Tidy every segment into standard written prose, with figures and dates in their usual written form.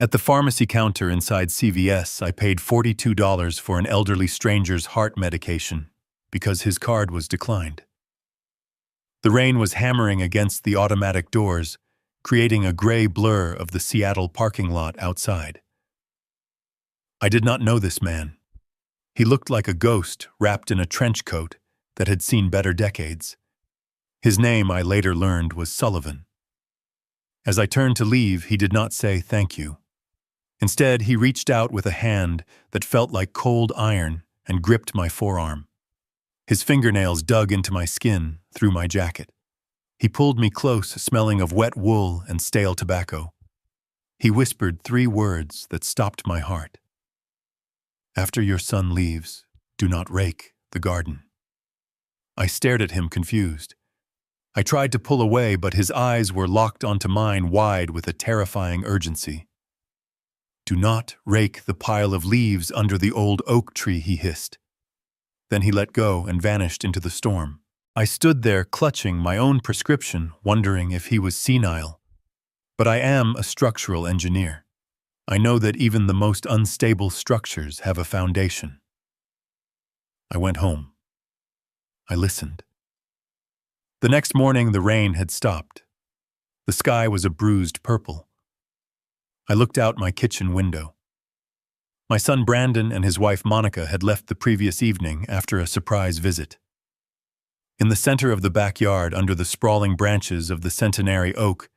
At the pharmacy counter inside CVS, I paid $42 for an elderly stranger's heart medication because his card was declined. The rain was hammering against the automatic doors, creating a gray blur of the Seattle parking lot outside. I did not know this man. He looked like a ghost wrapped in a trench coat that had seen better decades. His name, I later learned, was Sullivan. As I turned to leave, he did not say thank you. Instead, he reached out with a hand that felt like cold iron and gripped my forearm. His fingernails dug into my skin through my jacket. He pulled me close, smelling of wet wool and stale tobacco. He whispered 3 words that stopped my heart. "After your son leaves, do not rake the garden." I stared at him confused. I tried to pull away, but his eyes were locked onto mine wide with a terrifying urgency. "Do not rake the pile of leaves under the old oak tree," he hissed. Then he let go and vanished into the storm. I stood there clutching my own prescription, wondering if he was senile. But I am a structural engineer. I know that even the most unstable structures have a foundation. I went home. I listened. The next morning, the rain had stopped. The sky was a bruised purple. I looked out my kitchen window. My son Brandon and his wife Monica had left the previous evening after a surprise visit. In the center of the backyard, under the sprawling branches of the centenary oak,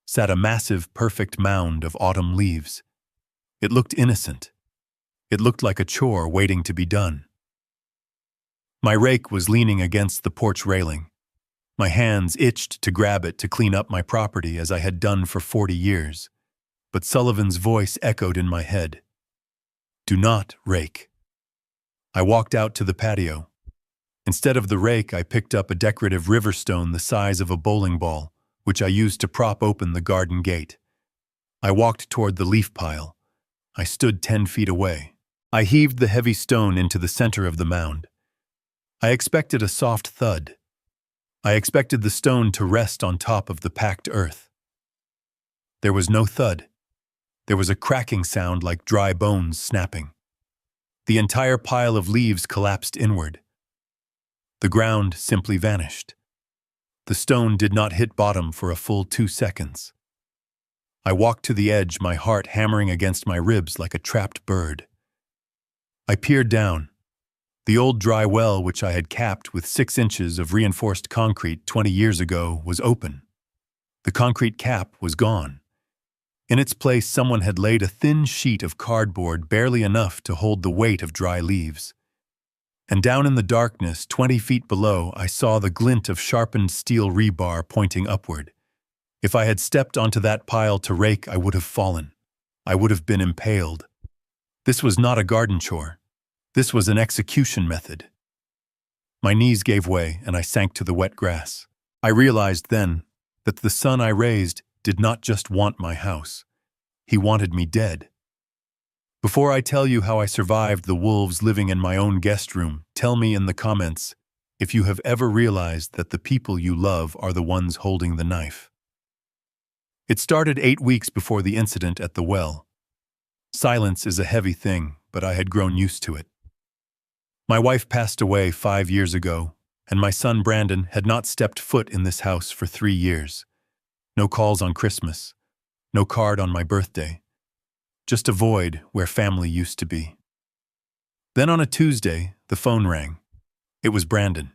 sat a massive, perfect mound of autumn leaves. It looked innocent. It looked like a chore waiting to be done. My rake was leaning against the porch railing. My hands itched to grab it to clean up my property as I had done for 40 years. But Sullivan's voice echoed in my head. "Do not rake." I walked out to the patio. Instead of the rake, I picked up a decorative river stone the size of a bowling ball, which I used to prop open the garden gate. I walked toward the leaf pile. I stood 10 feet away. I heaved the heavy stone into the center of the mound. I expected a soft thud. I expected the stone to rest on top of the packed earth. There was no thud. There was a cracking sound like dry bones snapping. The entire pile of leaves collapsed inward. The ground simply vanished. The stone did not hit bottom for a full 2 seconds. I walked to the edge, my heart hammering against my ribs like a trapped bird. I peered down. The old dry well, which I had capped with 6 inches of reinforced concrete 20 years ago, was open. The concrete cap was gone. In its place, someone had laid a thin sheet of cardboard barely enough to hold the weight of dry leaves. And down in the darkness, 20 feet below, I saw the glint of sharpened steel rebar pointing upward. If I had stepped onto that pile to rake, I would have fallen. I would have been impaled. This was not a garden chore. This was an execution method. My knees gave way, and I sank to the wet grass. I realized then that the son I raised did not just want my house. He wanted me dead. Before I tell you how I survived the wolves living in my own guest room, tell me in the comments if you have ever realized that the people you love are the ones holding the knife. It started 8 weeks before the incident at the well. Silence is a heavy thing, but I had grown used to it. My wife passed away 5 years ago, and my son Brandon had not stepped foot in this house for 3 years. No calls on Christmas, no card on my birthday, just a void where family used to be. Then on a Tuesday, the phone rang. It was Brandon.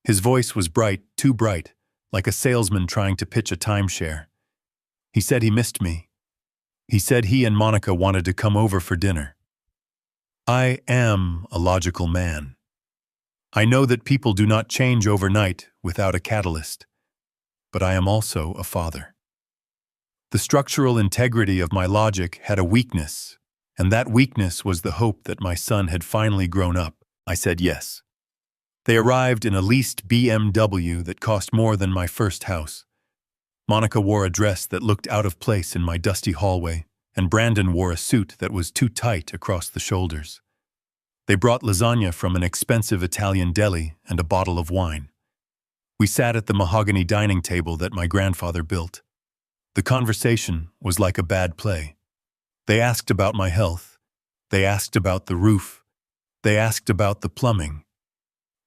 His voice was bright, too bright, like a salesman trying to pitch a timeshare. He said he missed me. He said he and Monica wanted to come over for dinner. I am a logical man. I know that people do not change overnight without a catalyst, but I am also a father. The structural integrity of my logic had a weakness, and that weakness was the hope that my son had finally grown up. I said yes. They arrived in a leased BMW that cost more than my first house. Monica wore a dress that looked out of place in my dusty hallway, and Brandon wore a suit that was too tight across the shoulders. They brought lasagna from an expensive Italian deli and a bottle of wine. We sat at the mahogany dining table that my grandfather built. The conversation was like a bad play. They asked about my health. They asked about the roof. They asked about the plumbing.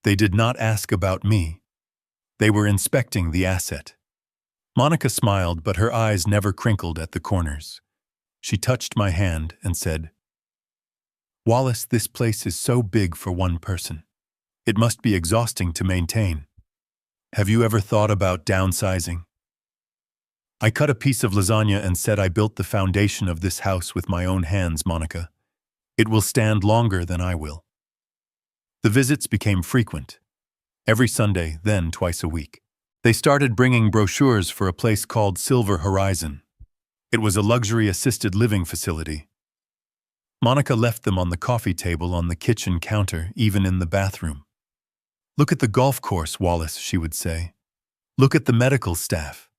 They did not ask about me. They were inspecting the asset. Monica smiled, but her eyes never crinkled at the corners. She touched my hand and said, "Wallace, this place is so big for one person. It must be exhausting to maintain. Have you ever thought about downsizing?" I cut a piece of lasagna and said, "I built the foundation of this house with my own hands, Monica. It will stand longer than I will." The visits became frequent. Every Sunday, then twice a week. They started bringing brochures for a place called Silver Horizon. It was a luxury assisted living facility. Monica left them on the coffee table, on the kitchen counter, even in the bathroom. "Look at the golf course, Wallace," she would say. "Look at the medical staff.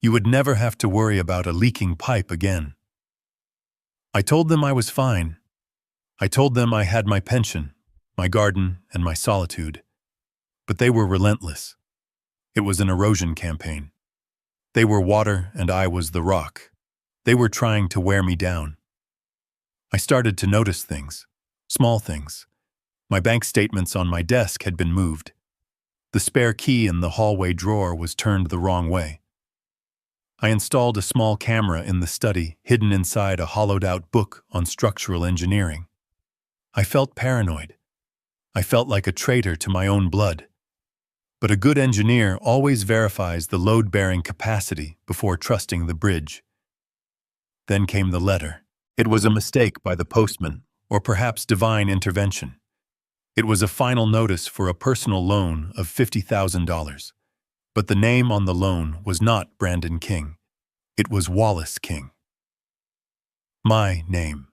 You would never have to worry about a leaking pipe again." I told them I was fine. I told them I had my pension, my garden, and my solitude. But they were relentless. It was an erosion campaign. They were water and I was the rock. They were trying to wear me down. I started to notice things, small things. My bank statements on my desk had been moved. The spare key in the hallway drawer was turned the wrong way. I installed a small camera in the study, hidden inside a hollowed-out book on structural engineering. I felt paranoid. I felt like a traitor to my own blood. But a good engineer always verifies the load-bearing capacity before trusting the bridge. Then came the letter. It was a mistake by the postman, or perhaps divine intervention. It was a final notice for a personal loan of $50,000. But the name on the loan was not Brandon King. It was Wallace King. My name.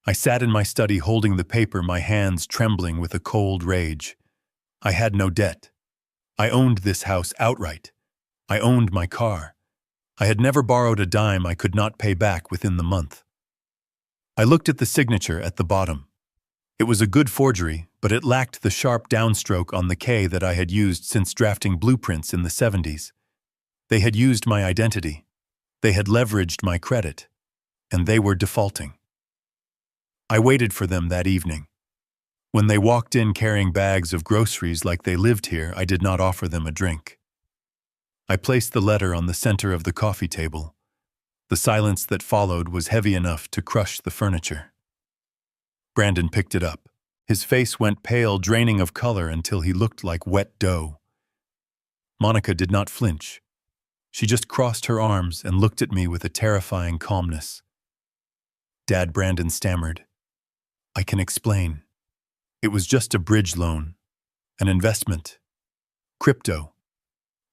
I sat in my study holding the paper, my hands trembling with a cold rage. I had no debt. I owned this house outright. I owned my car. I had never borrowed a dime I could not pay back within the month. I looked at the signature at the bottom. It was a good forgery, but it lacked the sharp downstroke on the K that I had used since drafting blueprints in the 70s. They had used my identity. They had leveraged my credit. And they were defaulting. I waited for them that evening. When they walked in carrying bags of groceries like they lived here, I did not offer them a drink. I placed the letter on the center of the coffee table. The silence that followed was heavy enough to crush the furniture. Brandon picked it up. His face went pale, draining of color until he looked like wet dough. Monica did not flinch. She just crossed her arms and looked at me with a terrifying calmness. "Dad," Brandon stammered, "I can explain. It was just a bridge loan, an investment, crypto.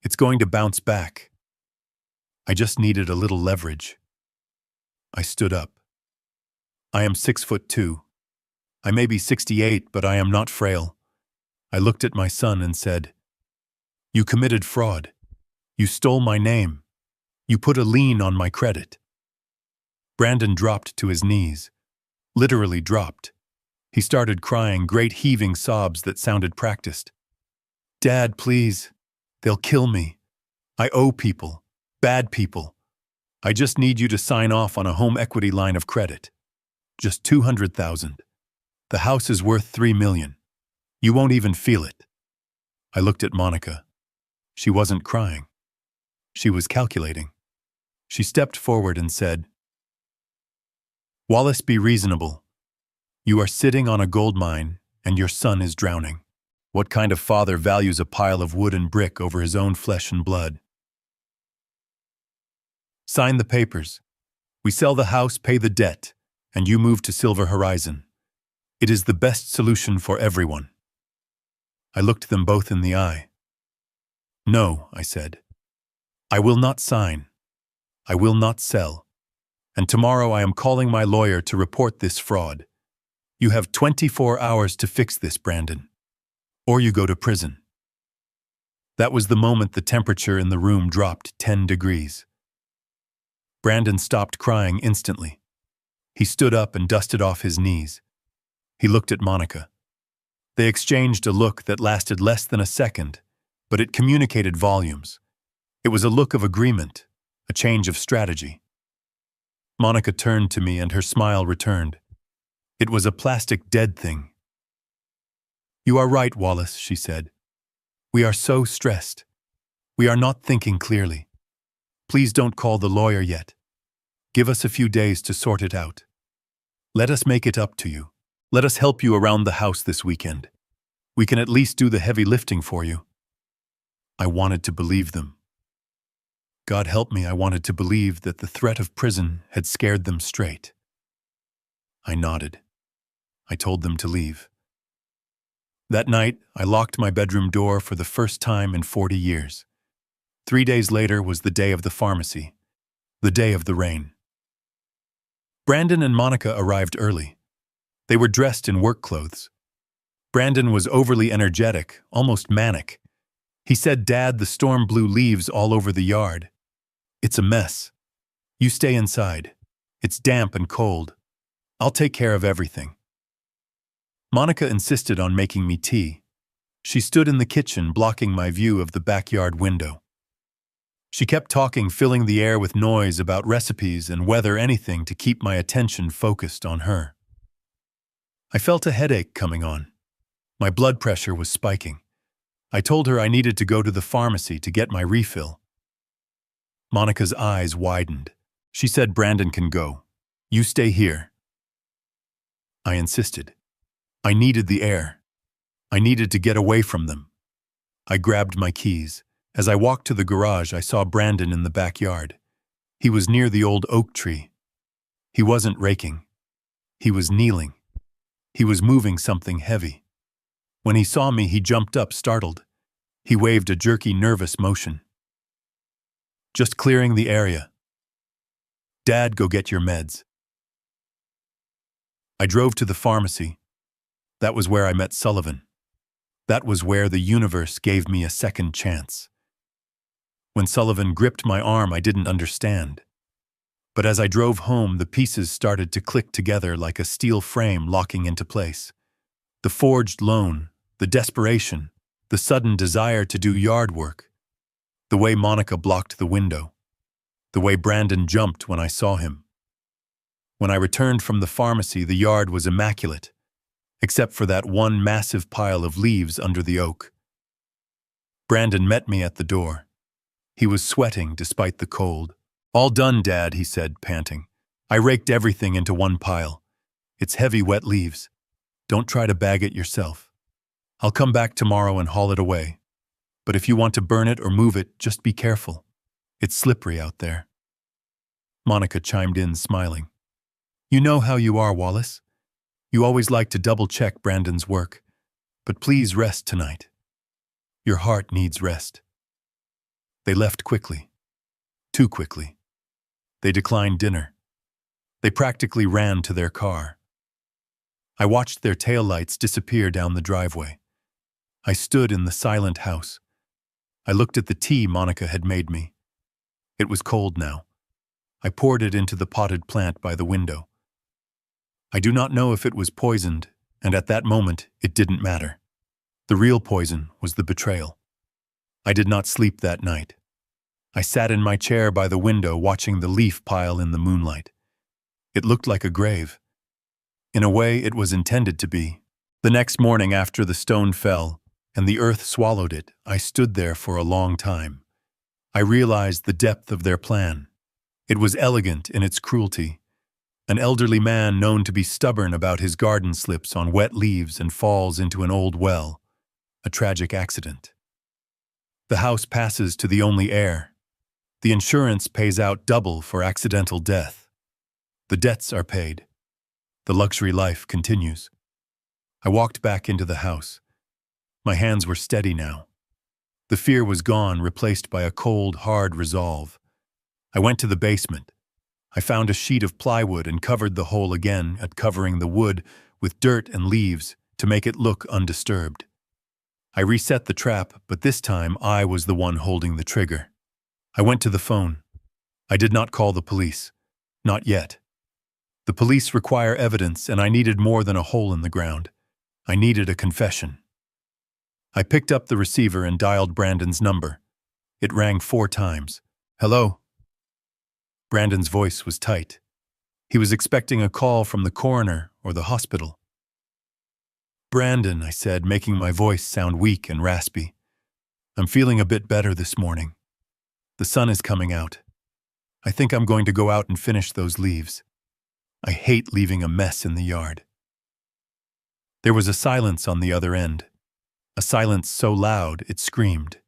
It's going to bounce back. I just needed a little leverage." I stood up. I am 6'2". I may be 68, but I am not frail. I looked at my son and said, "You committed fraud. You stole my name. You put a lien on my credit." Brandon dropped to his knees. Literally dropped. He started crying, great heaving sobs that sounded practiced. "Dad, please. They'll kill me. I owe people. Bad people. I just need you to sign off on a home equity line of credit. Just $200,000. The house is worth $3 million. You won't even feel it." I looked at Monica. She wasn't crying. She was calculating. She stepped forward and said, "Wallace, be reasonable. You are sitting on a gold mine, and your son is drowning. What kind of father values a pile of wood and brick over his own flesh and blood? Sign the papers. We sell the house, pay the debt, and you move to Silver Horizon. It is the best solution for everyone." I looked them both in the eye. "No," I said. "I will not sign. I will not sell. And tomorrow I am calling my lawyer to report this fraud. You have 24 hours to fix this, Brandon. Or you go to prison." That was the moment the temperature in the room dropped 10 degrees. Brandon stopped crying instantly. He stood up and dusted off his knees. He looked at Monica. They exchanged a look that lasted less than a second, but it communicated volumes. It was a look of agreement, a change of strategy. Monica turned to me and her smile returned. It was a plastic dead thing. You are right, Wallace, she said. We are so stressed. We are not thinking clearly. Please don't call the lawyer yet. Give us a few days to sort it out. Let us make it up to you. Let us help you around the house this weekend. We can at least do the heavy lifting for you. I wanted to believe them. God help me, I wanted to believe that the threat of prison had scared them straight. I nodded. I told them to leave. That night, I locked my bedroom door for the first time in 40 years. 3 days later was the day of the pharmacy, the day of the rain. Brandon and Monica arrived early. They were dressed in work clothes. Brandon was overly energetic, almost manic. He said, "Dad, the storm blew leaves all over the yard. It's a mess. You stay inside. It's damp and cold. I'll take care of everything." Monica insisted on making me tea. She stood in the kitchen, blocking my view of the backyard window. She kept talking, filling the air with noise about recipes and weather, anything to keep my attention focused on her. I felt a headache coming on. My blood pressure was spiking. I told her I needed to go to the pharmacy to get my refill. Monica's eyes widened. She said, "Brandon can go. You stay here." I insisted. I needed the air. I needed to get away from them. I grabbed my keys. As I walked to the garage, I saw Brandon in the backyard. He was near the old oak tree. He wasn't raking. He was kneeling. He was moving something heavy. When he saw me, he jumped up, startled. He waved a jerky, nervous motion. "Just clearing the area. Dad, go get your meds." I drove to the pharmacy. That was where I met Sullivan. That was where the universe gave me a second chance. When Sullivan gripped my arm, I didn't understand. But as I drove home, the pieces started to click together like a steel frame locking into place. The forged loan, the desperation, the sudden desire to do yard work. The way Monica blocked the window. The way Brandon jumped when I saw him. When I returned from the pharmacy, the yard was immaculate, except for that one massive pile of leaves under the oak. Brandon met me at the door. He was sweating despite the cold. "All done, Dad," he said, panting. "I raked everything into one pile. It's heavy, wet leaves. Don't try to bag it yourself. I'll come back tomorrow and haul it away. But if you want to burn it or move it, just be careful. It's slippery out there." Monica chimed in, smiling. "You know how you are, Wallace. You always like to double-check Brandon's work. But please rest tonight. Your heart needs rest." They left quickly. Too quickly. They declined dinner. They practically ran to their car. I watched their taillights disappear down the driveway. I stood in the silent house. I looked at the tea Monica had made me. It was cold now. I poured it into the potted plant by the window. I do not know if it was poisoned, and at that moment it didn't matter. The real poison was the betrayal. I did not sleep that night. I sat in my chair by the window watching the leaf pile in the moonlight. It looked like a grave. In a way, it was intended to be. The next morning, after the stone fell and the earth swallowed it, I stood there for a long time. I realized the depth of their plan. It was elegant in its cruelty. An elderly man known to be stubborn about his garden slips on wet leaves and falls into an old well. A tragic accident. The house passes to the only heir. The insurance pays out double for accidental death. The debts are paid. The luxury life continues. I walked back into the house. My hands were steady now. The fear was gone, replaced by a cold, hard resolve. I went to the basement. I found a sheet of plywood and covered the hole again, covering the wood with dirt and leaves to make it look undisturbed. I reset the trap, but this time I was the one holding the trigger. I went to the phone. I did not call the police. Not yet. The police require evidence, and I needed more than a hole in the ground. I needed a confession. I picked up the receiver and dialed Brandon's number. It rang 4 times. "Hello?" Brandon's voice was tight. He was expecting a call from the coroner or the hospital. "Brandon," I said, making my voice sound weak and raspy. "I'm feeling a bit better this morning. The sun is coming out. I think I'm going to go out and finish those leaves. I hate leaving a mess in the yard." There was a silence on the other end, a silence so loud it screamed.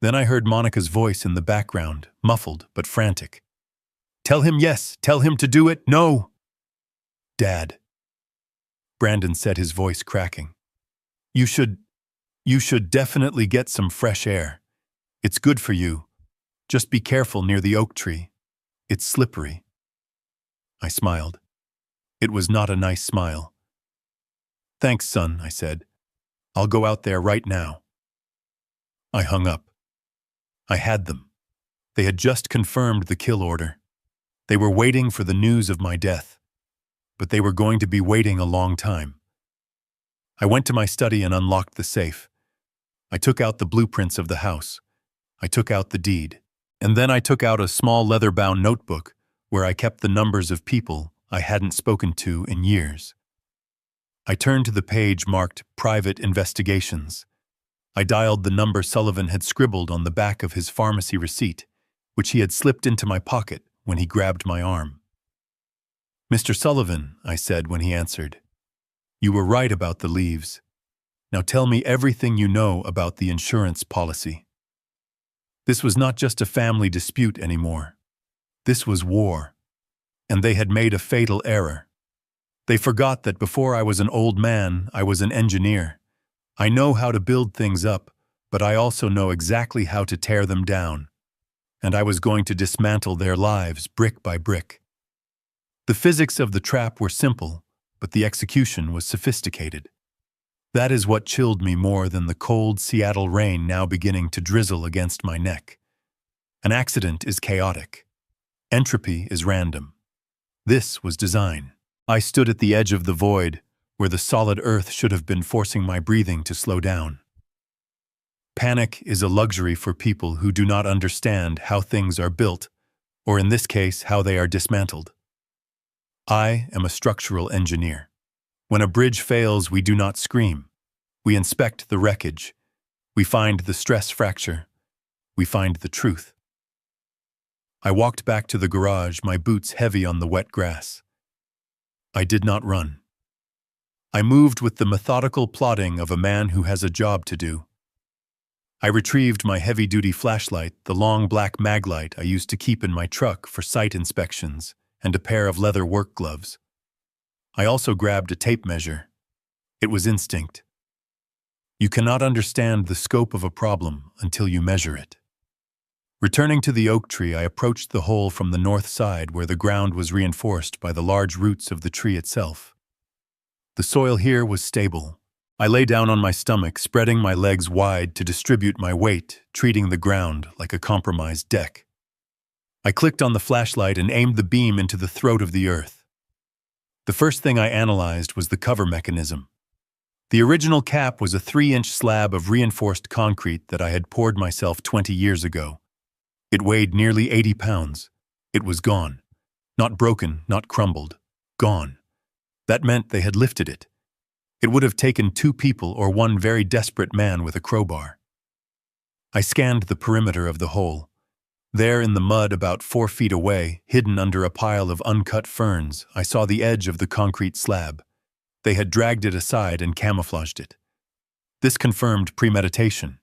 Then I heard Monica's voice in the background, muffled but frantic. "Tell him yes, tell him to do it, no!" "Dad," Brandon said, his voice cracking. You should definitely get some fresh air. It's good for you. Just be careful near the oak tree. It's slippery." I smiled. It was not a nice smile. "Thanks, son," I said. "I'll go out there right now." I hung up. I had them. They had just confirmed the kill order. They were waiting for the news of my death. But they were going to be waiting a long time. I went to my study and unlocked the safe. I took out the blueprints of the house. I took out the deed. And then I took out a small leather-bound notebook where I kept the numbers of people I hadn't spoken to in years. I turned to the page marked Private Investigations. I dialed the number Sullivan had scribbled on the back of his pharmacy receipt, which he had slipped into my pocket when he grabbed my arm. "Mr. Sullivan," I said when he answered, "you were right about the leaves. Now tell me everything you know about the insurance policy." This was not just a family dispute anymore. This was war. And they had made a fatal error. They forgot that before I was an old man, I was an engineer. I know how to build things up, but I also know exactly how to tear them down. And I was going to dismantle their lives brick by brick. The physics of the trap were simple, but the execution was sophisticated. That is what chilled me more than the cold Seattle rain now beginning to drizzle against my neck. An accident is chaotic. Entropy is random. This was design. I stood at the edge of the void, where the solid earth should have been forcing my breathing to slow down. Panic is a luxury for people who do not understand how things are built, or in this case, how they are dismantled. I am a structural engineer. When a bridge fails, we do not scream. We inspect the wreckage. We find the stress fracture. We find the truth. I walked back to the garage, my boots heavy on the wet grass. I did not run. I moved with the methodical plodding of a man who has a job to do. I retrieved my heavy-duty flashlight, the long black maglite I used to keep in my truck for site inspections, and a pair of leather work gloves. I also grabbed a tape measure. It was instinct. You cannot understand the scope of a problem until you measure it. Returning to the oak tree, I approached the hole from the north side where the ground was reinforced by the large roots of the tree itself. The soil here was stable. I lay down on my stomach, spreading my legs wide to distribute my weight, treating the ground like a compromised deck. I clicked on the flashlight and aimed the beam into the throat of the earth. The first thing I analyzed was the cover mechanism. The original cap was a 3-inch slab of reinforced concrete that I had poured myself 20 years ago. It weighed nearly 80 pounds. It was gone. Not broken, not crumbled. Gone. That meant they had lifted it. It would have taken 2 people or one very desperate man with a crowbar. I scanned the perimeter of the hole. There in the mud about 4 feet away, hidden under a pile of uncut ferns, I saw the edge of the concrete slab. They had dragged it aside and camouflaged it. This confirmed premeditation.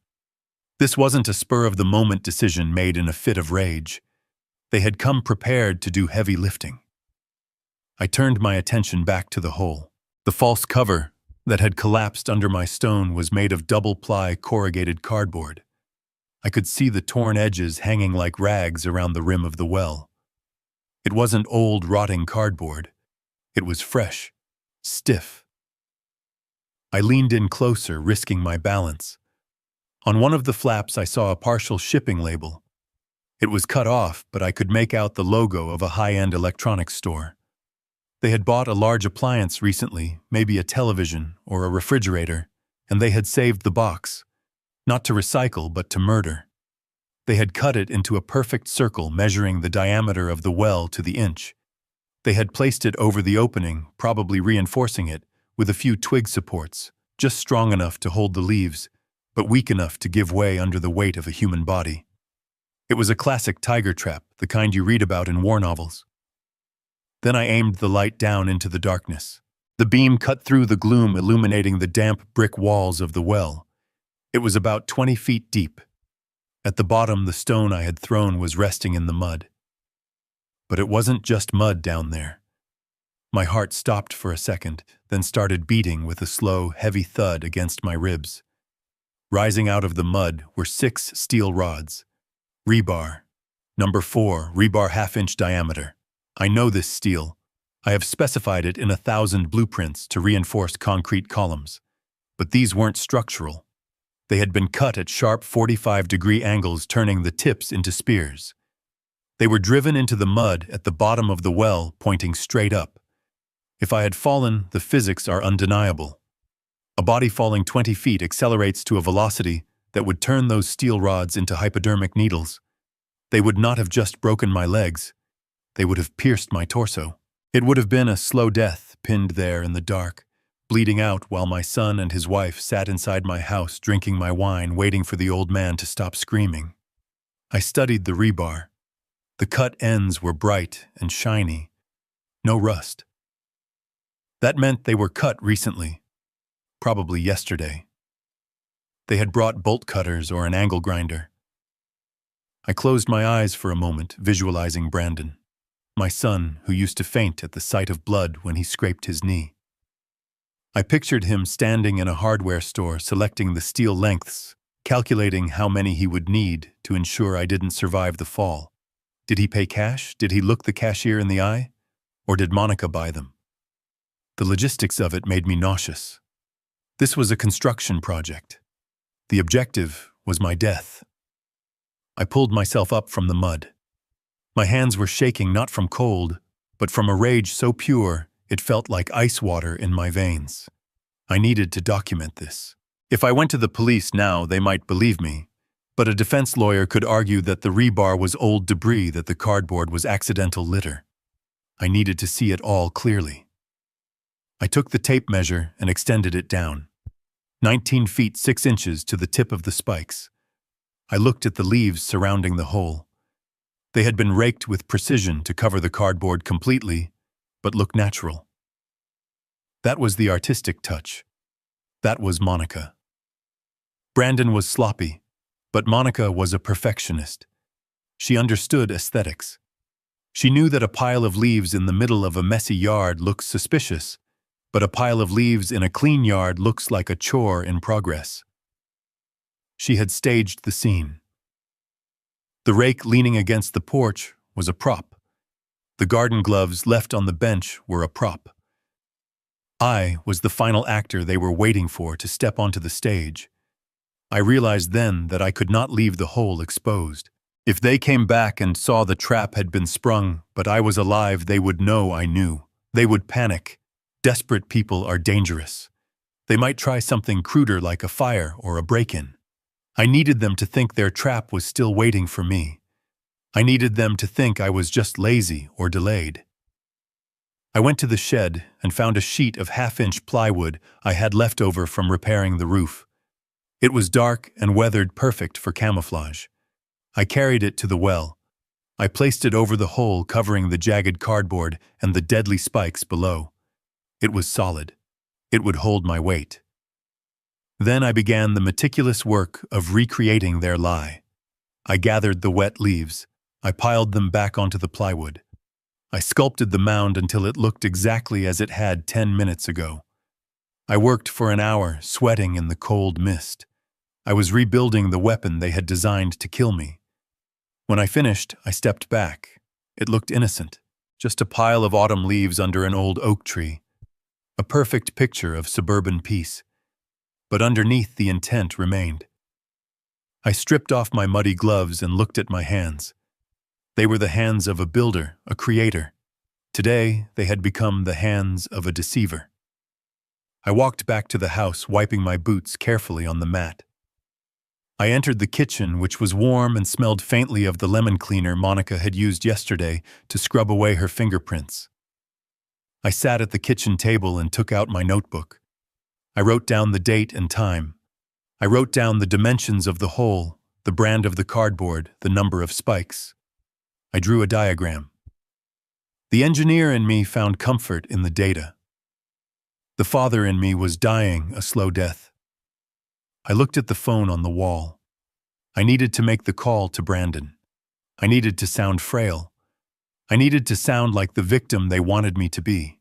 This wasn't a spur-of-the-moment decision made in a fit of rage. They had come prepared to do heavy lifting. I turned my attention back to the hole. The false cover that had collapsed under my stone was made of double-ply corrugated cardboard. I could see the torn edges hanging like rags around the rim of the well. It wasn't old, rotting cardboard. It was fresh, stiff. I leaned in closer, risking my balance. On one of the flaps, I saw a partial shipping label. It was cut off, but I could make out the logo of a high-end electronics store. They had bought a large appliance recently, maybe a television or a refrigerator, and they had saved the box, not to recycle but to murder. They had cut it into a perfect circle measuring the diameter of the well to the inch. They had placed it over the opening, probably reinforcing it, with a few twig supports, just strong enough to hold the leaves, but weak enough to give way under the weight of a human body. It was a classic tiger trap, the kind you read about in war novels. Then I aimed the light down into the darkness. The beam cut through the gloom, illuminating the damp brick walls of the well. It was about 20 feet deep. At the bottom, the stone I had thrown was resting in the mud. But it wasn't just mud down there. My heart stopped for a second, then started beating with a slow, heavy thud against my ribs. Rising out of the mud were 6 steel rods. Rebar. Number 4, rebar half-inch diameter. I know this steel. I have specified it in 1,000 blueprints to reinforce concrete columns. But these weren't structural. They had been cut at sharp 45-degree angles, turning the tips into spears. They were driven into the mud at the bottom of the well, pointing straight up. If I had fallen, the physics are undeniable. A body falling 20 feet accelerates to a velocity that would turn those steel rods into hypodermic needles. They would not have just broken my legs. They would have pierced my torso. It would have been a slow death, pinned there in the dark, bleeding out while my son and his wife sat inside my house drinking my wine, waiting for the old man to stop screaming. I studied the rebar. The cut ends were bright and shiny. No rust. That meant they were cut recently, probably yesterday. They had brought bolt cutters or an angle grinder. I closed my eyes for a moment, visualizing Brandon, my son who used to faint at the sight of blood when he scraped his knee. I pictured him standing in a hardware store, selecting the steel lengths, calculating how many he would need to ensure I didn't survive the fall. Did he pay cash? Did he look the cashier in the eye? Or did Monica buy them? The logistics of it made me nauseous. This was a construction project. The objective was my death. I pulled myself up from the mud. My hands were shaking not from cold, but from a rage so pure it felt like ice water in my veins. I needed to document this. If I went to the police now, they might believe me, but a defense lawyer could argue that the rebar was old debris, that the cardboard was accidental litter. I needed to see it all clearly. I took the tape measure and extended it down. 19 feet 6 inches to the tip of the spikes. I looked at the leaves surrounding the hole. They had been raked with precision to cover the cardboard completely, but looked natural. That was the artistic touch. That was Monica. Brandon was sloppy, but Monica was a perfectionist. She understood aesthetics. She knew that a pile of leaves in the middle of a messy yard looks suspicious, but a pile of leaves in a clean yard looks like a chore in progress. She had staged the scene. The rake leaning against the porch was a prop. The garden gloves left on the bench were a prop. I was the final actor they were waiting for to step onto the stage. I realized then that I could not leave the hole exposed. If they came back and saw the trap had been sprung, but I was alive, they would know I knew. They would panic. Desperate people are dangerous. They might try something cruder like a fire or a break-in. I needed them to think their trap was still waiting for me. I needed them to think I was just lazy or delayed. I went to the shed and found a sheet of half-inch plywood I had left over from repairing the roof. It was dark and weathered, perfect for camouflage. I carried it to the well. I placed it over the hole, covering the jagged cardboard and the deadly spikes below. It was solid. It would hold my weight. Then I began the meticulous work of recreating their lie. I gathered the wet leaves. I piled them back onto the plywood. I sculpted the mound until it looked exactly as it had 10 minutes ago. I worked for an hour, sweating in the cold mist. I was rebuilding the weapon they had designed to kill me. When I finished, I stepped back. It looked innocent, just a pile of autumn leaves under an old oak tree. A perfect picture of suburban peace. But underneath, the intent remained. I stripped off my muddy gloves and looked at my hands. They were the hands of a builder, a creator. Today, they had become the hands of a deceiver. I walked back to the house, wiping my boots carefully on the mat. I entered the kitchen, which was warm and smelled faintly of the lemon cleaner Monica had used yesterday to scrub away her fingerprints. I sat at the kitchen table and took out my notebook. I wrote down the date and time. I wrote down the dimensions of the hole, the brand of the cardboard, the number of spikes. I drew a diagram. The engineer in me found comfort in the data. The father in me was dying a slow death. I looked at the phone on the wall. I needed to make the call to Brandon. I needed to sound frail. I needed to sound like the victim they wanted me to be.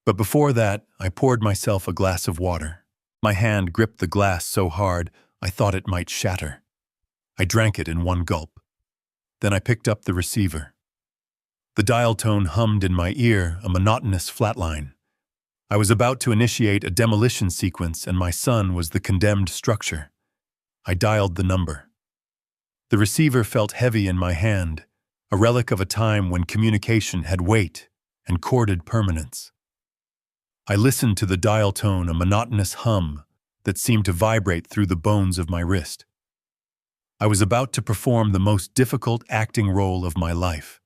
But before that, I poured myself a glass of water. My hand gripped the glass so hard, I thought it might shatter. I drank it in one gulp. Then I picked up the receiver. The dial tone hummed in my ear, a monotonous flatline. I was about to initiate a demolition sequence, and my son was the condemned structure. I dialed the number. The receiver felt heavy in my hand, a relic of a time when communication had weight and courted permanence. I listened to the dial tone, a monotonous hum that seemed to vibrate through the bones of my wrist. I was about to perform the most difficult acting role of my life.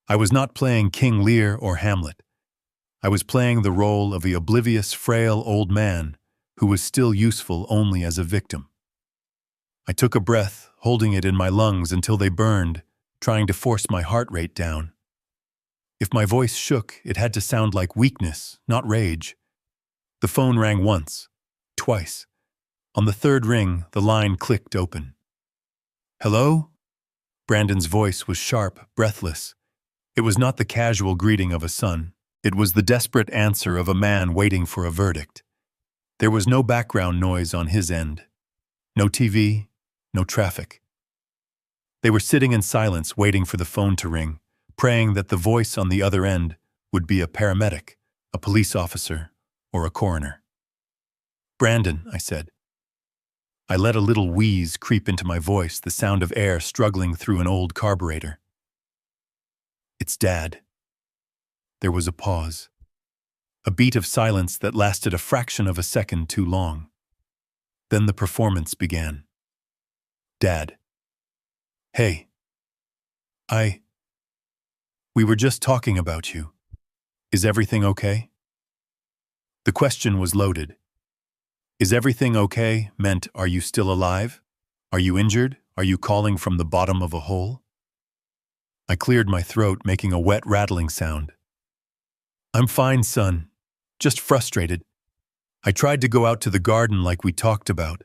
I was not playing King Lear or Hamlet. I was playing the role of the oblivious, frail old man who was still useful only as a victim. I took a breath, holding it in my lungs until they burned, trying to force my heart rate down. If my voice shook, it had to sound like weakness, not rage. The phone rang once, twice. On the third ring, the line clicked open. "Hello?" Brandon's voice was sharp, breathless. It was not the casual greeting of a son. It was the desperate answer of a man waiting for a verdict. There was no background noise on his end. No TV, no traffic. They were sitting in silence, waiting for the phone to ring, praying that the voice on the other end would be a paramedic, a police officer, or a coroner. "Brandon," I said. I let a little wheeze creep into my voice, the sound of air struggling through an old carburetor. "It's Dad." There was a pause. A beat of silence that lasted a fraction of a second too long. Then the performance began. "Dad." "Hey. We were just talking about you. Is everything okay?" The question was loaded. Is everything okay meant, are you still alive? Are you injured? Are you calling from the bottom of a hole? I cleared my throat, making a wet, rattling sound. "I'm fine, son. Just frustrated. I tried to go out to the garden like we talked about.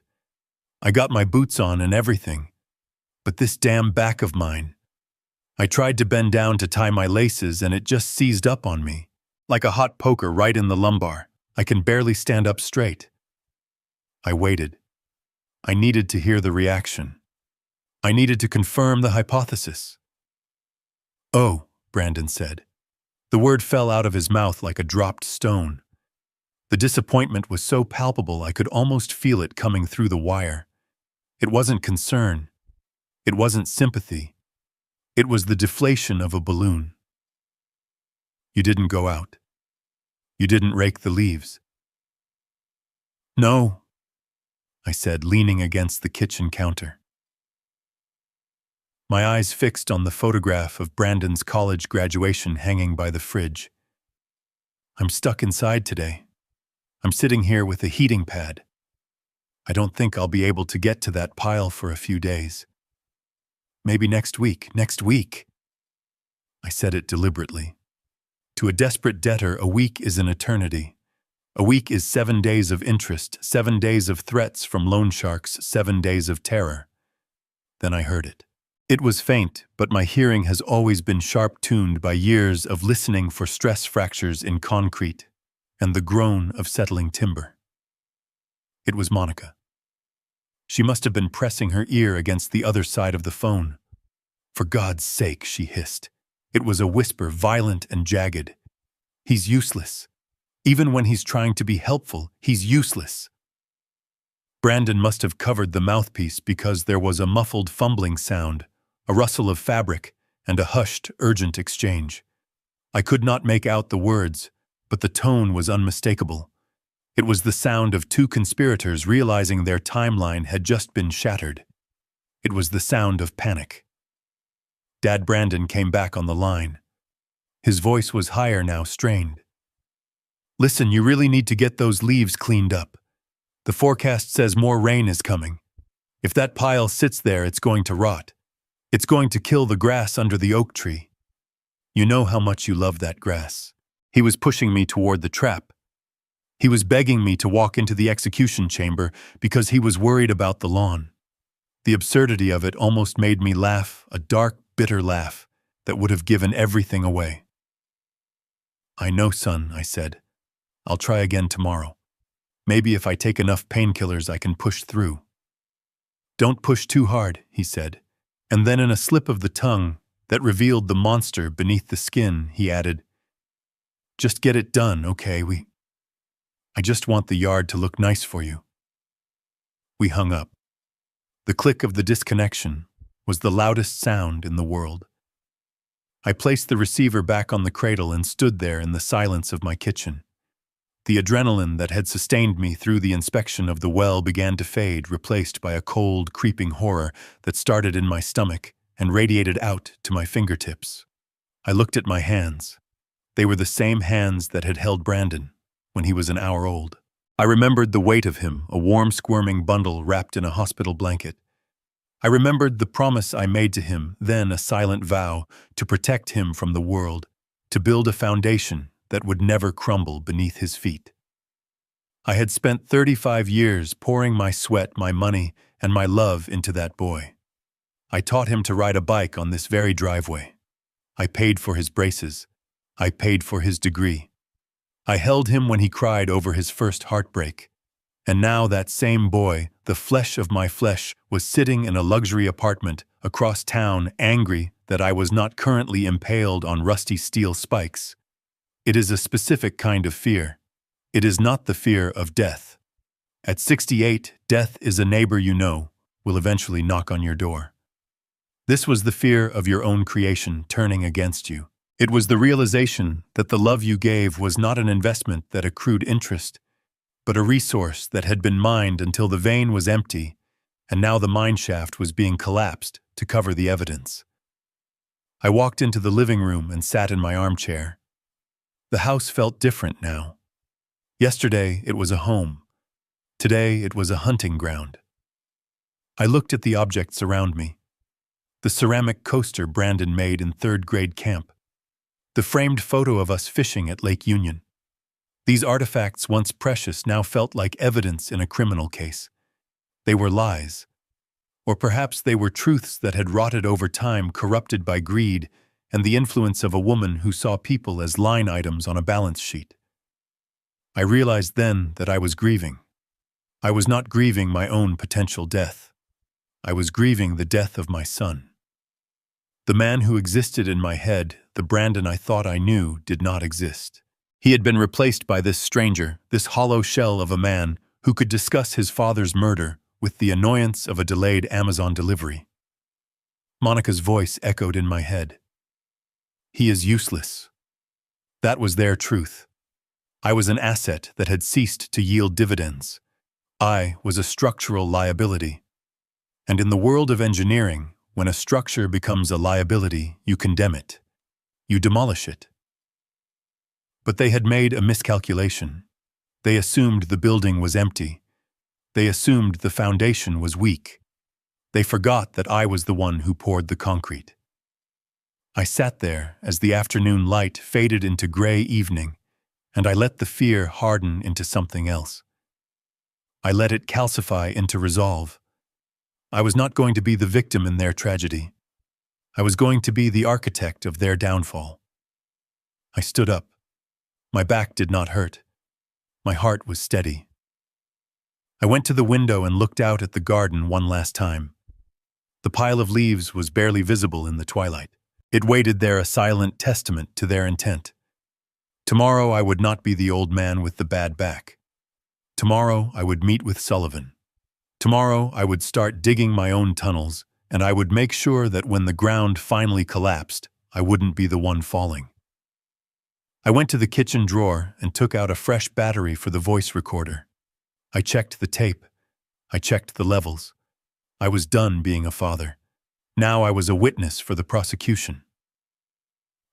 I got my boots on and everything. But this damn back of mine. I tried to bend down to tie my laces and it just seized up on me, like a hot poker right in the lumbar. I can barely stand up straight." I waited. I needed to hear the reaction. I needed to confirm the hypothesis. "Oh," Brandon said. The word fell out of his mouth like a dropped stone. The disappointment was so palpable I could almost feel it coming through the wire. It wasn't concern. It wasn't sympathy. It was the deflation of a balloon. "You didn't go out. You didn't rake the leaves." "No," I said, leaning against the kitchen counter. My eyes fixed on the photograph of Brandon's college graduation hanging by the fridge. "I'm stuck inside today. I'm sitting here with a heating pad. I don't think I'll be able to get to that pile for a few days. Maybe next week. I said it deliberately. To a desperate debtor, a week is an eternity. A week is 7 days of interest, 7 days of threats from loan sharks, 7 days of terror. Then I heard it. It was faint, but my hearing has always been sharp-tuned by years of listening for stress fractures in concrete and the groan of settling timber. It was Monica. She must have been pressing her ear against the other side of the phone. "For God's sake," she hissed. It was a whisper, violent and jagged. "He's useless. Even when he's trying to be helpful, he's useless." Brandon must have covered the mouthpiece because there was a muffled fumbling sound, a rustle of fabric, and a hushed, urgent exchange. I could not make out the words, but the tone was unmistakable. It was the sound of two conspirators realizing their timeline had just been shattered. It was the sound of panic. Dad Brandon came back on the line. His voice was higher now, strained. Listen, you really need to get those leaves cleaned up. The forecast says more rain is coming. If that pile sits there, it's going to rot. It's going to kill the grass under the oak tree. You know how much you love that grass. He was pushing me toward the trap. He was begging me to walk into the execution chamber because he was worried about the lawn. The absurdity of it almost made me laugh, a dark, bitter laugh that would have given everything away. I know, son, I said. I'll try again tomorrow. Maybe if I take enough painkillers, I can push through. Don't push too hard, he said. And then in a slip of the tongue that revealed the monster beneath the skin, he added, just get it done, okay? I just want the yard to look nice for you. We hung up. The click of the disconnection was the loudest sound in the world. I placed the receiver back on the cradle and stood there in the silence of my kitchen. The adrenaline that had sustained me through the inspection of the well began to fade, replaced by a cold, creeping horror that started in my stomach and radiated out to my fingertips. I looked at my hands. They were the same hands that had held Brandon when he was an hour old. I remembered the weight of him, a warm, squirming bundle wrapped in a hospital blanket. I remembered the promise I made to him, then a silent vow to protect him from the world, to build a foundation that would never crumble beneath his feet. I had spent 35 years pouring my sweat, my money, and my love into that boy. I taught him to ride a bike on this very driveway. I paid for his braces. I paid for his degree. I held him when he cried over his first heartbreak. And now that same boy, the flesh of my flesh, was sitting in a luxury apartment across town, angry that I was not currently impaled on rusty steel spikes. It is a specific kind of fear. It is not the fear of death. At 68, death is a neighbor you know will eventually knock on your door. This was the fear of your own creation turning against you. It was the realization that the love you gave was not an investment that accrued interest, but a resource that had been mined until the vein was empty, and now the mine shaft was being collapsed to cover the evidence. I walked into the living room and sat in my armchair. The house felt different now. Yesterday it was a home. Today it was a hunting ground. I looked at the objects around me. The ceramic coaster Brandon made in third-grade camp. The framed photo of us fishing at Lake Union. These artifacts, once precious, now felt like evidence in a criminal case. They were lies. Or perhaps they were truths that had rotted over time, corrupted by greed and the influence of a woman who saw people as line items on a balance sheet. I realized then that I was grieving. I was not grieving my own potential death. I was grieving the death of my son. The man who existed in my head, the Brandon I thought I knew, did not exist. He had been replaced by this stranger, this hollow shell of a man who could discuss his father's murder with the annoyance of a delayed Amazon delivery. Monica's voice echoed in my head. He is useless. That was their truth. I was an asset that had ceased to yield dividends. I was a structural liability. And in the world of engineering, when a structure becomes a liability, you condemn it. You demolish it. But they had made a miscalculation. They assumed the building was empty. They assumed the foundation was weak. They forgot that I was the one who poured the concrete. I sat there as the afternoon light faded into gray evening, and I let the fear harden into something else. I let it calcify into resolve. I was not going to be the victim in their tragedy. I was going to be the architect of their downfall. I stood up. My back did not hurt. My heart was steady. I went to the window and looked out at the garden one last time. The pile of leaves was barely visible in the twilight. It waited there, a silent testament to their intent. Tomorrow I would not be the old man with the bad back. Tomorrow I would meet with Sullivan. Tomorrow I would start digging my own tunnels, and I would make sure that when the ground finally collapsed, I wouldn't be the one falling. I went to the kitchen drawer and took out a fresh battery for the voice recorder. I checked the tape. I checked the levels. I was done being a father. Now I was a witness for the prosecution.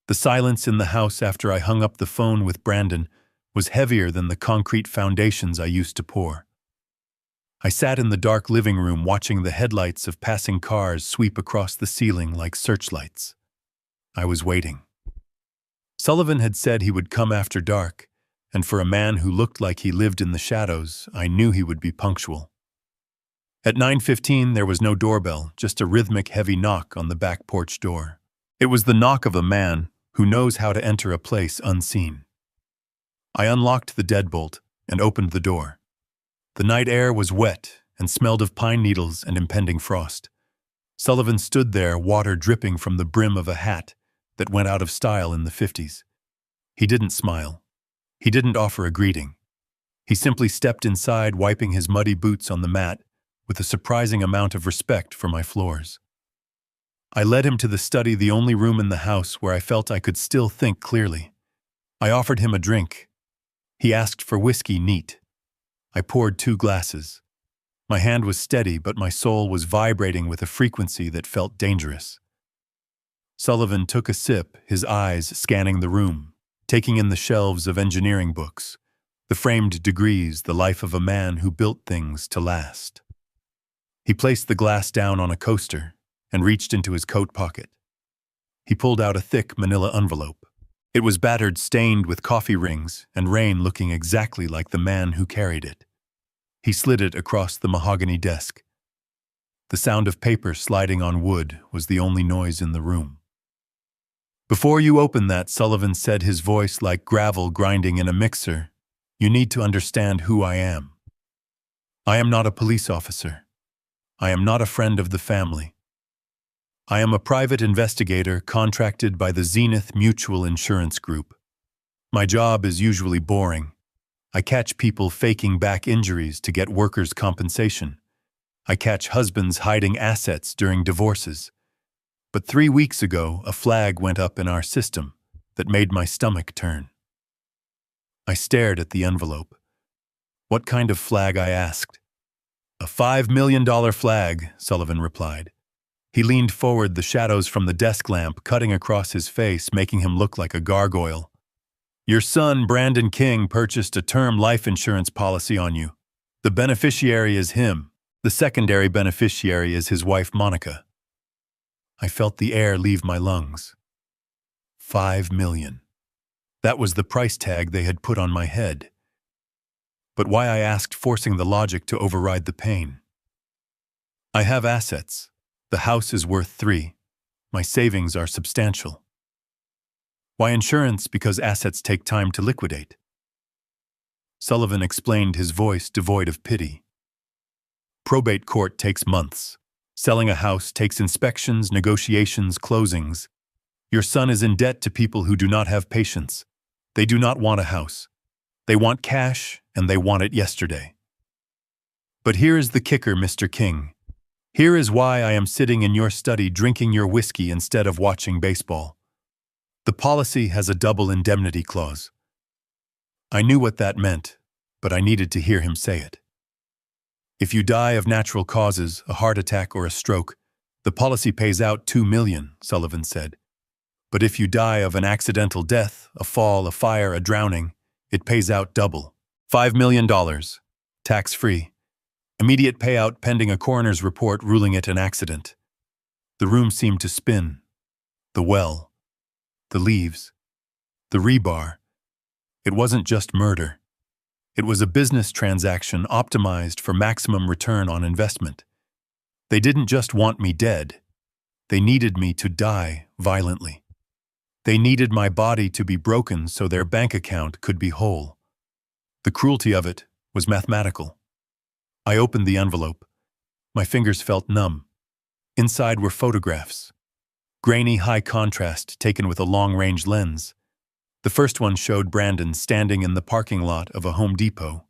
The silence in the house after I hung up the phone with Brandon was heavier than the concrete foundations I used to pour. I sat in the dark living room watching the headlights of passing cars sweep across the ceiling like searchlights. I was waiting. Sullivan had said he would come after dark, and for a man who looked like he lived in the shadows, I knew he would be punctual. At 9:15, there was no doorbell, just a rhythmic heavy knock on the back porch door. It was the knock of a man who knows how to enter a place unseen. I unlocked the deadbolt and opened the door. The night air was wet and smelled of pine needles and impending frost. Sullivan stood there, water dripping from the brim of a hat that went out of style in the 50s. He didn't smile. He didn't offer a greeting. He simply stepped inside, wiping his muddy boots on the mat with a surprising amount of respect for my floors. I led him to the study, the only room in the house where I felt I could still think clearly. I offered him a drink. He asked for whiskey neat. I poured 2 glasses. My hand was steady, but my soul was vibrating with a frequency that felt dangerous. Sullivan took a sip, his eyes scanning the room, taking in the shelves of engineering books, the framed degrees, the life of a man who built things to last. He placed the glass down on a coaster and reached into his coat pocket. He pulled out a thick manila envelope. It was battered, stained with coffee rings and rain, looking exactly like the man who carried it. He slid it across the mahogany desk. The sound of paper sliding on wood was the only noise in the room. "Before you open that," Sullivan said, his voice like gravel grinding in a mixer, "you need to understand who I am. I am not a police officer. I am not a friend of the family. I am a private investigator contracted by the Zenith Mutual Insurance Group. My job is usually boring. I catch people faking back injuries to get workers' compensation. I catch husbands hiding assets during divorces. But 3 weeks ago, a flag went up in our system that made my stomach turn." I stared at the envelope. "What kind of flag?" I asked. "A $5 million flag," Sullivan replied. He leaned forward, the shadows from the desk lamp cutting across his face, making him look like a gargoyle. "Your son, Brandon King, purchased a term life insurance policy on you. The beneficiary is him. The secondary beneficiary is his wife, Monica." I felt the air leave my lungs. 5 million. That was the price tag they had put on my head. But why, I asked, forcing the logic to override the pain. "I have assets. The house is worth 3. My savings are substantial." "Why insurance?" "Because assets take time to liquidate." Sullivan explained, his voice devoid of pity. "Probate court takes months. Selling a house takes inspections, negotiations, closings. Your son is in debt to people who do not have patience. They do not want a house. They want cash, and they want it yesterday. But here is the kicker, Mr. King. Here is why I am sitting in your study drinking your whiskey instead of watching baseball. The policy has a double indemnity clause." I knew what that meant, but I needed to hear him say it. "If you die of natural causes, a heart attack or a stroke, the policy pays out $2 million, Sullivan said. "But if you die of an accidental death, a fall, a fire, a drowning, it pays out double. $5 million, tax-free. Immediate payout pending a coroner's report ruling it an accident." The room seemed to spin. The well, the leaves, the rebar. It wasn't just murder. It was a business transaction optimized for maximum return on investment. They didn't just want me dead. They needed me to die violently. They needed my body to be broken so their bank account could be whole. The cruelty of it was mathematical. I opened the envelope. My fingers felt numb. Inside were photographs. Grainy, high contrast, taken with a long-range lens. The first one showed Brandon standing in the parking lot of a Home Depot.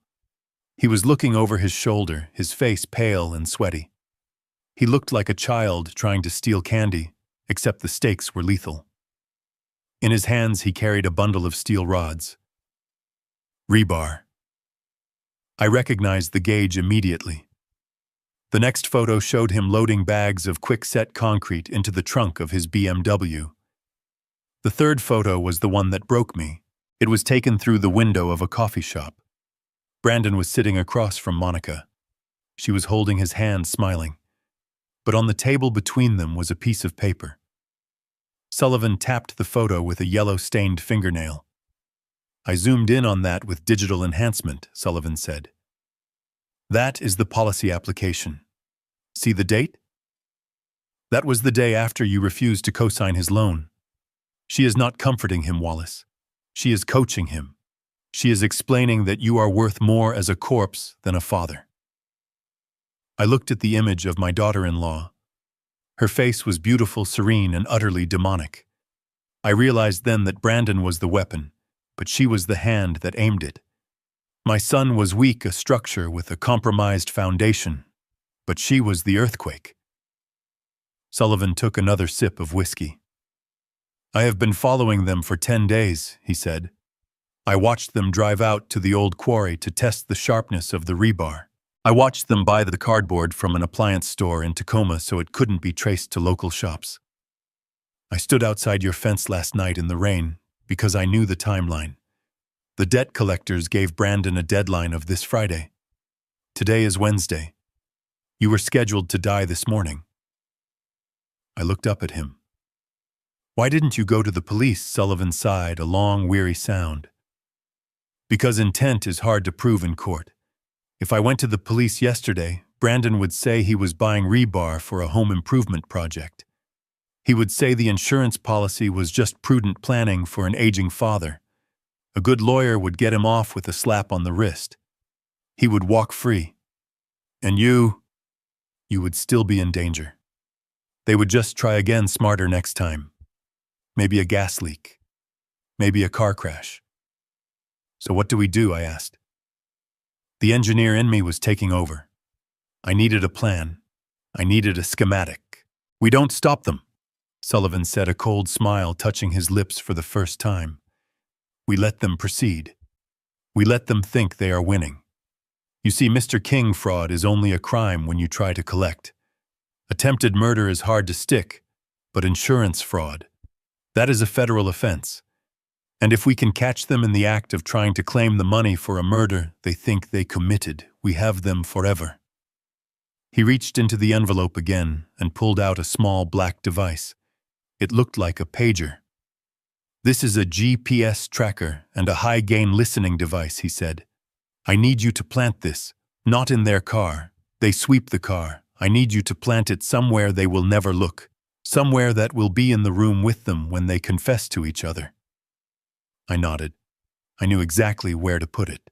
He was looking over his shoulder, his face pale and sweaty. He looked like a child trying to steal candy, except the stakes were lethal. In his hands he carried a bundle of steel rods. Rebar. I recognized the gauge immediately. The next photo showed him loading bags of quick-set concrete into the trunk of his BMW. The third photo was the one that broke me. It was taken through the window of a coffee shop. Brandon was sitting across from Monica. She was holding his hand, smiling. But on the table between them was a piece of paper. Sullivan tapped the photo with a yellow-stained fingernail. "I zoomed in on that with digital enhancement," Sullivan said. "That is the policy application. See the date? That was the day after you refused to co-sign his loan. She is not comforting him, Wallace. She is coaching him. She is explaining that you are worth more as a corpse than a father." I looked at the image of my daughter-in-law. Her face was beautiful, serene, and utterly demonic. I realized then that Brandon was the weapon, but she was the hand that aimed it. My son was weak, a structure with a compromised foundation, but she was the earthquake. Sullivan took another sip of whiskey. "I have been following them for 10 days, he said. "I watched them drive out to the old quarry to test the sharpness of the rebar. I watched them buy the cardboard from an appliance store in Tacoma so it couldn't be traced to local shops. I stood outside your fence last night in the rain because I knew the timeline. The debt collectors gave Brandon a deadline of this Friday. Today is Wednesday. You were scheduled to die this morning." I looked up at him. "Why didn't you go to the police?" Sullivan sighed, a long, weary sound. "Because intent is hard to prove in court. If I went to the police yesterday, Brandon would say he was buying rebar for a home improvement project. He would say the insurance policy was just prudent planning for an aging father. A good lawyer would get him off with a slap on the wrist. He would walk free. And you would still be in danger. They would just try again, smarter next time. Maybe a gas leak. Maybe a car crash." "So what do we do?" I asked. The engineer in me was taking over. I needed a plan. I needed a schematic. "We don't stop them," Sullivan said, a cold smile touching his lips for the first time. "We let them proceed. We let them think they are winning. You see, Mr. King, fraud is only a crime when you try to collect. Attempted murder is hard to stick, but insurance fraud, that is a federal offense. And if we can catch them in the act of trying to claim the money for a murder they think they committed, we have them forever." He reached into the envelope again and pulled out a small black device. It looked like a pager. "This is a GPS tracker and a high-gain listening device," he said. "I need you to plant this, not in their car. They sweep the car. I need you to plant it somewhere they will never look, somewhere that will be in the room with them when they confess to each other." I nodded. I knew exactly where to put it.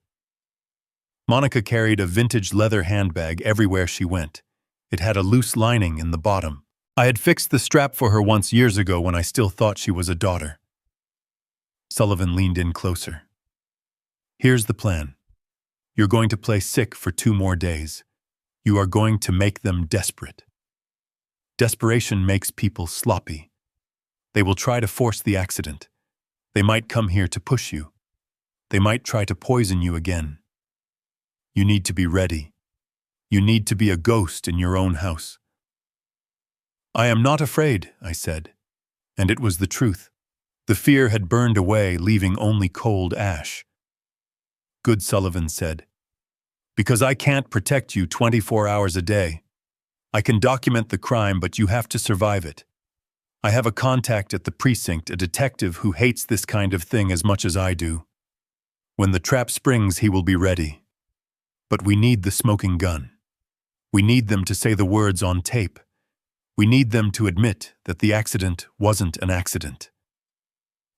Monica carried a vintage leather handbag everywhere she went. It had a loose lining in the bottom. I had fixed the strap for her once years ago when I still thought she was a daughter. Sullivan leaned in closer. "Here's the plan. You're going to play sick for 2 more days. You are going to make them desperate. Desperation makes people sloppy. They will try to force the accident. They might come here to push you. They might try to poison you again. You need to be ready. You need to be a ghost in your own house." "I am not afraid," I said. And it was the truth. The fear had burned away, leaving only cold ash. "Good," Sullivan said. "Because I can't protect you 24 hours a day. I can document the crime, but you have to survive it. I have a contact at the precinct, a detective who hates this kind of thing as much as I do. When the trap springs, he will be ready. But we need the smoking gun. We need them to say the words on tape. We need them to admit that the accident wasn't an accident."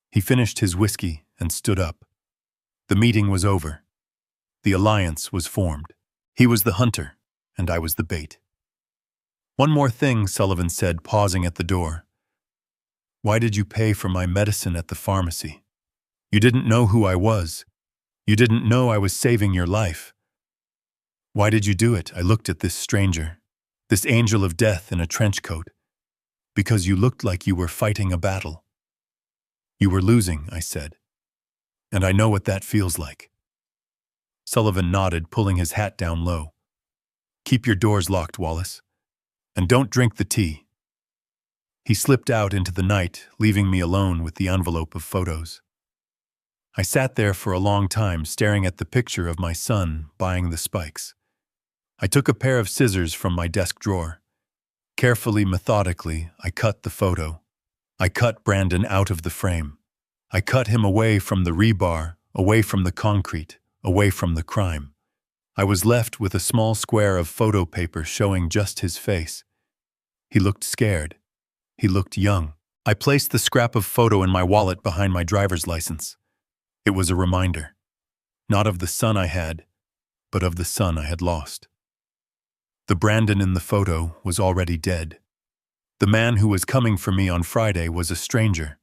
He finished his whiskey and stood up. The meeting was over. The alliance was formed. He was the hunter, and I was the bait. "One more thing," Sullivan said, pausing at the door. "Why did you pay for my medicine at the pharmacy? You didn't know who I was. You didn't know I was saving your life. Why did you do it?" I looked at this stranger, this angel of death in a trench coat. "Because you looked like you were fighting a battle." "You were losing," I said. "And I know what that feels like." Sullivan nodded, pulling his hat down low. "Keep your doors locked, Wallace. And don't drink the tea." He slipped out into the night, leaving me alone with the envelope of photos. I sat there for a long time staring at the picture of my son buying the spikes. I took a pair of scissors from my desk drawer. Carefully, methodically, I cut the photo. I cut Brandon out of the frame. I cut him away from the rebar, away from the concrete, away from the crime. I was left with a small square of photo paper showing just his face. He looked scared. He looked young. I placed the scrap of photo in my wallet behind my driver's license. It was a reminder, not of the son I had, but of the son I had lost. The Brandon in the photo was already dead. The man who was coming for me on Friday was a stranger,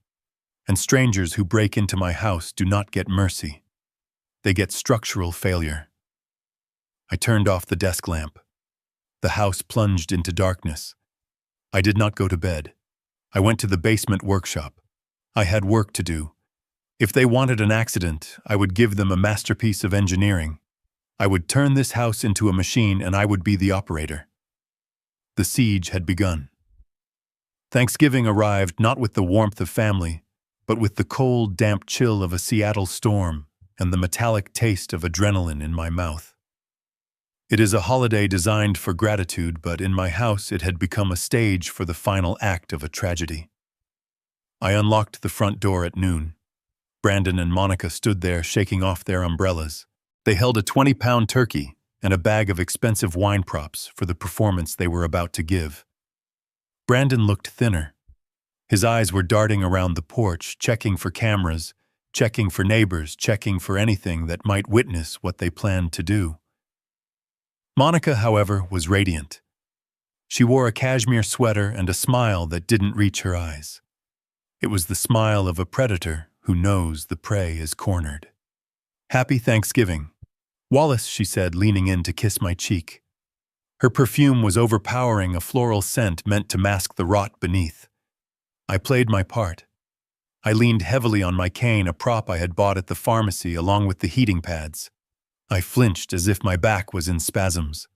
and strangers who break into my house do not get mercy. They get structural failure. I turned off the desk lamp. The house plunged into darkness. I did not go to bed. I went to the basement workshop. I had work to do. If they wanted an accident, I would give them a masterpiece of engineering. I would turn this house into a machine and I would be the operator. The siege had begun. Thanksgiving arrived not with the warmth of family, but with the cold, damp chill of a Seattle storm and the metallic taste of adrenaline in my mouth. It is a holiday designed for gratitude, but in my house it had become a stage for the final act of a tragedy. I unlocked the front door at noon. Brandon and Monica stood there shaking off their umbrellas. They held a 20-pound turkey and a bag of expensive wine props for the performance they were about to give. Brandon looked thinner. His eyes were darting around the porch, checking for cameras, checking for neighbors, checking for anything that might witness what they planned to do. Monica, however, was radiant. She wore a cashmere sweater and a smile that didn't reach her eyes. It was the smile of a predator who knows the prey is cornered. "Happy Thanksgiving." "Wallace," she said, leaning in to kiss my cheek. Her perfume was overpowering, a floral scent meant to mask the rot beneath. I played my part. I leaned heavily on my cane, a prop I had bought at the pharmacy along with the heating pads. I flinched as if my back was in spasms.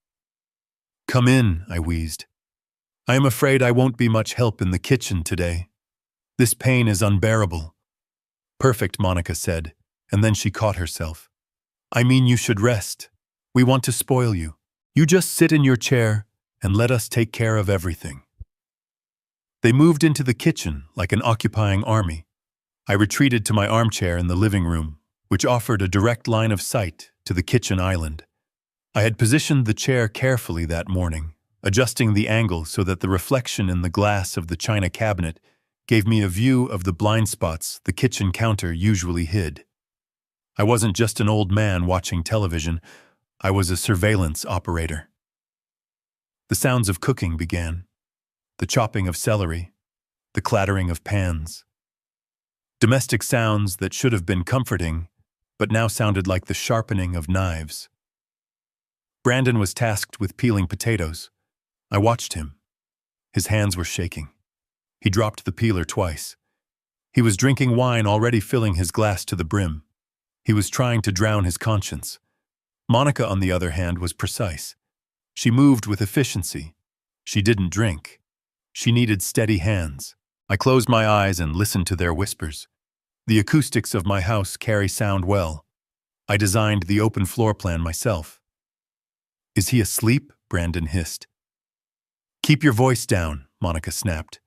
"Come in," I wheezed. "I am afraid I won't be much help in the kitchen today. This pain is unbearable." "Perfect," Monica said, and then she caught herself. "I mean, you should rest. We want to spoil you. You just sit in your chair and let us take care of everything." They moved into the kitchen like an occupying army. I retreated to my armchair in the living room, which offered a direct line of sight to the kitchen island. I had positioned the chair carefully that morning, adjusting the angle so that the reflection in the glass of the china cabinet gave me a view of the blind spots the kitchen counter usually hid. I wasn't just an old man watching television, I was a surveillance operator. The sounds of cooking began. The chopping of celery, the clattering of pans. Domestic sounds that should have been comforting, but now sounded like the sharpening of knives. Brandon was tasked with peeling potatoes. I watched him. His hands were shaking. He dropped the peeler twice. He was drinking wine, already filling his glass to the brim. He was trying to drown his conscience. Monica, on the other hand, was precise. She moved with efficiency. She didn't drink. She needed steady hands. I closed my eyes and listened to their whispers. The acoustics of my house carry sound well. I designed the open floor plan myself. "Is he asleep?" Brandon hissed. "Keep your voice down," Monica snapped.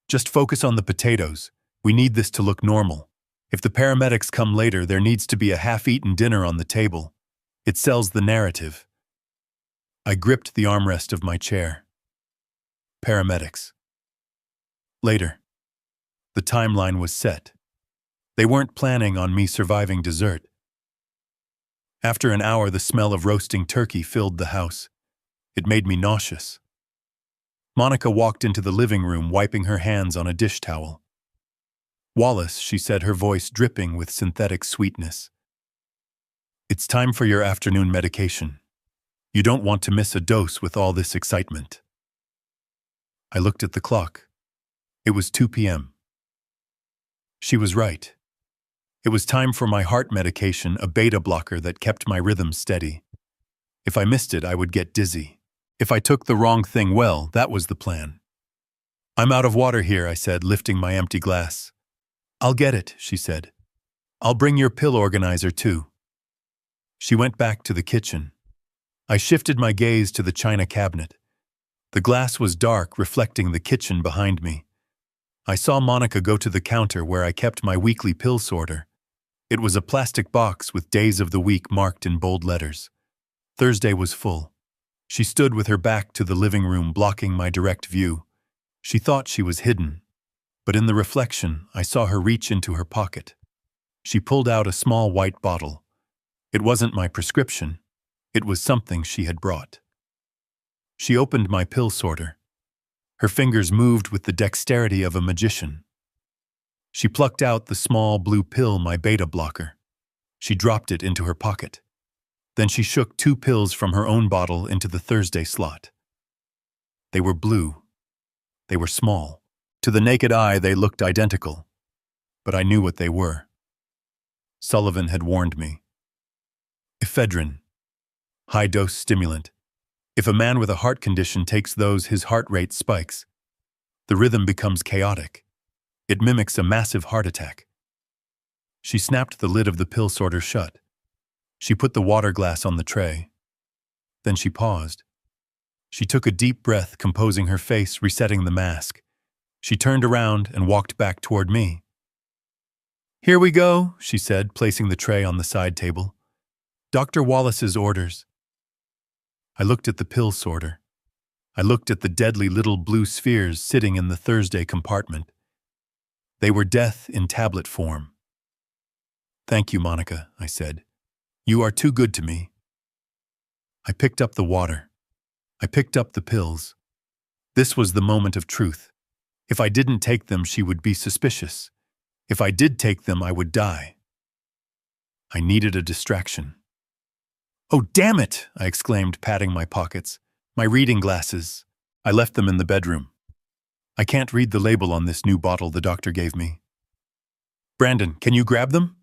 "Just focus on the potatoes. We need this to look normal. If the paramedics come later, there needs to be a half-eaten dinner on the table. It sells the narrative." I gripped the armrest of my chair. Paramedics. Later. The timeline was set. They weren't planning on me surviving dessert. After an hour, the smell of roasting turkey filled the house. It made me nauseous. Monica walked into the living room, wiping her hands on a dish towel. "Wallace," she said, her voice dripping with synthetic sweetness. "It's time for your afternoon medication. You don't want to miss a dose with all this excitement." I looked at the clock. It was 2 p.m. She was right. It was time for my heart medication, a beta blocker that kept my rhythm steady. If I missed it, I would get dizzy. If I took the wrong thing, well, that was the plan. I'm out of water here, I said, lifting my empty glass. I'll get it, she said. I'll bring your pill organizer too. She went back to the kitchen. I shifted my gaze to the china cabinet. The glass was dark, reflecting the kitchen behind me. I saw Monica go to the counter where I kept my weekly pill sorter. It was a plastic box with days of the week marked in bold letters. Thursday was full. She stood with her back to the living room, blocking my direct view. She thought she was hidden, but in the reflection, I saw her reach into her pocket. She pulled out a small white bottle. It wasn't my prescription. It was something she had brought. She opened my pill sorter. Her fingers moved with the dexterity of a magician. She plucked out the small blue pill, my beta blocker. She dropped it into her pocket. Then she shook 2 pills from her own bottle into the Thursday slot. They were blue. They were small. To the naked eye, they looked identical. But I knew what they were. Sullivan had warned me. Ephedrine. High-dose stimulant. If a man with a heart condition takes those, his heart rate spikes. The rhythm becomes chaotic. It mimics a massive heart attack. She snapped the lid of the pill sorter shut. She put the water glass on the tray. Then she paused. She took a deep breath, composing her face, resetting the mask. She turned around and walked back toward me. "Here we go," she said, placing the tray on the side table. "Dr. Wallace's orders." I looked at the pill sorter. I looked at the deadly little blue spheres sitting in the Thursday compartment. They were death in tablet form. "Thank you, Monica," I said. "You are too good to me." I picked up the water. I picked up the pills. This was the moment of truth. If I didn't take them, she would be suspicious. If I did take them, I would die. I needed a distraction. "Oh, damn it!" I exclaimed, patting my pockets. "My reading glasses. I left them in the bedroom. I can't read the label on this new bottle the doctor gave me." "Brandon, can you grab them?"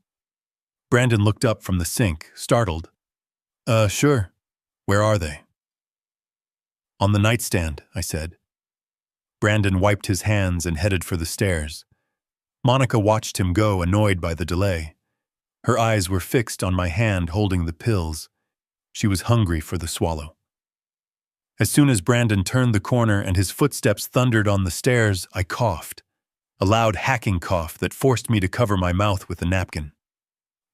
Brandon looked up from the sink, startled. Sure. Where are they?" "On the nightstand," I said. Brandon wiped his hands and headed for the stairs. Monica watched him go, annoyed by the delay. Her eyes were fixed on my hand holding the pills. She was hungry for the swallow. As soon as Brandon turned the corner and his footsteps thundered on the stairs, I coughed. A loud hacking cough that forced me to cover my mouth with a napkin.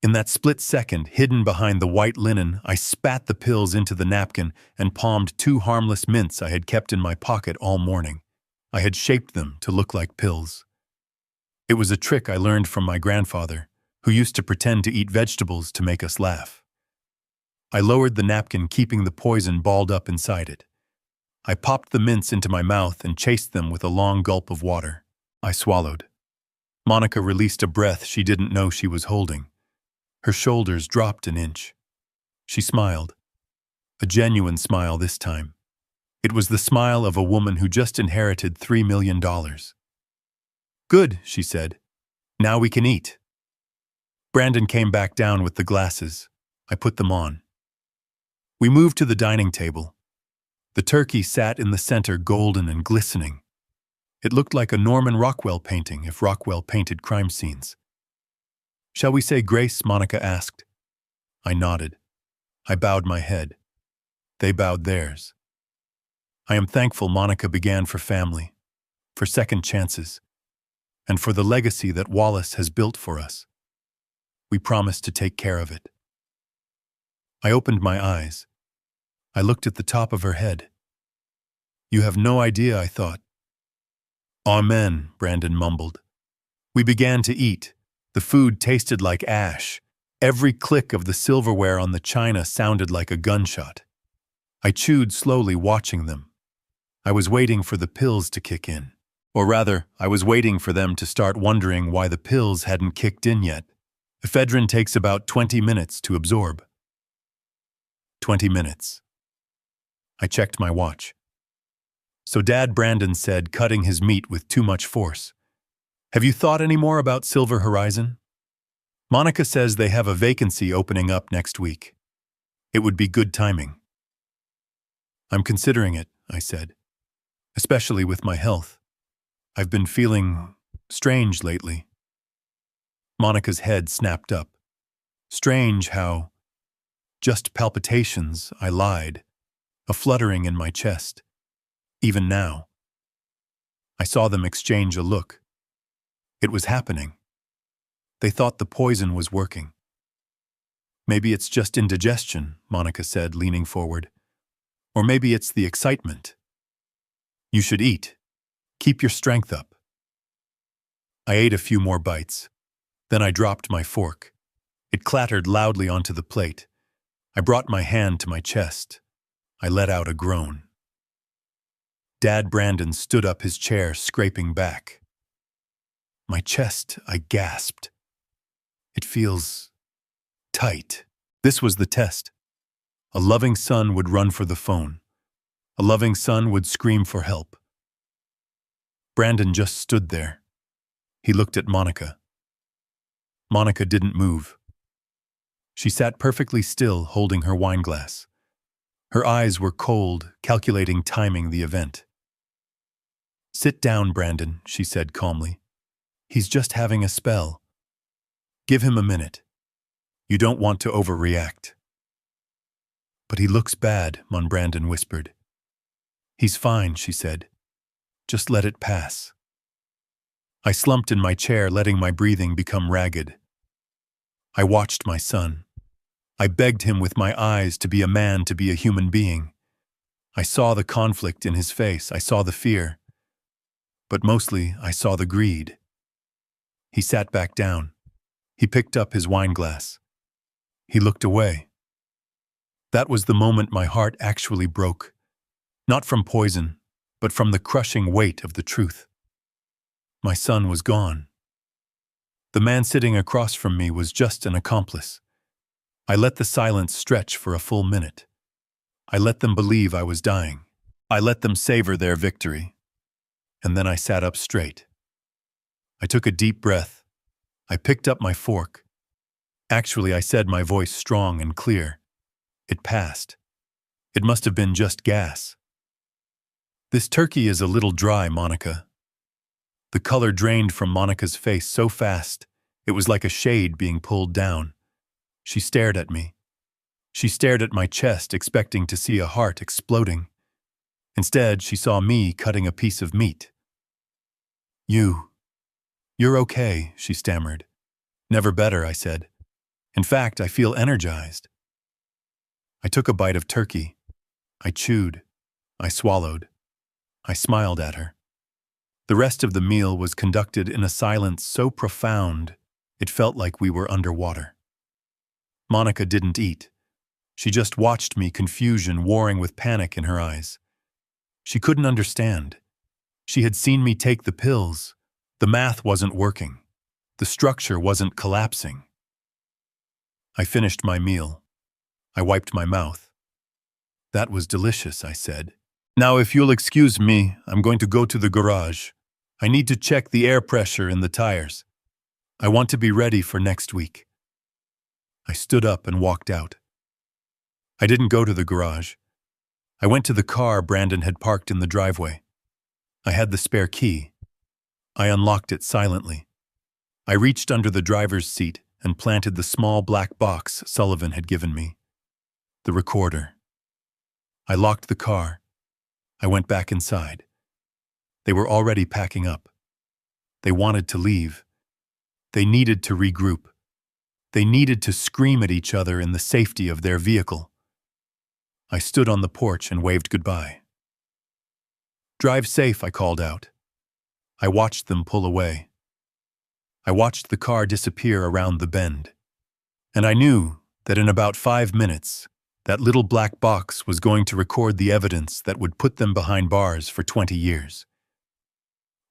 In that split second, hidden behind the white linen, I spat the pills into the napkin and palmed 2 harmless mints I had kept in my pocket all morning. I had shaped them to look like pills. It was a trick I learned from my grandfather, who used to pretend to eat vegetables to make us laugh. I lowered the napkin, keeping the poison balled up inside it. I popped the mints into my mouth and chased them with a long gulp of water. I swallowed. Monica released a breath she didn't know she was holding. Her shoulders dropped an inch. She smiled. A genuine smile this time. It was the smile of a woman who just inherited $3 million. "Good," she said. "Now we can eat." Brandon came back down with the glasses. I put them on. We moved to the dining table. The turkey sat in the center, golden and glistening. It looked like a Norman Rockwell painting if Rockwell painted crime scenes. "Shall we say grace?" Monica asked. I nodded. I bowed my head. They bowed theirs. "I am thankful," Monica began, "for family, for second chances, and for the legacy that Wallace has built for us. We promise to take care of it." I opened my eyes. I looked at the top of her head. "You have no idea," I thought. "Amen," Brandon mumbled. We began to eat. The food tasted like ash. Every click of the silverware on the china sounded like a gunshot. I chewed slowly, watching them. I was waiting for the pills to kick in. Or rather, I was waiting for them to start wondering why the pills hadn't kicked in yet. Ephedrine takes about 20 minutes to absorb. 20 minutes. I checked my watch. "So Dad," Brandon said, cutting his meat with too much force. "Have you thought any more about Silver Horizon? Monica says they have a vacancy opening up next week. It would be good timing." "I'm considering it," I said, "especially with my health. I've been feeling strange lately. Monica's head snapped up. Strange how, just palpitations, I lied, a fluttering in my chest. Even now. I saw them exchange a look. It was happening. They thought the poison was working. Maybe it's just indigestion, Monica said, leaning forward. Or maybe it's the excitement. You should eat. Keep your strength up. I ate a few more bites. Then I dropped my fork. It clattered loudly onto the plate. I brought my hand to my chest. I let out a groan. Dad Brandon stood up his chair, scraping back. My chest, I gasped. It feels tight. This was the test. A loving son would run for the phone. A loving son would scream for help. Brandon just stood there. He looked at Monica. Monica didn't move. She sat perfectly still, holding her wineglass. Her eyes were cold, calculating timing the event. Sit down, Brandon, she said calmly. He's just having a spell. Give him a minute. You don't want to overreact. But he looks bad, Brandon whispered. He's fine, she said. Just let it pass. I slumped in my chair, letting my breathing become ragged. I watched my son. I begged him with my eyes to be a man, to be a human being. I saw the conflict in his face. I saw the fear. But mostly, I saw the greed. He sat back down. He picked up his wineglass. He looked away. That was the moment my heart actually broke. Not from poison, but from the crushing weight of the truth. My son was gone. The man sitting across from me was just an accomplice. I let the silence stretch for a full minute. I let them believe I was dying. I let them savor their victory. And then I sat up straight. I took a deep breath. I picked up my fork. Actually, I said, my voice strong and clear. It passed. It must have been just gas. This turkey is a little dry, Monica. The color drained from Monica's face so fast, it was like a shade being pulled down. She stared at me. She stared at my chest, expecting to see a heart exploding. Instead, she saw me cutting a piece of meat. You're okay, she stammered. Never better, I said. In fact, I feel energized. I took a bite of turkey. I chewed. I swallowed. I smiled at her. The rest of the meal was conducted in a silence so profound, it felt like we were underwater. Monica didn't eat. She just watched me, confusion warring with panic in her eyes. She couldn't understand. She had seen me take the pills. The math wasn't working. The structure wasn't collapsing. I finished my meal. I wiped my mouth. That was delicious, I said. Now, if you'll excuse me, I'm going to go to the garage. I need to check the air pressure in the tires. I want to be ready for next week. I stood up and walked out. I didn't go to the garage. I went to the car Brandon had parked in the driveway. I had the spare key. I unlocked it silently. I reached under the driver's seat and planted the small black box Sullivan had given me. The recorder. I locked the car. I went back inside. They were already packing up. They wanted to leave. They needed to regroup. They needed to scream at each other in the safety of their vehicle. I stood on the porch and waved goodbye. Drive safe, I called out. I watched them pull away. I watched the car disappear around the bend. And I knew that in about 5 minutes, that little black box was going to record the evidence that would put them behind bars for 20 years.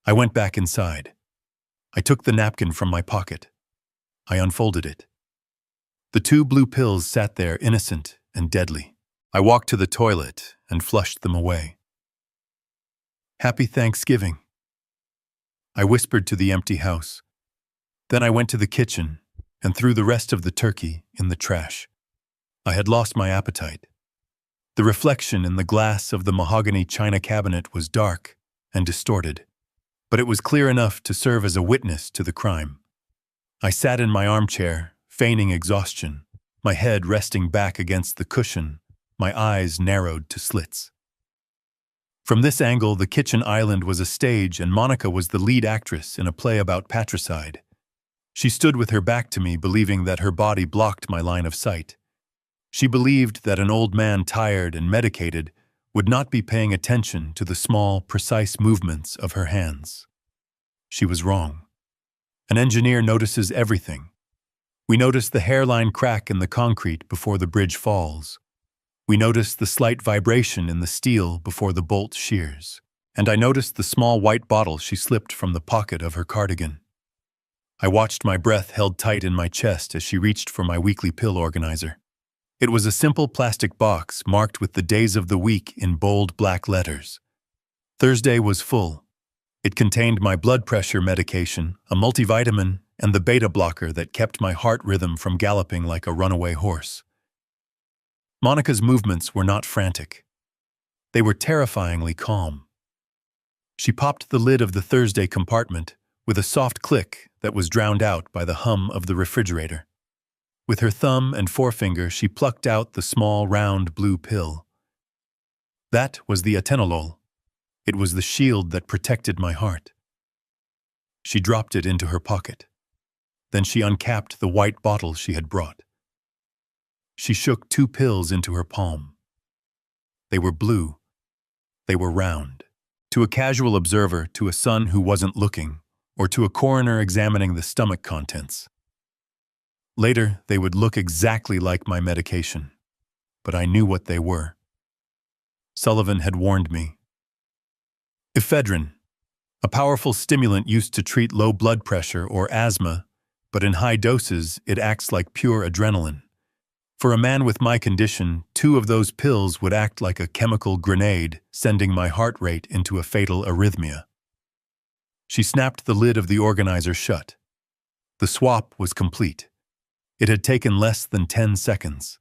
I went back inside. I took the napkin from my pocket. I unfolded it. The 2 blue pills sat there, innocent and deadly. I walked to the toilet and flushed them away. Happy Thanksgiving. I whispered to the empty house. Then I went to the kitchen and threw the rest of the turkey in the trash. I had lost my appetite. The reflection in the glass of the mahogany china cabinet was dark and distorted. but it was clear enough to serve as a witness to the crime. I sat in my armchair, feigning exhaustion, my head resting back against the cushion, my eyes narrowed to slits. From this angle, the kitchen island was a stage and Monica was the lead actress in a play about patricide. She stood with her back to me, believing that her body blocked my line of sight. She believed that an old man, tired and medicated, would not be paying attention to the small, precise movements of her hands. She was wrong. An engineer notices everything. We notice the hairline crack in the concrete before the bridge falls. We notice the slight vibration in the steel before the bolt shears. And I noticed the small white bottle she slipped from the pocket of her cardigan. I watched my breath held tight in my chest as she reached for my weekly pill organizer. It was a simple plastic box marked with the days of the week in bold black letters. Thursday was full. It contained my blood pressure medication, a multivitamin, and the beta blocker that kept my heart rhythm from galloping like a runaway horse. Monica's movements were not frantic. They were terrifyingly calm. She popped the lid of the Thursday compartment with a soft click that was drowned out by the hum of the refrigerator. With her thumb and forefinger, she plucked out the small, round blue pill. That was the atenolol. It was the shield that protected my heart. She dropped it into her pocket. Then she uncapped the white bottle she had brought. She shook 2 pills into her palm. They were blue. They were round. To a casual observer, to a son who wasn't looking, or to a coroner examining the stomach contents. Later, they would look exactly like my medication, but I knew what they were. Sullivan had warned me. Ephedrine, a powerful stimulant used to treat low blood pressure or asthma, but in high doses it acts like pure adrenaline. For a man with my condition, 2 of those pills would act like a chemical grenade, sending my heart rate into a fatal arrhythmia. She snapped the lid of the organizer shut. The swap was complete. It had taken less than 10 seconds.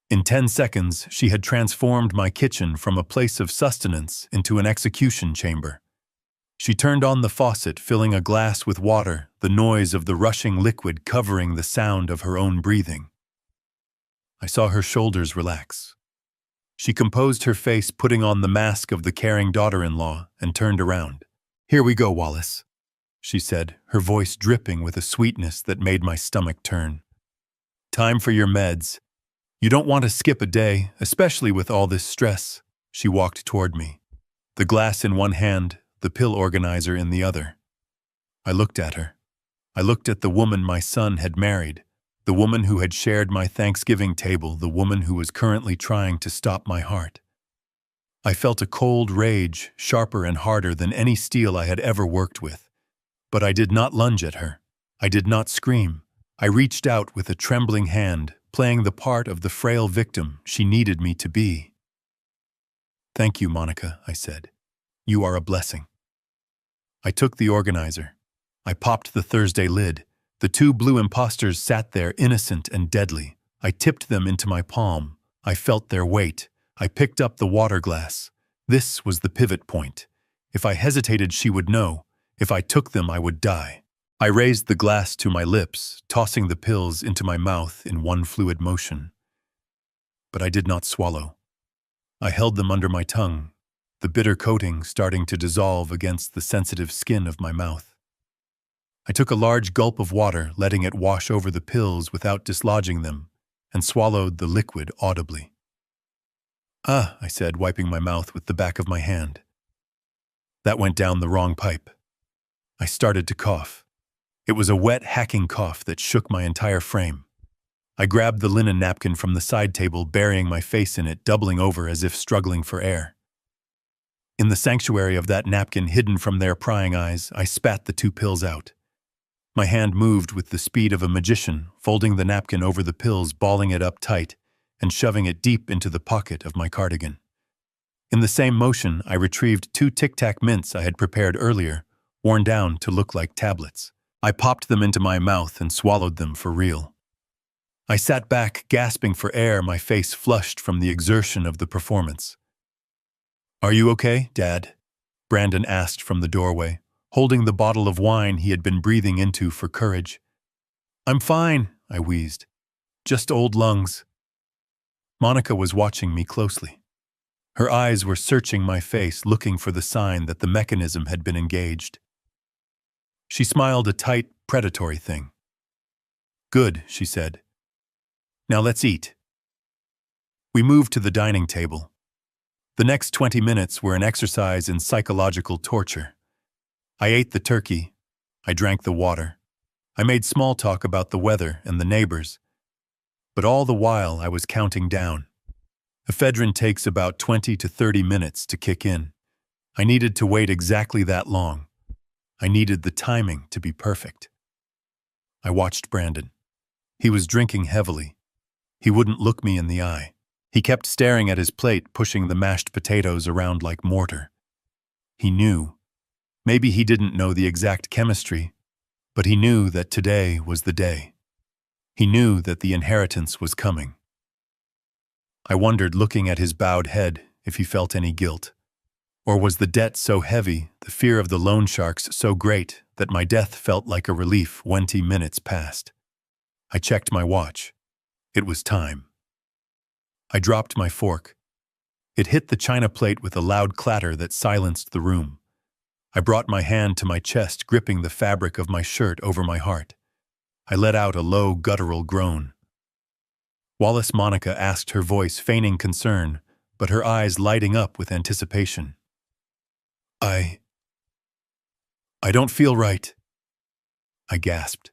In 10 seconds, she had transformed my kitchen from a place of sustenance into an execution chamber. She turned on the faucet, filling a glass with water, the noise of the rushing liquid covering the sound of her own breathing. I saw her shoulders relax. She composed her face, putting on the mask of the caring daughter-in-law, and turned around. "Here we go, Wallace," she said, her voice dripping with a sweetness that made my stomach turn. "Time for your meds. You don't want to skip a day, especially with all this stress." She walked toward me, the glass in one hand, the pill organizer in the other. I looked at her. I looked at the woman my son had married, the woman who had shared my Thanksgiving table, the woman who was currently trying to stop my heart. I felt a cold rage, sharper and harder than any steel I had ever worked with. But I did not lunge at her. I did not scream. I reached out with a trembling hand, playing the part of the frail victim she needed me to be. "Thank you, Monica," I said. "You are a blessing." I took the organizer. I popped the Thursday lid. The 2 blue imposters sat there, innocent and deadly. I tipped them into my palm. I felt their weight. I picked up the water glass. This was the pivot point. If I hesitated, she would know. If I took them, I would die. I raised the glass to my lips, tossing the pills into my mouth in one fluid motion. But I did not swallow. I held them under my tongue, the bitter coating starting to dissolve against the sensitive skin of my mouth. I took a large gulp of water, letting it wash over the pills without dislodging them, and swallowed the liquid audibly. "Ah," I said, wiping my mouth with the back of my hand. That went down the wrong pipe. I started to cough. It was a wet, hacking cough that shook my entire frame. I grabbed the linen napkin from the side table, burying my face in it, doubling over as if struggling for air. In the sanctuary of that napkin, hidden from their prying eyes, I spat the 2 pills out. My hand moved with the speed of a magician, folding the napkin over the pills, balling it up tight, and shoving it deep into the pocket of my cardigan. In the same motion, I retrieved 2 Tic Tac mints I had prepared earlier, worn down to look like tablets. I popped them into my mouth and swallowed them for real. I sat back, gasping for air, my face flushed from the exertion of the performance. "Are you okay, Dad?" Brandon asked from the doorway, holding the bottle of wine he had been breathing into for courage. "I'm fine," I wheezed. "Just old lungs." Monica was watching me closely. Her eyes were searching my face, looking for the sign that the mechanism had been engaged. She smiled a tight, predatory thing. "Good," she said. "Now let's eat." We moved to the dining table. The next 20 minutes were an exercise in psychological torture. I ate the turkey. I drank the water. I made small talk about the weather and the neighbors. But all the while I was counting down. Ephedrine takes about 20 to 30 minutes to kick in. I needed to wait exactly that long. I needed the timing to be perfect. I watched Brandon. He was drinking heavily. He wouldn't look me in the eye. He kept staring at his plate, pushing the mashed potatoes around like mortar. He knew. Maybe he didn't know the exact chemistry, but he knew that today was the day. He knew that the inheritance was coming. I wondered, looking at his bowed head, if he felt any guilt. Or was the debt so heavy, the fear of the loan sharks so great, that my death felt like a relief 20 minutes past? I checked my watch. It was time. I dropped my fork. It hit the china plate with a loud clatter that silenced the room. I brought my hand to my chest, gripping the fabric of my shirt over my heart. I let out a low, guttural groan. Wallace, Monica asked, her voice feigning concern, but her eyes lighting up with anticipation. I don't feel right," I gasped.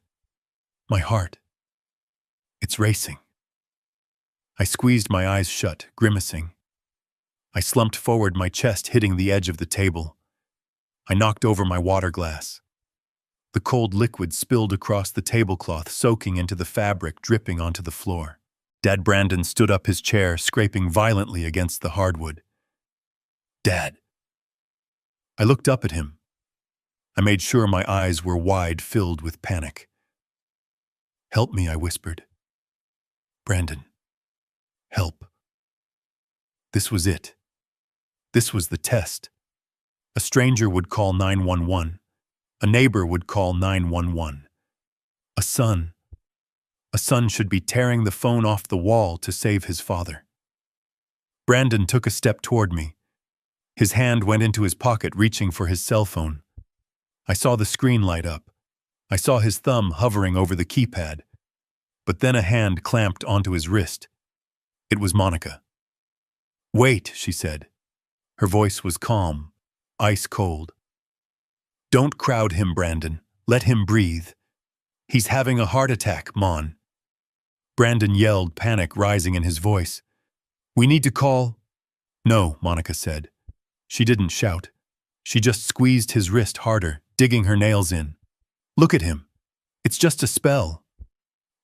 "My heart. It's racing." I squeezed my eyes shut, grimacing. I slumped forward, my chest hitting the edge of the table. I knocked over my water glass. The cold liquid spilled across the tablecloth, soaking into the fabric, dripping onto the floor. Dad Brandon stood up his chair, scraping violently against the hardwood. "Dad." I looked up at him. I made sure my eyes were wide, filled with panic. "Help me," I whispered. "Brandon, help." This was it. This was the test. A stranger would call 911. A neighbor would call 911. A son should be tearing the phone off the wall to save his father. Brandon took a step toward me. His hand went into his pocket, reaching for his cell phone. I saw the screen light up. I saw his thumb hovering over the keypad. But then a hand clamped onto his wrist. It was Monica. "Wait," she said. Her voice was calm, ice cold. "Don't crowd him, Brandon. Let him breathe. He's having a heart attack, Mon." Brandon yelled, panic rising in his voice. "We need to call—" "No," Monica said. She didn't shout. She just squeezed his wrist harder, digging her nails in. "Look at him. It's just a spell.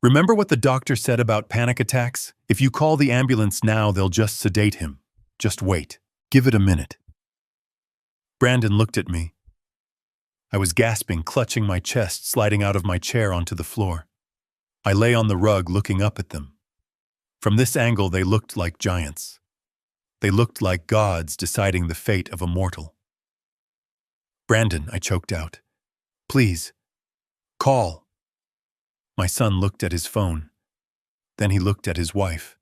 Remember what the doctor said about panic attacks? If you call the ambulance now, they'll just sedate him. Just wait. Give it a minute." Brandon looked at me. I was gasping, clutching my chest, sliding out of my chair onto the floor. I lay on the rug, looking up at them. From this angle, they looked like giants. They looked like gods deciding the fate of a mortal. "Brandon," I choked out. "Please, call." My son looked at his phone. Then he looked at his wife.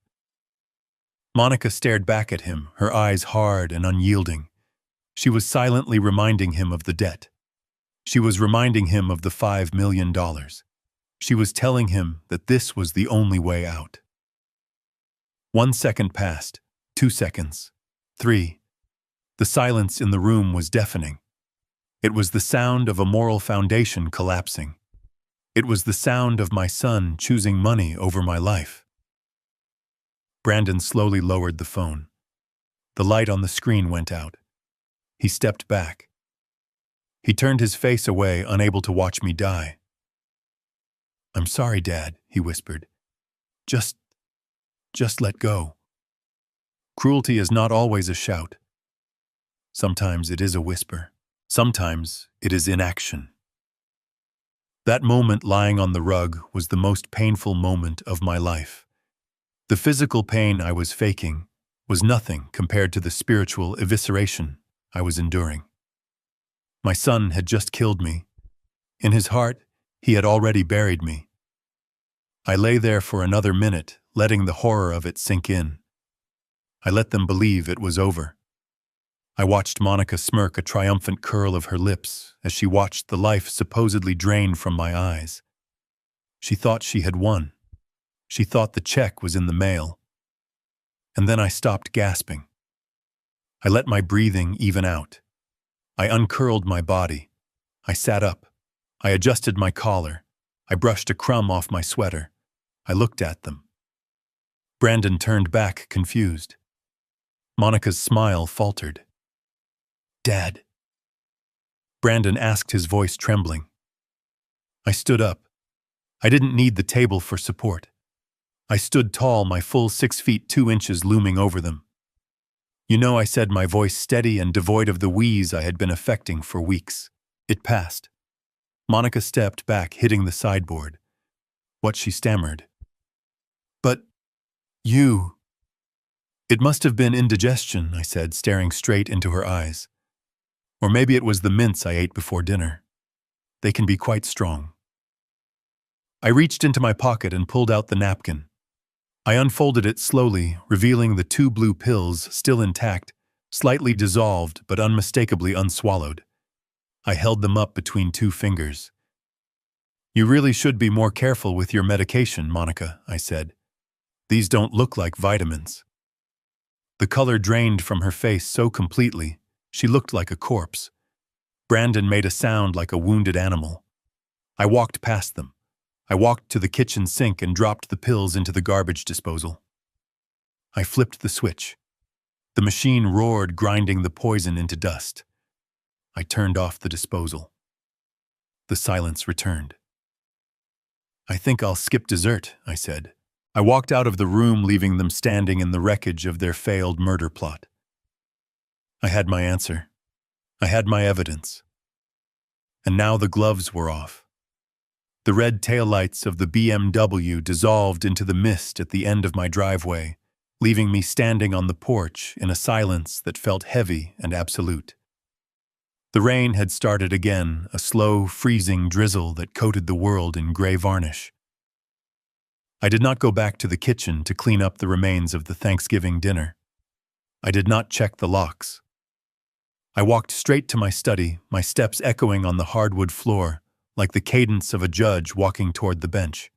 Monica stared back at him, her eyes hard and unyielding. She was silently reminding him of the debt. She was reminding him of the $5 million. She was telling him that this was the only way out. 1 second passed, 2 seconds, 3. The silence in the room was deafening. It was the sound of a moral foundation collapsing. It was the sound of my son choosing money over my life. Brandon slowly lowered the phone. The light on the screen went out. He stepped back. He turned his face away, unable to watch me die. "I'm sorry, Dad," he whispered. Just let go." Cruelty is not always a shout. Sometimes it is a whisper. Sometimes it is inaction. That moment lying on the rug was the most painful moment of my life. The physical pain I was faking was nothing compared to the spiritual evisceration I was enduring. My son had just killed me. In his heart, he had already buried me. I lay there for another minute, letting the horror of it sink in. I let them believe it was over. I watched Monica smirk a triumphant curl of her lips as she watched the life supposedly drained from my eyes. She thought she had won. She thought the check was in the mail. And then I stopped gasping. I let my breathing even out. I uncurled my body. I sat up. I adjusted my collar. I brushed a crumb off my sweater. I looked at them. Brandon turned back, confused. Monica's smile faltered. "Dad?" Brandon asked, his voice trembling. I stood up. I didn't need the table for support. I stood tall, my full 6 feet 2 inches looming over them. "You know," I said, my voice steady and devoid of the wheeze I had been affecting for weeks. It passed. Monica stepped back, hitting the sideboard. What she stammered. "But you..." "It must have been indigestion," I said, staring straight into her eyes. "Or maybe it was the mints I ate before dinner. They can be quite strong." I reached into my pocket and pulled out the napkin. I unfolded it slowly, revealing the 2 blue pills still intact, slightly dissolved but unmistakably unswallowed. I held them up between 2 fingers. "You really should be more careful with your medication, Monica," I said. "These don't look like vitamins." The color drained from her face so completely, she looked like a corpse. Brandon made a sound like a wounded animal. I walked past them. I walked to the kitchen sink and dropped the pills into the garbage disposal. I flipped the switch. The machine roared, grinding the poison into dust. I turned off the disposal. The silence returned. "I think I'll skip dessert," I said. I walked out of the room, leaving them standing in the wreckage of their failed murder plot. I had my answer. I had my evidence. And now the gloves were off. The red taillights of the BMW dissolved into the mist at the end of my driveway, leaving me standing on the porch in a silence that felt heavy and absolute. The rain had started again, a slow, freezing drizzle that coated the world in gray varnish. I did not go back to the kitchen to clean up the remains of the Thanksgiving dinner. I did not check the locks. I walked straight to my study, my steps echoing on the hardwood floor, like the cadence of a judge walking toward the bench.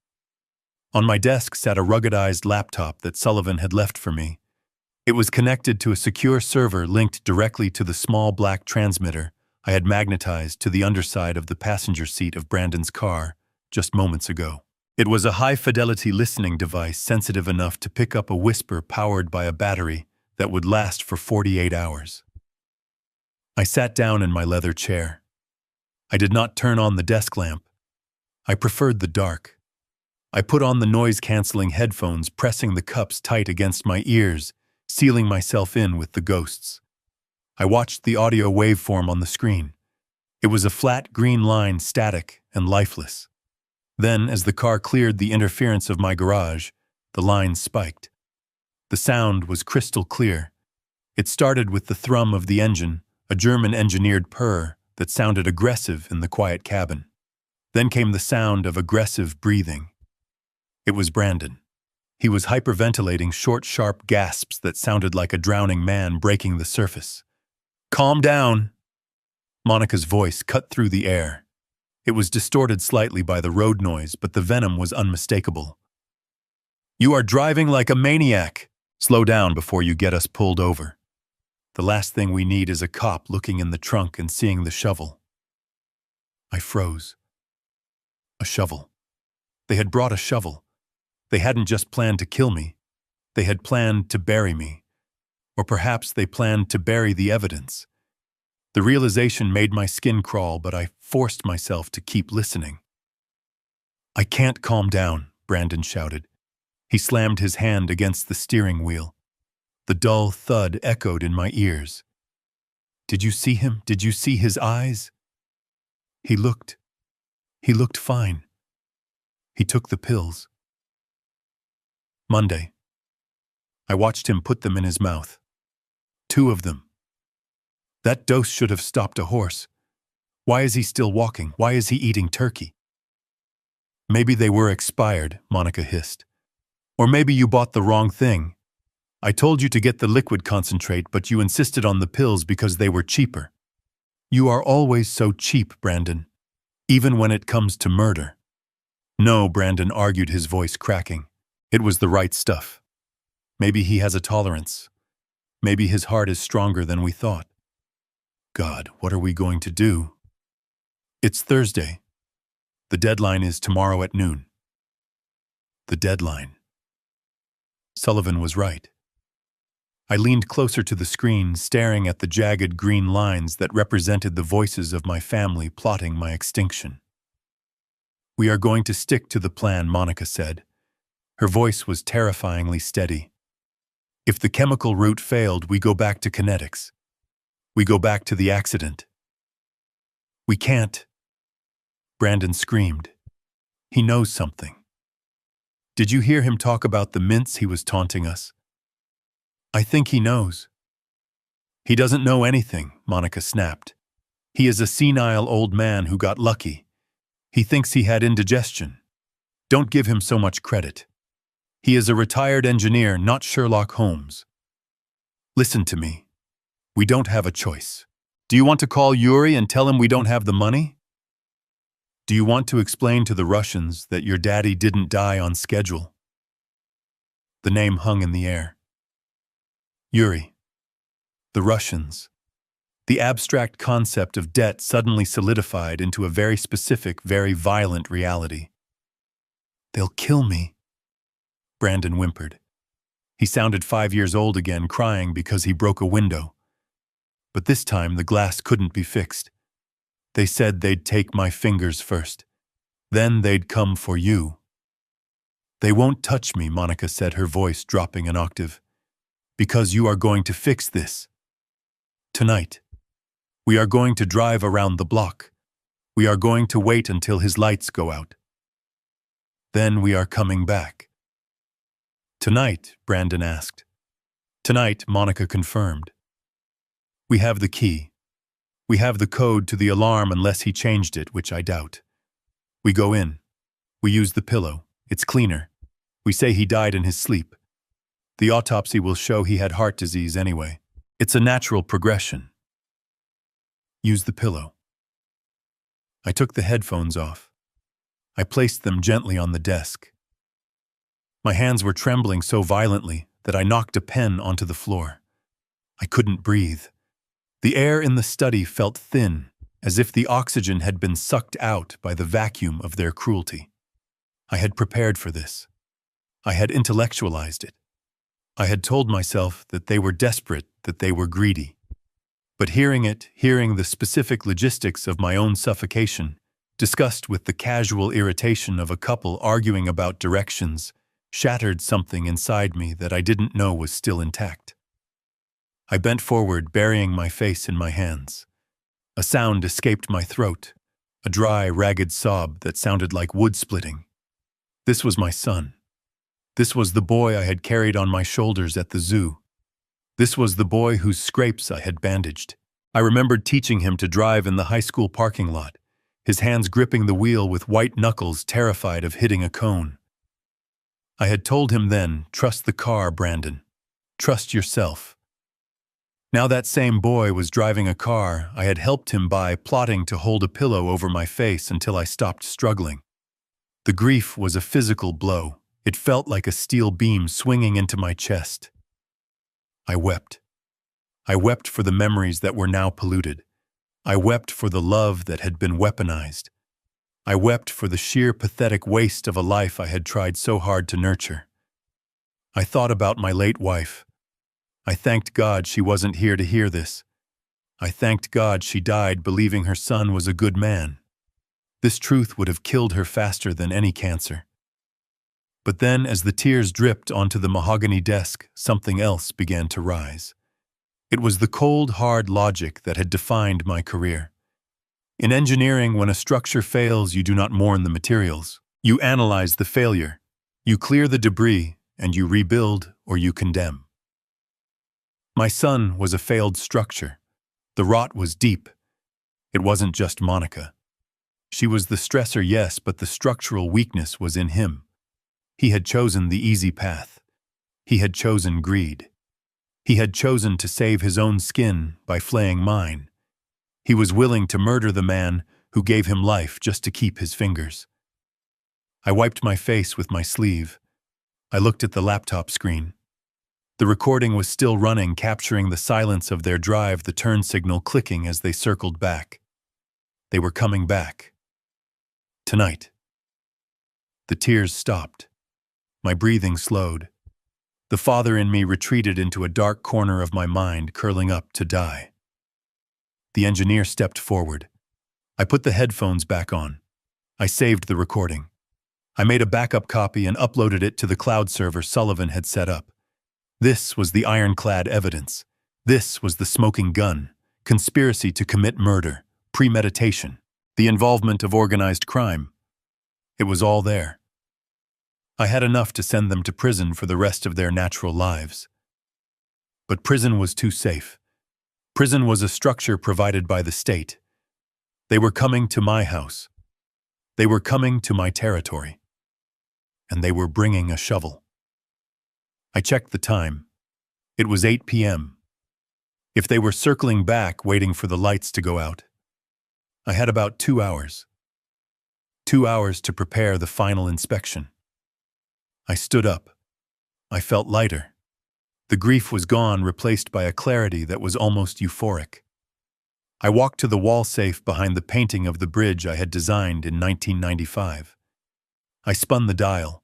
On my desk sat a ruggedized laptop that Sullivan had left for me. It was connected to a secure server linked directly to the small black transmitter I had magnetized to the underside of the passenger seat of Brandon's car just moments ago. It was a high-fidelity listening device sensitive enough to pick up a whisper powered by a battery that would last for 48 hours. I sat down in my leather chair. I did not turn on the desk lamp. I preferred the dark. I put on the noise-canceling headphones, pressing the cups tight against my ears, sealing myself in with the ghosts. I watched the audio waveform on the screen. It was a flat green line, static and lifeless. Then, as the car cleared the interference of my garage, the line spiked. The sound was crystal clear. It started with the thrum of the engine, a German-engineered purr that sounded aggressive in the quiet cabin. Then came the sound of aggressive breathing. It was Brandon. He was hyperventilating short, sharp gasps that sounded like a drowning man breaking the surface. "Calm down!" Monica's voice cut through the air. It was distorted slightly by the road noise, but the venom was unmistakable. "You are driving like a maniac. Slow down before you get us pulled over. The last thing we need is a cop looking in the trunk and seeing the shovel." I froze. A shovel. They had brought a shovel. They hadn't just planned to kill me. They had planned to bury me. Or perhaps they planned to bury the evidence. The realization made my skin crawl, but I forced myself to keep listening. "I can't calm down," Brandon shouted. He slammed his hand against the steering wheel. The dull thud echoed in my ears. "Did you see him? Did you see his eyes?" He looked fine. He took the pills. Monday. I watched him put them in his mouth. 2 of them. That dose should have stopped a horse. Why is he still walking? Why is he eating turkey? Maybe they were expired, Monica hissed. Or maybe you bought the wrong thing. I told you to get the liquid concentrate, but you insisted on the pills because they were cheaper. You are always so cheap, Brandon. Even when it comes to murder. No, Brandon argued, his voice cracking. It was the right stuff. Maybe he has a tolerance. Maybe his heart is stronger than we thought. God, what are we going to do? It's Thursday. The deadline is tomorrow at noon. The deadline. Sullivan was right. I leaned closer to the screen, staring at the jagged green lines that represented the voices of my family plotting my extinction. We are going to stick to the plan, Monica said. Her voice was terrifyingly steady. If the chemical route failed, we go back to kinetics. We go back to the accident. We can't. Brandon screamed. He knows something. Did you hear him talk about the mints he was taunting us? I think he knows. He doesn't know anything, Monica snapped. He is a senile old man who got lucky. He thinks he had indigestion. Don't give him so much credit. He is a retired engineer, not Sherlock Holmes. Listen to me. We don't have a choice. Do you want to call Yuri and tell him we don't have the money? Do you want to explain to the Russians that your daddy didn't die on schedule? The name hung in the air. Yuri. The Russians. The abstract concept of debt suddenly solidified into a very specific, very violent reality. They'll kill me, Brandon whimpered. He sounded 5 years old again, crying because he broke a window. But this time the glass couldn't be fixed. They said they'd take my fingers first. Then they'd come for you. They won't touch me, Monica said, her voice dropping an octave. Because you are going to fix this. Tonight. We are going to drive around the block. We are going to wait until his lights go out. Then we are coming back. Tonight, Brandon asked. Tonight, Monica confirmed. We have the key. We have the code to the alarm unless he changed it, which I doubt. We go in. We use the pillow. It's cleaner. We say he died in his sleep. The autopsy will show he had heart disease anyway. It's a natural progression. Use the pillow. I took the headphones off. I placed them gently on the desk. My hands were trembling so violently that I knocked a pen onto the floor. I couldn't breathe. The air in the study felt thin, as if the oxygen had been sucked out by the vacuum of their cruelty. I had prepared for this. I had intellectualized it. I had told myself that they were desperate, that they were greedy. But hearing the specific logistics of my own suffocation, discussed with the casual irritation of a couple arguing about directions, shattered something inside me that I didn't know was still intact. I bent forward, burying my face in my hands. A sound escaped my throat, a dry, ragged sob that sounded like wood splitting. This was my son. This was the boy I had carried on my shoulders at the zoo. This was the boy whose scrapes I had bandaged. I remembered teaching him to drive in the high school parking lot, his hands gripping the wheel with white knuckles, terrified of hitting a cone. I had told him then, trust the car, Brandon. Trust yourself. Now that same boy was driving a car I had helped him buy, plotting to hold a pillow over my face until I stopped struggling. The grief was a physical blow. It felt like a steel beam swinging into my chest. I wept. I wept for the memories that were now polluted. I wept for the love that had been weaponized. I wept for the sheer pathetic waste of a life I had tried so hard to nurture. I thought about my late wife. I thanked God she wasn't here to hear this. I thanked God she died believing her son was a good man. This truth would have killed her faster than any cancer. But then, as the tears dripped onto the mahogany desk, something else began to rise. It was the cold, hard logic that had defined my career. In engineering, when a structure fails, you do not mourn the materials. You analyze the failure. You clear the debris, and you rebuild or you condemn. My son was a failed structure. The rot was deep. It wasn't just Monica. She was the stressor, yes, but the structural weakness was in him. He had chosen the easy path. He had chosen greed. He had chosen to save his own skin by flaying mine. He was willing to murder the man who gave him life just to keep his fingers. I wiped my face with my sleeve. I looked at the laptop screen. The recording was still running, capturing the silence of their drive, the turn signal clicking as they circled back. They were coming back. Tonight. The tears stopped. My breathing slowed. The father in me retreated into a dark corner of my mind, curling up to die. The engineer stepped forward. I put the headphones back on. I saved the recording. I made a backup copy and uploaded it to the cloud server Sullivan had set up. This was the ironclad evidence. This was the smoking gun, conspiracy to commit murder, premeditation, the involvement of organized crime. It was all there. I had enough to send them to prison for the rest of their natural lives. But prison was too safe. Prison was a structure provided by the state. They were coming to my house. They were coming to my territory. And they were bringing a shovel. I checked the time. It was 8 p.m. If they were circling back, waiting for the lights to go out, I had about 2 hours. 2 hours to prepare the final inspection. I stood up. I felt lighter. The grief was gone, replaced by a clarity that was almost euphoric. I walked to the wall safe behind the painting of the bridge I had designed in 1995. I spun the dial.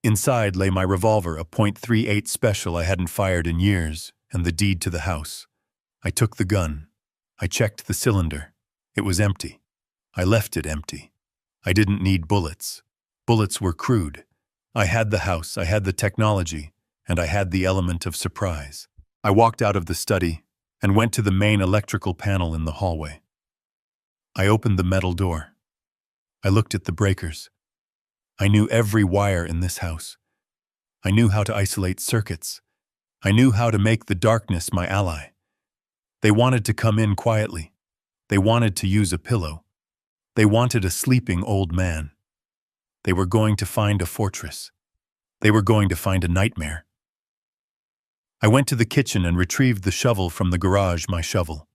Inside lay my revolver, a .38 special I hadn't fired in years, and the deed to the house. I took the gun. I checked the cylinder. It was empty. I left it empty. I didn't need bullets. Bullets were crude. I had the house, I had the technology, and I had the element of surprise. I walked out of the study and went to the main electrical panel in the hallway. I opened the metal door. I looked at the breakers. I knew every wire in this house. I knew how to isolate circuits. I knew how to make the darkness my ally. They wanted to come in quietly. They wanted to use a pillow. They wanted a sleeping old man. They were going to find a fortress. They were going to find a nightmare. I went to the kitchen and retrieved the shovel from the garage, my shovel.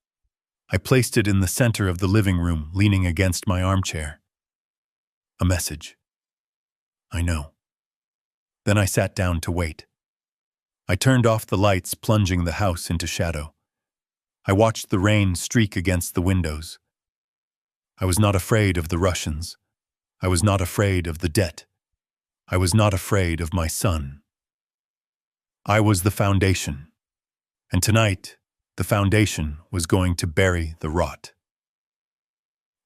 I placed it in the center of the living room, leaning against my armchair. A message. I know. Then I sat down to wait. I turned off the lights, plunging the house into shadow. I watched the rain streak against the windows. I was not afraid of the Russians. I was not afraid of the debt. I was not afraid of my son. I was the foundation. And tonight, the foundation was going to bury the rot.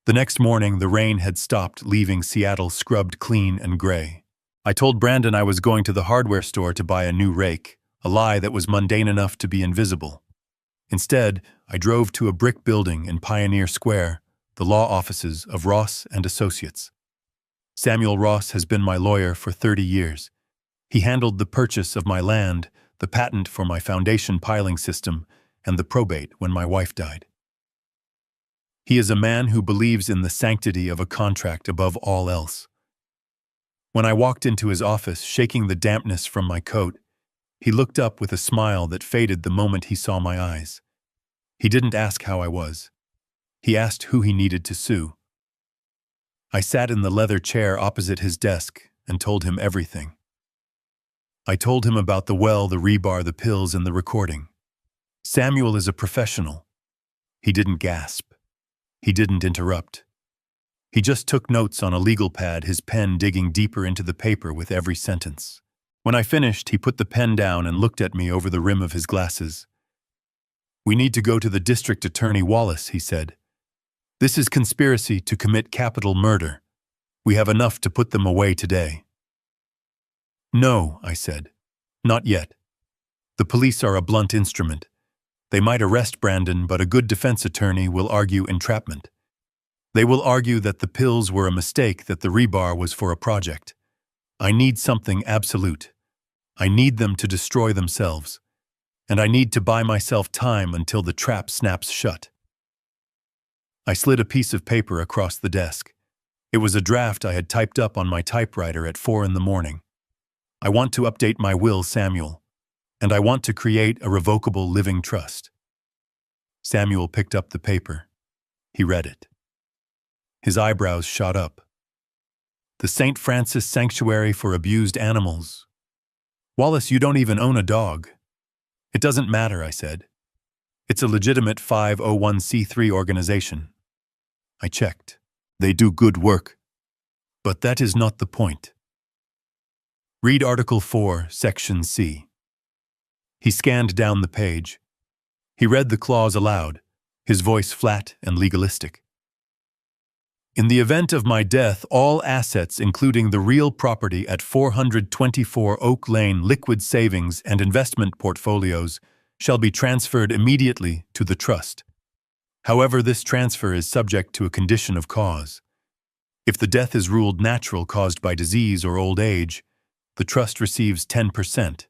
The next morning, the rain had stopped, leaving Seattle scrubbed clean and gray. I told Brandon I was going to the hardware store to buy a new rake, a lie that was mundane enough to be invisible. Instead, I drove to a brick building in Pioneer Square, the law offices of Ross and Associates. Samuel Ross has been my lawyer for 30 years. He handled the purchase of my land, the patent for my foundation piling system, and the probate when my wife died. He is a man who believes in the sanctity of a contract above all else. When I walked into his office, shaking the dampness from my coat, he looked up with a smile that faded the moment he saw my eyes. He didn't ask how I was. He asked who he needed to sue. I sat in the leather chair opposite his desk and told him everything. I told him about the well, the rebar, the pills, and the recording. Samuel is a professional. He didn't gasp. He didn't interrupt. He just took notes on a legal pad, his pen digging deeper into the paper with every sentence. When I finished, he put the pen down and looked at me over the rim of his glasses. "We need to go to the district attorney Wallace," he said. "This is conspiracy to commit capital murder. We have enough to put them away today." "No," I said. "Not yet. The police are a blunt instrument. They might arrest Brandon, but a good defense attorney will argue entrapment. They will argue that the pills were a mistake, that the rebar was for a project. I need something absolute. I need them to destroy themselves. And I need to buy myself time until the trap snaps shut." I slid a piece of paper across the desk. It was a draft I had typed up on my typewriter at 4 in the morning. I want to update my will, Samuel, and I want to create a revocable living trust. Samuel picked up the paper. He read it. His eyebrows shot up. The St. Francis Sanctuary for Abused Animals. Wallace, you don't even own a dog. It doesn't matter, I said. It's a legitimate 501c3 organization. I checked. They do good work. But that is not the point. Read Article 4, Section C. He scanned down the page. He read the clause aloud, his voice flat and legalistic. In the event of my death, all assets, including the real property at 424 Oak Lane liquid savings and investment portfolios, shall be transferred immediately to the trust. However, this transfer is subject to a condition of cause. If the death is ruled natural caused by disease or old age, the trust receives 10%,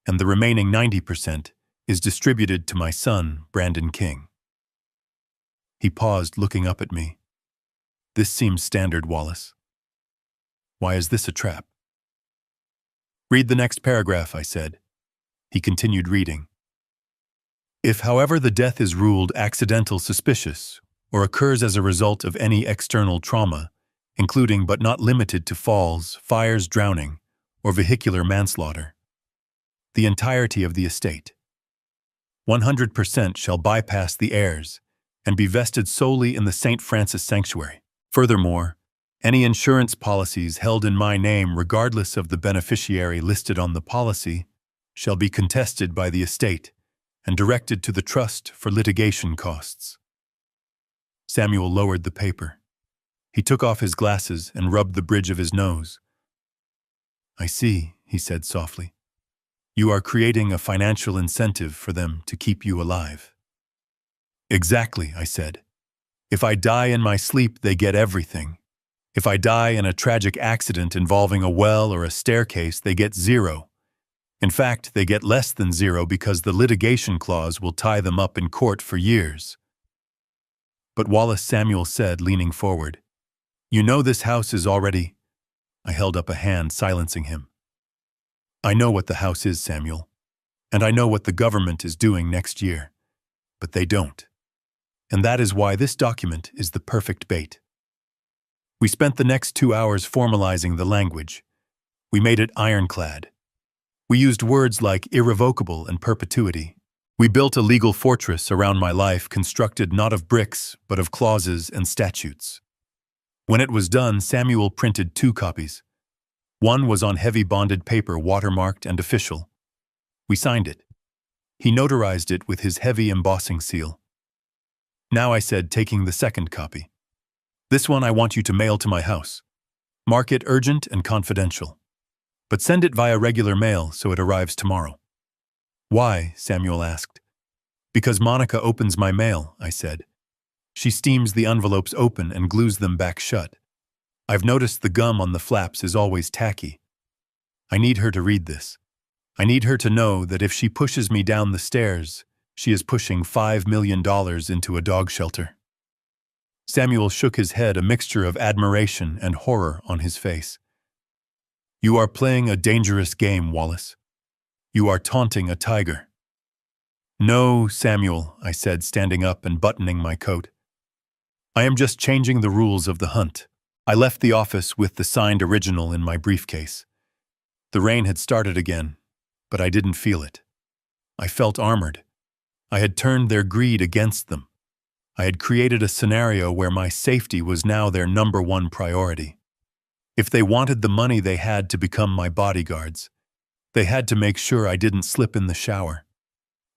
and the remaining 90% is distributed to my son, Brandon King. He paused, looking up at me. This seems standard, Wallace. Why is this a trap? Read the next paragraph, I said. He continued reading. If, however, the death is ruled accidental, suspicious, or occurs as a result of any external trauma, including but not limited to falls, fires, drowning, or vehicular manslaughter, the entirety of the estate, 100% shall bypass the heirs and be vested solely in the St. Francis Sanctuary. Furthermore, any insurance policies held in my name, regardless of the beneficiary listed on the policy, shall be contested by the estate and directed to the trust for litigation costs. Samuel lowered the paper. He took off his glasses and rubbed the bridge of his nose. I see, he said softly. You are creating a financial incentive for them to keep you alive. Exactly, I said. If I die in my sleep, they get everything. If I die in a tragic accident involving a well or a staircase, they get zero. In fact, they get less than zero because the litigation clause will tie them up in court for years. But Wallace, Samuel said, leaning forward, you know this house is already... I held up a hand, silencing him. I know what the house is, Samuel, and I know what the government is doing next year, but they don't. And that is why this document is the perfect bait. We spent the next 2 hours formalizing the language. We made it ironclad. We used words like irrevocable and perpetuity. We built a legal fortress around my life constructed not of bricks, but of clauses and statutes. When it was done, Samuel printed 2 copies. One was on heavy bonded paper, watermarked and official. We signed it. He notarized it with his heavy embossing seal. Now, I said, taking the second copy. This one I want you to mail to my house. Mark it urgent and confidential. But send it via regular mail so it arrives tomorrow. Why? Samuel asked. Because Monica opens my mail, I said. She steams the envelopes open and glues them back shut. I've noticed the gum on the flaps is always tacky. I need her to read this. I need her to know that if she pushes me down the stairs, she is pushing $5 million into a dog shelter. Samuel shook his head, a mixture of admiration and horror on his face. You are playing a dangerous game, Wallace. You are taunting a tiger. No, Samuel, I said, standing up and buttoning my coat. I am just changing the rules of the hunt. I left the office with the signed original in my briefcase. The rain had started again, but I didn't feel it. I felt armored. I had turned their greed against them. I had created a scenario where my safety was now their #1 priority. If they wanted the money, they had to become my bodyguards. They had to make sure I didn't slip in the shower.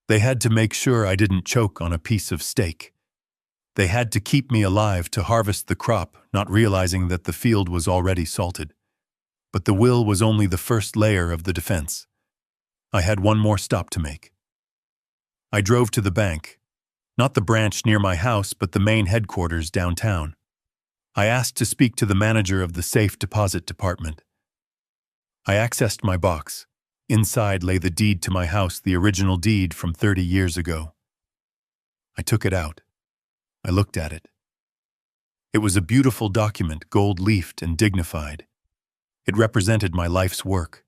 They had to make sure I didn't choke on a piece of steak. They had to keep me alive to harvest the crop, not realizing that the field was already salted. But the will was only the first layer of the defense. I had one more stop to make. I drove to the bank, not the branch near my house, but the main headquarters downtown. I asked to speak to the manager of the safe deposit department. I accessed my box. Inside lay the deed to my house, the original deed from 30 years ago. I took it out. I looked at it. It was a beautiful document, gold-leafed and dignified. It represented my life's work.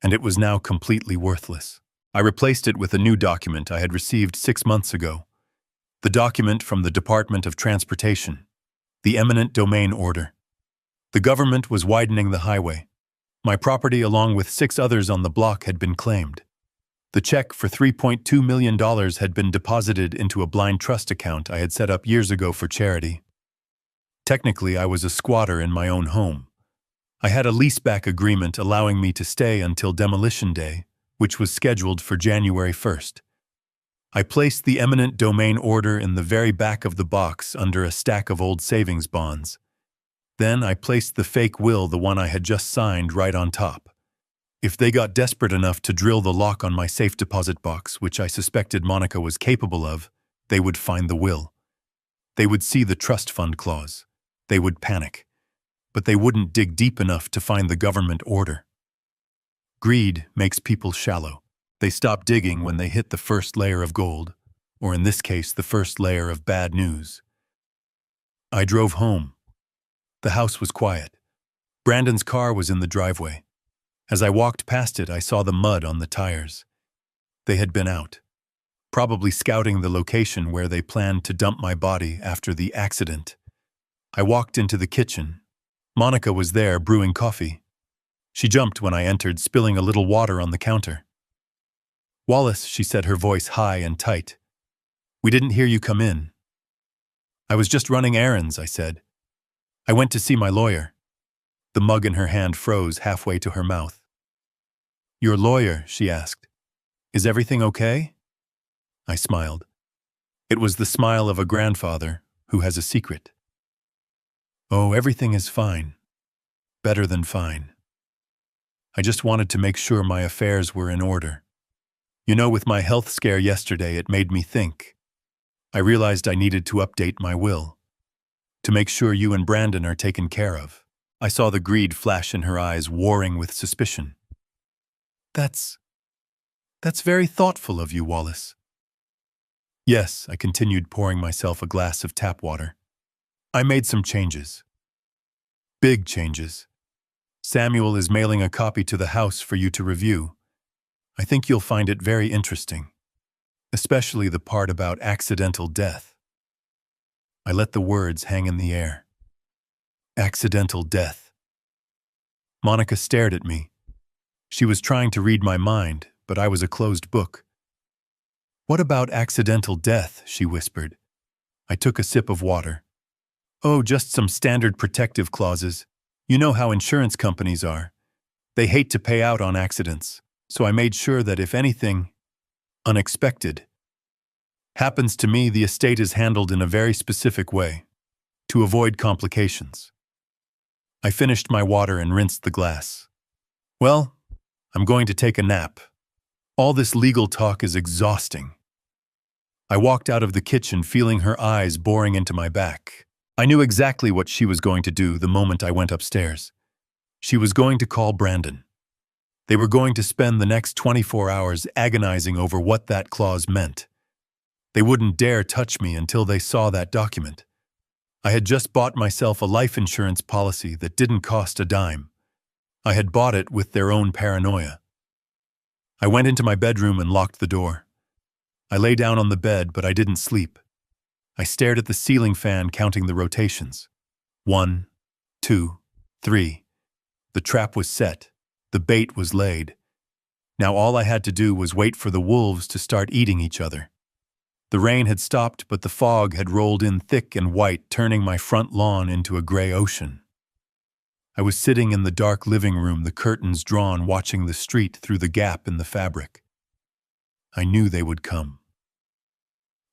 And it was now completely worthless. I replaced it with a new document I had received 6 months ago. The document from the Department of Transportation. The eminent domain order. The government was widening the highway. My property, along with 6 others on the block, had been claimed. The check for $3.2 million had been deposited into a blind trust account I had set up years ago for charity. Technically, I was a squatter in my own home. I had a leaseback agreement allowing me to stay until demolition day, which was scheduled for January 1st. I placed the eminent domain order in the very back of the box under a stack of old savings bonds. Then I placed the fake will, the one I had just signed, right on top. If they got desperate enough to drill the lock on my safe deposit box, which I suspected Monica was capable of, they would find the will. They would see the trust fund clause. They would panic. But they wouldn't dig deep enough to find the government order. Greed makes people shallow. They stop digging when they hit the first layer of gold, or in this case, the first layer of bad news. I drove home. The house was quiet. Brandon's car was in the driveway. As I walked past it, I saw the mud on the tires. They had been out, probably scouting the location where they planned to dump my body after the accident. I walked into the kitchen. Monica was there brewing coffee. She jumped when I entered, spilling a little water on the counter. "Wallace," she said, her voice high and tight. "We didn't hear you come in." "I was just running errands," I said. "I went to see my lawyer." The mug in her hand froze halfway to her mouth. "Your lawyer?" she asked. "Is everything okay?" I smiled. It was the smile of a grandfather who has a secret. "Oh, everything is fine. Better than fine. I just wanted to make sure my affairs were in order. You know, with my health scare yesterday, it made me think. I realized I needed to update my will. To make sure you and Brandon are taken care of." I saw the greed flash in her eyes, warring with suspicion. That's very thoughtful of you, Wallace." "Yes," I continued, pouring myself a glass of tap water. "I made some changes. Big changes. Samuel is mailing a copy to the house for you to review. I think you'll find it very interesting, especially the part about accidental death." I let the words hang in the air. Accidental death. Monica stared at me. She was trying to read my mind, but I was a closed book. "What about accidental death?" she whispered. I took a sip of water. "Oh, just some standard protective clauses. You know how insurance companies are. They hate to pay out on accidents, so I made sure that if anything unexpected happens to me, the estate is handled in a very specific way, to avoid complications." I finished my water and rinsed the glass. "Well, I'm going to take a nap. All this legal talk is exhausting." I walked out of the kitchen, feeling her eyes boring into my back. I knew exactly what she was going to do the moment I went upstairs. She was going to call Brandon. They were going to spend the next 24 hours agonizing over what that clause meant. They wouldn't dare touch me until they saw that document. I had just bought myself a life insurance policy that didn't cost a dime. I had bought it with their own paranoia. I went into my bedroom and locked the door. I lay down on the bed, but I didn't sleep. I stared at the ceiling fan, counting the rotations. 1, 2, 3. The trap was set. The bait was laid. Now all I had to do was wait for the wolves to start eating each other. The rain had stopped, but the fog had rolled in thick and white, turning my front lawn into a gray ocean. I was sitting in the dark living room, the curtains drawn, watching the street through the gap in the fabric. I knew they would come.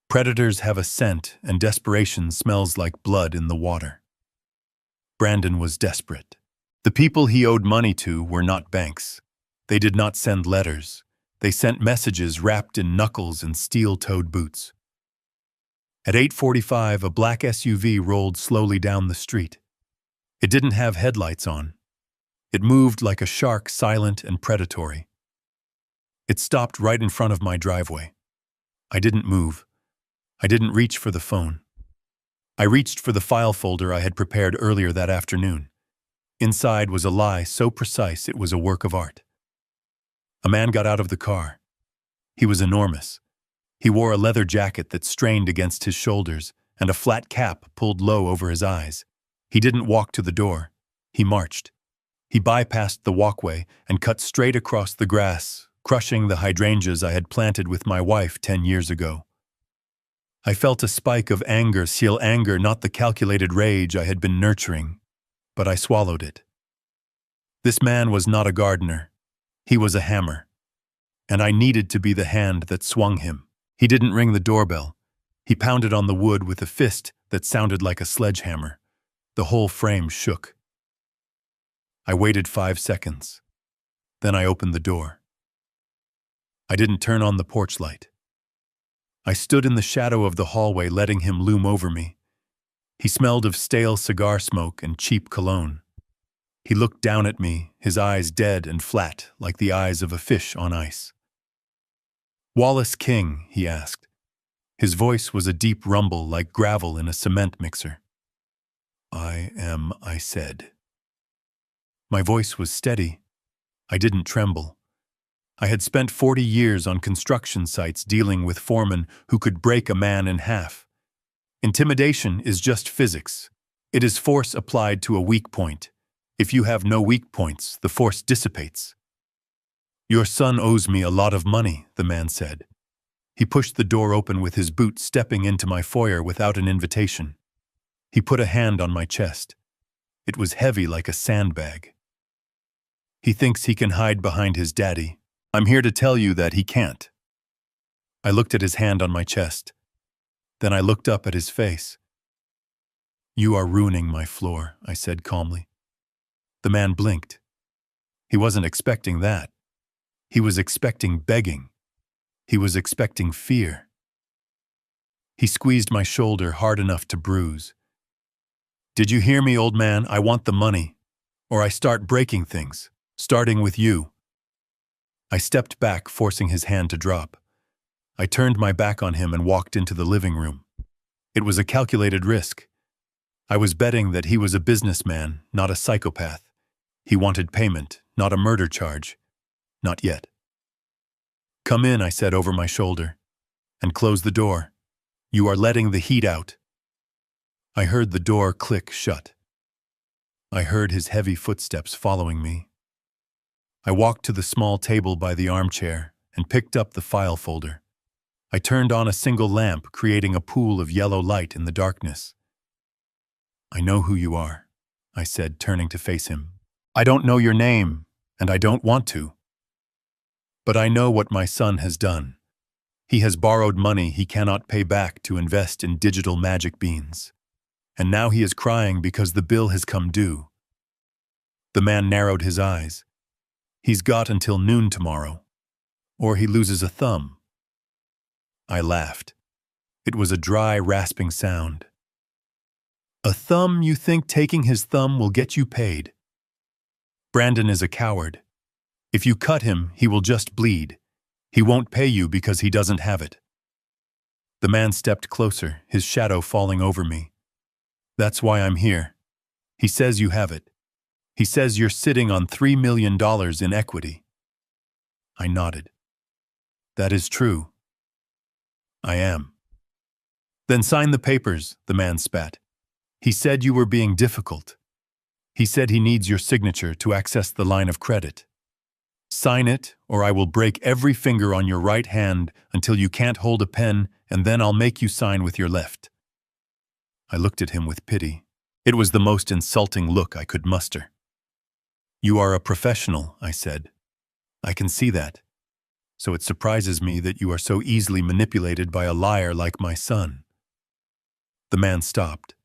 Predators have a scent, and desperation smells like blood in the water. Brandon was desperate. The people he owed money to were not banks. They did not send letters. They sent messages wrapped in knuckles and steel-toed boots. At 8:45, a black SUV rolled slowly down the street. It didn't have headlights on. It moved like a shark, silent and predatory. It stopped right in front of my driveway. I didn't move. I didn't reach for the phone. I reached for the file folder I had prepared earlier that afternoon. Inside was a lie so precise it was a work of art. A man got out of the car. He was enormous. He wore a leather jacket that strained against his shoulders and a flat cap pulled low over his eyes. He didn't walk to the door. He marched. He bypassed the walkway and cut straight across the grass, crushing the hydrangeas I had planted with my wife 10 years ago. I felt a spike of anger, anger, not the calculated rage I had been nurturing, but I swallowed it. This man was not a gardener. He was a hammer. And I needed to be the hand that swung him. He didn't ring the doorbell. He pounded on the wood with a fist that sounded like a sledgehammer. The whole frame shook. I waited 5 seconds. Then I opened the door. I didn't turn on the porch light. I stood in the shadow of the hallway, letting him loom over me. He smelled of stale cigar smoke and cheap cologne. He looked down at me, his eyes dead and flat, like the eyes of a fish on ice. "Wallace King?" he asked. His voice was a deep rumble like gravel in a cement mixer. "I am," I said. My voice was steady. I didn't tremble. I had spent 40 years on construction sites dealing with foremen who could break a man in half. Intimidation is just physics. It is force applied to a weak point. If you have no weak points, the force dissipates. "Your son owes me a lot of money," the man said. He pushed the door open with his boot, stepping into my foyer without an invitation. He put a hand on my chest. It was heavy like a sandbag. "He thinks he can hide behind his daddy. I'm here to tell you that he can't." I looked at his hand on my chest. Then I looked up at his face. "You are ruining my floor," I said calmly. The man blinked. He wasn't expecting that. He was expecting begging. He was expecting fear. He squeezed my shoulder hard enough to bruise. "Did you hear me, old man? I want the money, or I start breaking things, starting with you." I stepped back, forcing his hand to drop. I turned my back on him and walked into the living room. It was a calculated risk. I was betting that he was a businessman, not a psychopath. He wanted payment, not a murder charge. Not yet. "Come in," I said over my shoulder, "and close the door. You are letting the heat out." I heard the door click shut. I heard his heavy footsteps following me. I walked to the small table by the armchair and picked up the file folder. I turned on a single lamp, creating a pool of yellow light in the darkness. "I know who you are," I said, turning to face him. "I don't know your name, and I don't want to. But I know what my son has done. He has borrowed money he cannot pay back to invest in digital magic beans. And now he is crying because the bill has come due." The man narrowed his eyes. "He's got until noon tomorrow, or he loses a thumb." I laughed. It was a dry, rasping sound. "A thumb? You think taking his thumb will get you paid? Brandon is a coward. If you cut him, he will just bleed. He won't pay you because he doesn't have it." The man stepped closer, his shadow falling over me. "That's why I'm here. He says you have it. He says you're sitting on $3 million in equity." I nodded. "That is true. I am." "Then sign the papers," the man spat. "He said you were being difficult. He said he needs your signature to access the line of credit. Sign it, or I will break every finger on your right hand until you can't hold a pen, and then I'll make you sign with your left." I looked at him with pity. It was the most insulting look I could muster. "You are a professional," I said. "I can see that. So it surprises me that you are so easily manipulated by a liar like my son." The man stopped.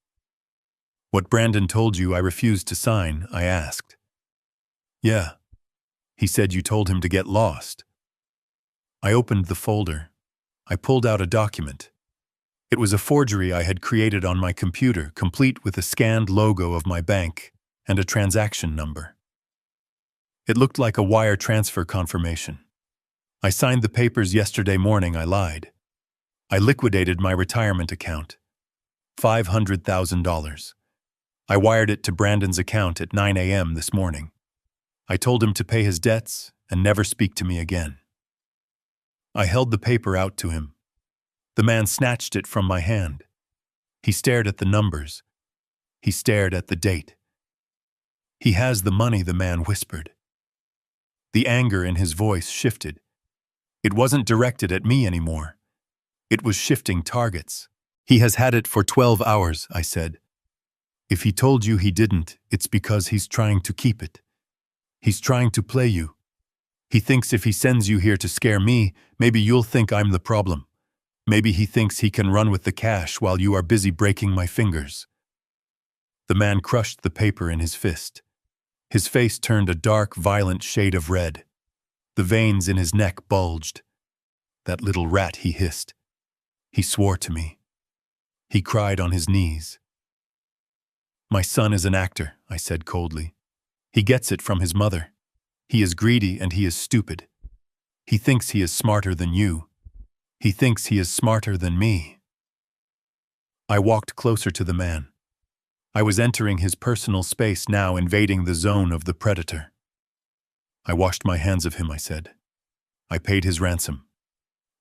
"What Brandon told you I refused to sign?" I asked. "Yeah. He said you told him to get lost." I opened the folder. I pulled out a document. It was a forgery I had created on my computer, complete with a scanned logo of my bank and a transaction number. It looked like a wire transfer confirmation. "I signed the papers yesterday morning," I lied. "I liquidated my retirement account. $500,000. I wired it to Brandon's account at 9 a.m. this morning. I told him to pay his debts and never speak to me again. I held the paper out to him. The man snatched it from my hand. He stared at the numbers. He stared at the date. "He has the money," the man whispered. The anger in his voice shifted. It wasn't directed at me anymore. It was shifting targets. "He has had it for 12 hours, I said. "If he told you he didn't, it's because he's trying to keep it. He's trying to play you. He thinks if he sends you here to scare me, maybe you'll think I'm the problem. Maybe he thinks he can run with the cash while you are busy breaking my fingers." The man crushed the paper in his fist. His face turned a dark, violent shade of red. The veins in his neck bulged. "That little rat," he hissed. He swore to me. He cried on his knees. "My son is an actor," I said coldly. "He gets it from his mother. He is greedy and he is stupid. He thinks he is smarter than you. He thinks he is smarter than me." I walked closer to the man. I was entering his personal space now, invading the zone of the predator. "I washed my hands of him," I said. "I paid his ransom.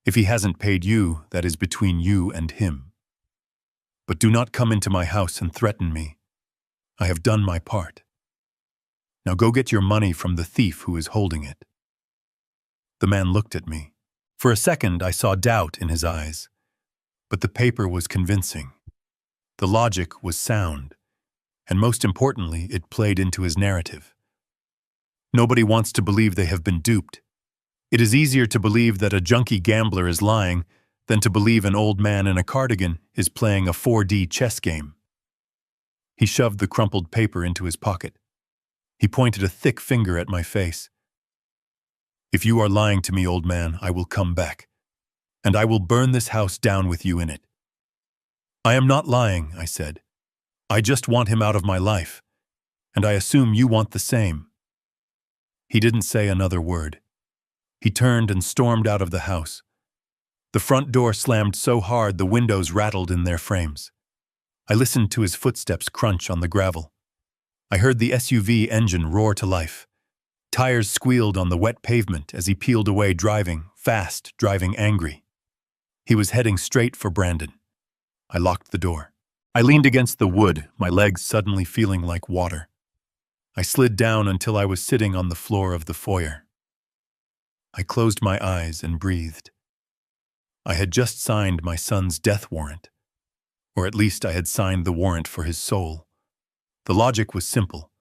If he hasn't paid you, that is between you and him. But do not come into my house and threaten me. I have done my part. Now go get your money from the thief who is holding it." The man looked at me. For a second, I saw doubt in his eyes. But the paper was convincing. The logic was sound. And most importantly, it played into his narrative. Nobody wants to believe they have been duped. It is easier to believe that a junkie gambler is lying than to believe an old man in a cardigan is playing a 4D chess game. He shoved the crumpled paper into his pocket. He pointed a thick finger at my face. "If you are lying to me, old man, I will come back. And I will burn this house down with you in it." "I am not lying," I said. "I just want him out of my life. And I assume you want the same." He didn't say another word. He turned and stormed out of the house. The front door slammed so hard the windows rattled in their frames. I listened to his footsteps crunch on the gravel. I heard the SUV engine roar to life. Tires squealed on the wet pavement as he peeled away, driving fast, driving angry. He was heading straight for Brandon. I locked the door. I leaned against the wood, my legs suddenly feeling like water. I slid down until I was sitting on the floor of the foyer. I closed my eyes and breathed. I had just signed my son's death warrant. Or at least I had signed the warrant for his soul. The logic was simple.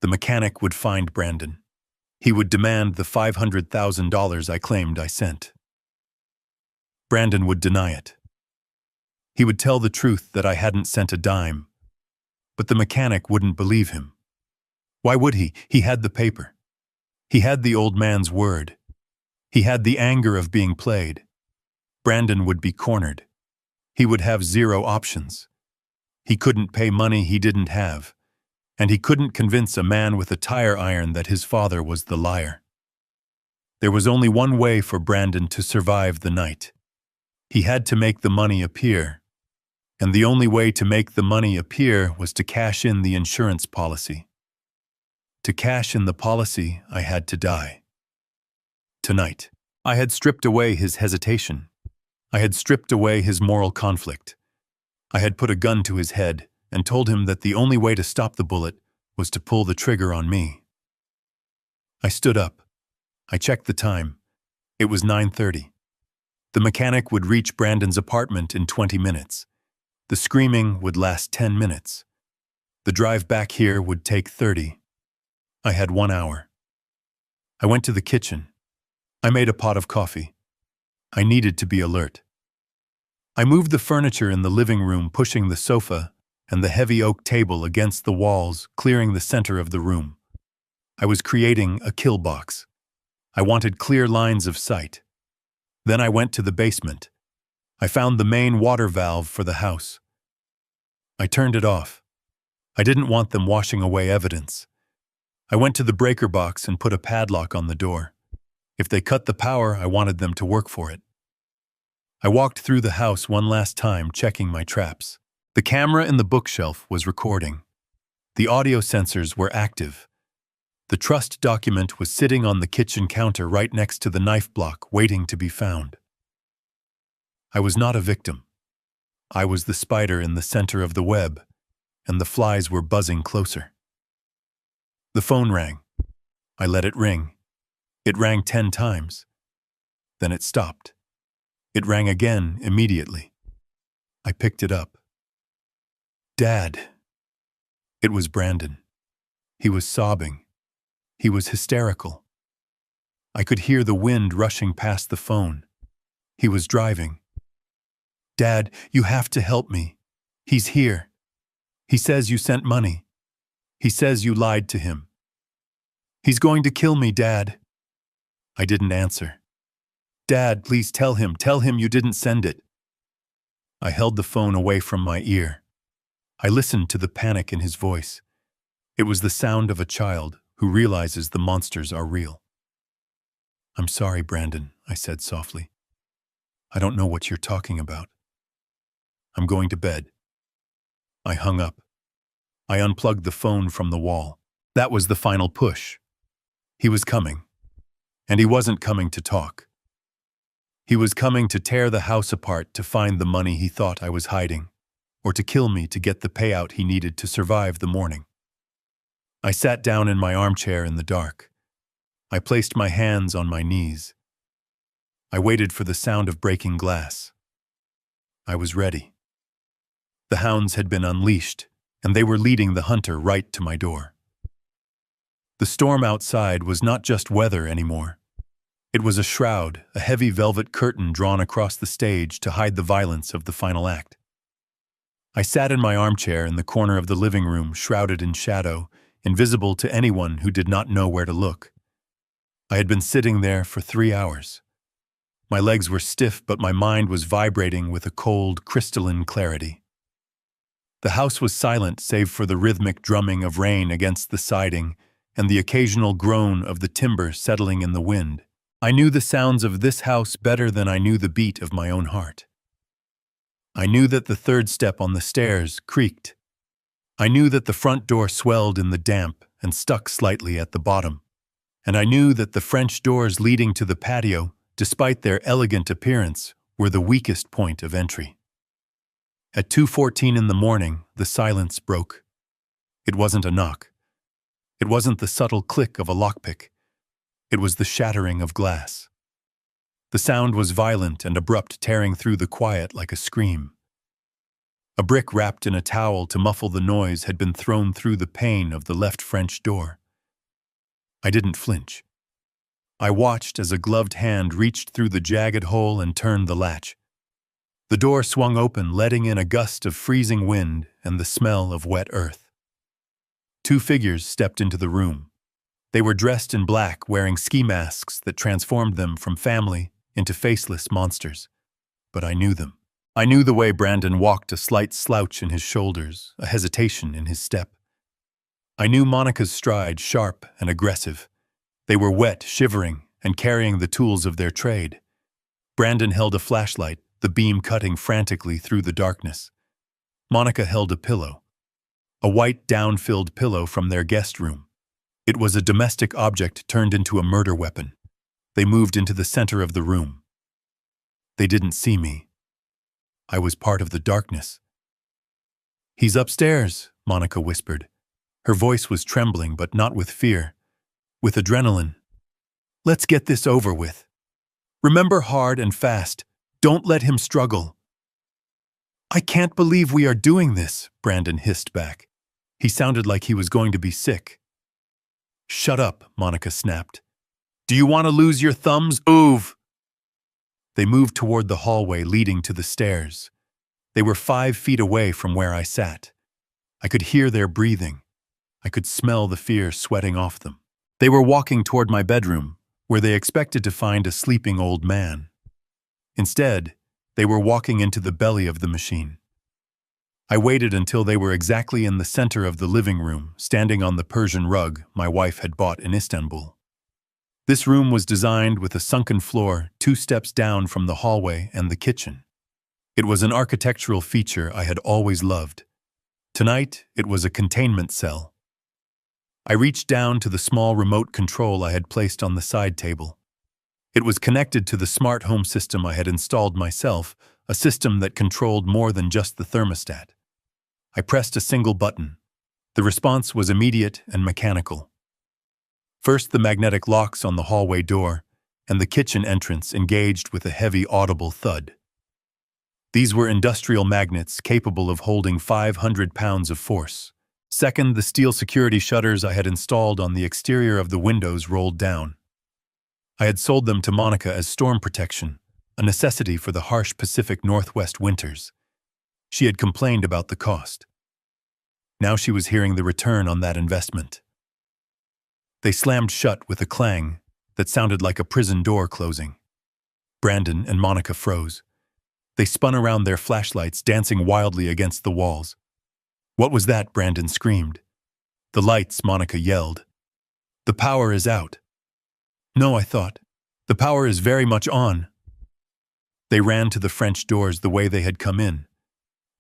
The mechanic would find Brandon. He would demand the $500,000 I claimed I sent. Brandon would deny it. He would tell the truth that I hadn't sent a dime. But the mechanic wouldn't believe him. Why would he? He had the paper. He had the old man's word. He had the anger of being played. Brandon would be cornered. He would have zero options. He couldn't pay money he didn't have. And he couldn't convince a man with a tire iron that his father was the liar. There was only one way for Brandon to survive the night. He had to make the money appear. And the only way to make the money appear was to cash in the insurance policy. To cash in the policy, I had to die. Tonight, I had stripped away his hesitation. I had stripped away his moral conflict. I had put a gun to his head and told him that the only way to stop the bullet was to pull the trigger on me. I stood up. I checked the time. It was 9:30. The mechanic would reach Brandon's apartment in 20 minutes. The screaming would last 10 minutes. The drive back here would take 30. I had 1 hour. I went to the kitchen. I made a pot of coffee. I needed to be alert. I moved the furniture in the living room, pushing the sofa and the heavy oak table against the walls, clearing the center of the room. I was creating a kill box. I wanted clear lines of sight. Then I went to the basement. I found the main water valve for the house. I turned it off. I didn't want them washing away evidence. I went to the breaker box and put a padlock on the door. If they cut the power, I wanted them to work for it. I walked through the house one last time, checking my traps. The camera in the bookshelf was recording. The audio sensors were active. The trust document was sitting on the kitchen counter right next to the knife block, waiting to be found. I was not a victim. I was the spider in the center of the web, and the flies were buzzing closer. The phone rang. I let it ring. It rang 10 times. Then it stopped. It rang again immediately. I picked it up. Dad. It was Brandon. He was sobbing. He was hysterical. I could hear the wind rushing past the phone. He was driving. Dad, you have to help me. He's here. He says you sent money. He says you lied to him. He's going to kill me, Dad. I didn't answer. Dad, please tell him you didn't send it. I held the phone away from my ear. I listened to the panic in his voice. It was the sound of a child who realizes the monsters are real. I'm sorry, Brandon, I said softly. I don't know what you're talking about. I'm going to bed. I hung up. I unplugged the phone from the wall. That was the final push. He was coming. And he wasn't coming to talk. He was coming to tear the house apart to find the money he thought I was hiding, or to kill me to get the payout he needed to survive the morning. I sat down in my armchair in the dark. I placed my hands on my knees. I waited for the sound of breaking glass. I was ready. The hounds had been unleashed, and they were leading the hunter right to my door. The storm outside was not just weather anymore. It was a shroud, a heavy velvet curtain drawn across the stage to hide the violence of the final act. I sat in my armchair in the corner of the living room, shrouded in shadow, invisible to anyone who did not know where to look. I had been sitting there for 3 hours. My legs were stiff, but my mind was vibrating with a cold, crystalline clarity. The house was silent save for the rhythmic drumming of rain against the siding and the occasional groan of the timber settling in the wind. I knew the sounds of this house better than I knew the beat of my own heart. I knew that the third step on the stairs creaked. I knew that the front door swelled in the damp and stuck slightly at the bottom. And I knew that the French doors leading to the patio, despite their elegant appearance, were the weakest point of entry. At 2:14 in the morning, the silence broke. It wasn't a knock. It wasn't the subtle click of a lockpick. It was the shattering of glass. The sound was violent and abrupt, tearing through the quiet like a scream. A brick wrapped in a towel to muffle the noise had been thrown through the pane of the left French door. I didn't flinch. I watched as a gloved hand reached through the jagged hole and turned the latch. The door swung open, letting in a gust of freezing wind and the smell of wet earth. 2 figures stepped into the room. They were dressed in black, wearing ski masks that transformed them from family into faceless monsters. But I knew them. I knew the way Brandon walked, a slight slouch in his shoulders, a hesitation in his step. I knew Monica's stride, sharp and aggressive. They were wet, shivering, and carrying the tools of their trade. Brandon held a flashlight, the beam cutting frantically through the darkness. Monica held a pillow. A white, down-filled pillow from their guest room. It was a domestic object turned into a murder weapon. They moved into the center of the room. They didn't see me. I was part of the darkness. "He's upstairs," Monica whispered. Her voice was trembling, but not with fear, with adrenaline. "Let's get this over with. Remember hard and fast. Don't let him struggle." "I can't believe we are doing this," Brandon hissed back. He sounded like he was going to be sick. "Shut up," Monica snapped. "Do you want to lose your thumbs? Move!" They moved toward the hallway leading to the stairs. They were 5 feet away from where I sat. I could hear their breathing. I could smell the fear sweating off them. They were walking toward my bedroom, where they expected to find a sleeping old man. Instead, they were walking into the belly of the machine. I waited until they were exactly in the center of the living room, standing on the Persian rug my wife had bought in Istanbul. This room was designed with a sunken floor 2 steps down from the hallway and the kitchen. It was an architectural feature I had always loved. Tonight, it was a containment cell. I reached down to the small remote control I had placed on the side table. It was connected to the smart home system I had installed myself, a system that controlled more than just the thermostat. I pressed a single button. The response was immediate and mechanical. First, the magnetic locks on the hallway door, and the kitchen entrance engaged with a heavy, audible thud. These were industrial magnets capable of holding 500 pounds of force. Second, the steel security shutters I had installed on the exterior of the windows rolled down. I had sold them to Monica as storm protection, a necessity for the harsh Pacific Northwest winters. She had complained about the cost. Now she was hearing the return on that investment. They slammed shut with a clang that sounded like a prison door closing. Brandon and Monica froze. They spun around their flashlights, dancing wildly against the walls. "What was that?" Brandon screamed. "The lights," Monica yelled. "The power is out." "No," I thought. "The power is very much on." They ran to the French doors the way they had come in.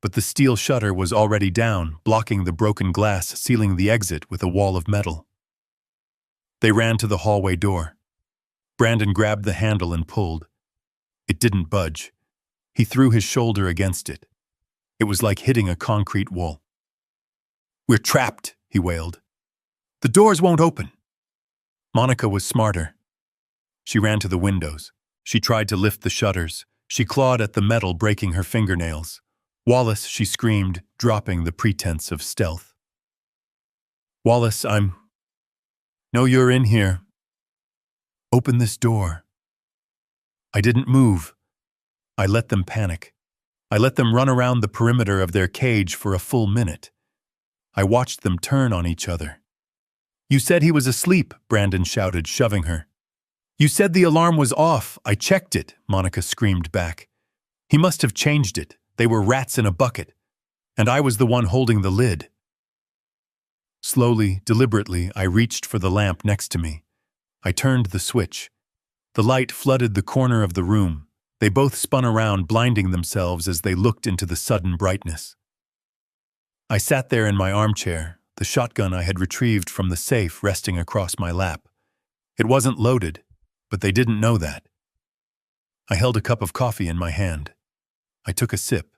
But the steel shutter was already down, blocking the broken glass, sealing the exit with a wall of metal. They ran to the hallway door. Brandon grabbed the handle and pulled. It didn't budge. He threw his shoulder against it. It was like hitting a concrete wall. "We're trapped," he wailed. "The doors won't open." Monica was smarter. She ran to the windows. She tried to lift the shutters. She clawed at the metal, breaking her fingernails. "Wallace," she screamed, dropping the pretense of stealth. "Wallace, No, you're in here. Open this door." I didn't move. I let them panic. I let them run around the perimeter of their cage for a full minute. I watched them turn on each other. "You said he was asleep," Brandon shouted, shoving her. "You said the alarm was off." "I checked it," Monica screamed back. "He must have changed it. They were rats in a bucket. And I was the one holding the lid." Slowly, deliberately, I reached for the lamp next to me. I turned the switch. The light flooded the corner of the room. They both spun around, blinding themselves as they looked into the sudden brightness. I sat there in my armchair, the shotgun I had retrieved from the safe resting across my lap. It wasn't loaded, but they didn't know that. I held a cup of coffee in my hand. I took a sip.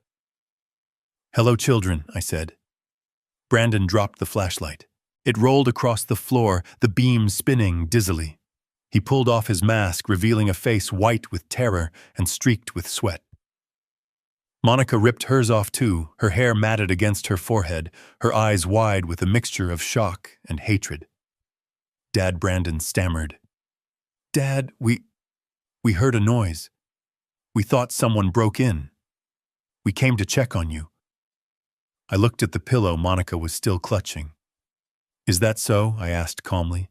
"Hello, children," I said. Brandon dropped the flashlight. It rolled across the floor, the beam spinning dizzily. He pulled off his mask, revealing a face white with terror and streaked with sweat. Monica ripped hers off too, her hair matted against her forehead, her eyes wide with a mixture of shock and hatred. "Dad," Brandon stammered. "Dad, we heard a noise. We thought someone broke in. We came to check on you." I looked at the pillow Monica was still clutching. "Is that so?" I asked calmly.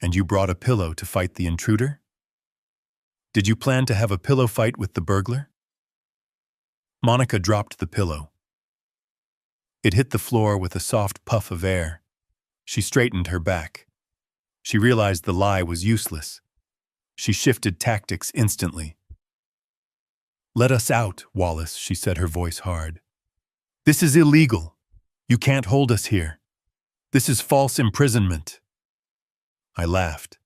"And you brought a pillow to fight the intruder? Did you plan to have a pillow fight with the burglar?" Monica dropped the pillow. It hit the floor with a soft puff of air. She straightened her back. She realized the lie was useless. She shifted tactics instantly. "Let us out, Wallace," she said, her voice hard. "This is illegal. You can't hold us here. This is false imprisonment." I laughed.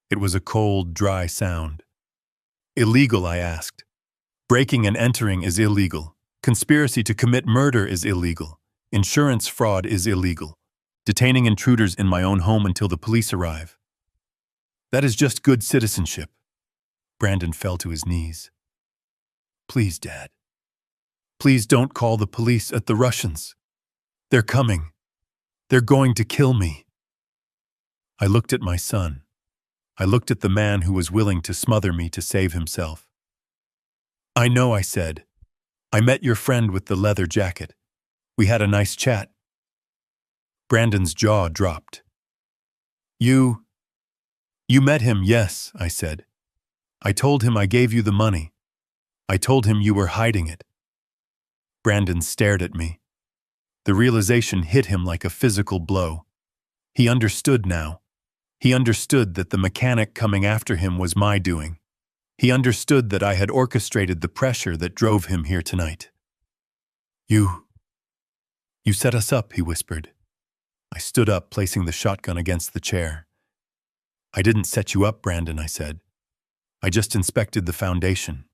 It was a cold, dry sound. "Illegal?" I asked. "Breaking and entering is illegal. Conspiracy to commit murder is illegal. Insurance fraud is illegal. Detaining intruders in my own home until the police arrive. That is just good citizenship." Brandon fell to his knees. "Please, Dad. Please don't call the police at the Russians. They're coming. They're going to kill me." I looked at my son. I looked at the man who was willing to smother me to save himself. "I know," I said. "I met your friend with the leather jacket. We had a nice chat." Brandon's jaw dropped. You met him?" "Yes," I said. "I told him I gave you the money. I told him you were hiding it." Brandon stared at me. The realization hit him like a physical blow. He understood now. He understood that the mechanic coming after him was my doing. He understood that I had orchestrated the pressure that drove him here tonight. You set us up, he whispered. I stood up, placing the shotgun against the chair. I didn't set you up, Brandon, I said. I just inspected the foundation.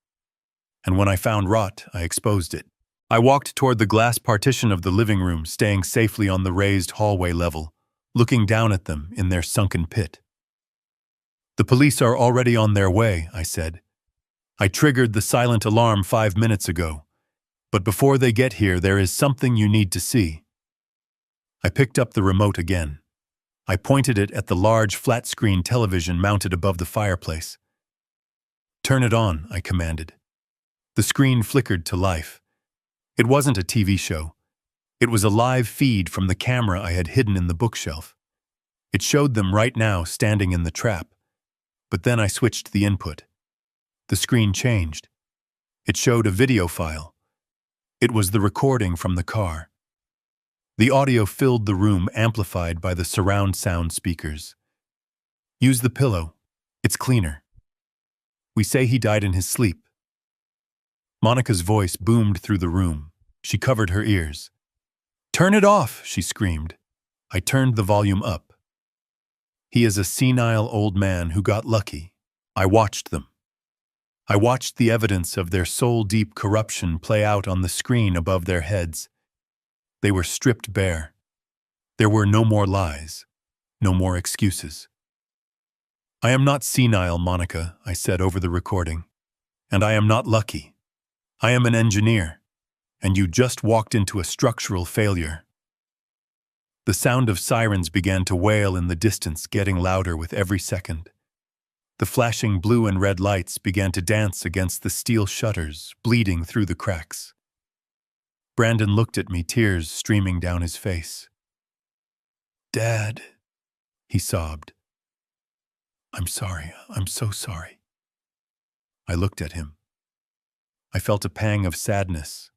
And when I found rot, I exposed it. I walked toward the glass partition of the living room, staying safely on the raised hallway level, looking down at them in their sunken pit. The police are already on their way, I said. I triggered the silent alarm 5 minutes ago. But before they get here, there is something you need to see. I picked up the remote again. I pointed it at the large flat-screen television mounted above the fireplace. Turn it on, I commanded. The screen flickered to life. It wasn't a TV show. It was a live feed from the camera I had hidden in the bookshelf. It showed them right now standing in the trap. But then I switched the input. The screen changed. It showed a video file. It was the recording from the car. The audio filled the room, amplified by the surround sound speakers. Use the pillow. It's cleaner. We say he died in his sleep. Monica's voice boomed through the room. She covered her ears. Turn it off, she screamed. I turned the volume up. He is a senile old man who got lucky. I watched them. I watched the evidence of their soul-deep corruption play out on the screen above their heads. They were stripped bare. There were no more lies, no more excuses. I am not senile, Monica, I said over the recording. And I am not lucky. I am an engineer, and you just walked into a structural failure. The sound of sirens began to wail in the distance, getting louder with every second. The flashing blue and red lights began to dance against the steel shutters, bleeding through the cracks. Brandon looked at me, tears streaming down his face. Dad, he sobbed. I'm sorry, I'm so sorry. I looked at him. I felt a pang of sadness,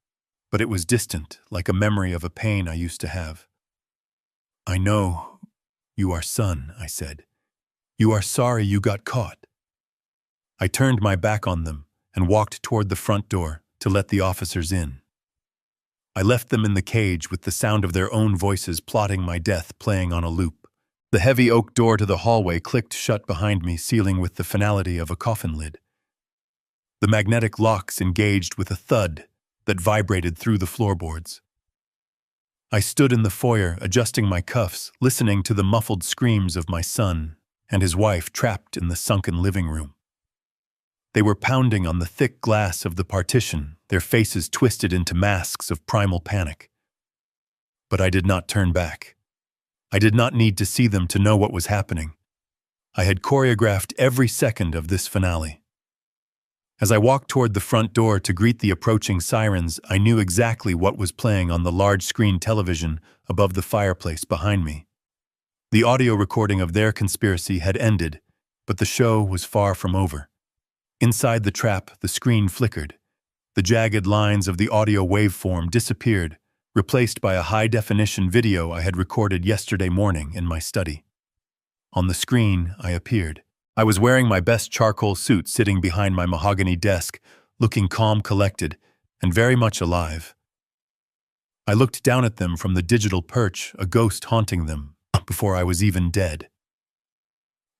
but it was distant, like a memory of a pain I used to have. I know you are son, I said. You are sorry you got caught. I turned my back on them and walked toward the front door to let the officers in. I left them in the cage with the sound of their own voices plotting my death playing on a loop. The heavy oak door to the hallway clicked shut behind me, sealing with the finality of a coffin lid. The magnetic locks engaged with a thud that vibrated through the floorboards. I stood in the foyer, adjusting my cuffs, listening to the muffled screams of my son and his wife trapped in the sunken living room. They were pounding on the thick glass of the partition, their faces twisted into masks of primal panic. But I did not turn back. I did not need to see them to know what was happening. I had choreographed every second of this finale. As I walked toward the front door to greet the approaching sirens, I knew exactly what was playing on the large-screen television above the fireplace behind me. The audio recording of their conspiracy had ended, but the show was far from over. Inside the trap, the screen flickered. The jagged lines of the audio waveform disappeared, replaced by a high-definition video I had recorded yesterday morning in my study. On the screen, I appeared. I was wearing my best charcoal suit, sitting behind my mahogany desk, looking calm, collected, and very much alive. I looked down at them from the digital perch, a ghost haunting them, before I was even dead.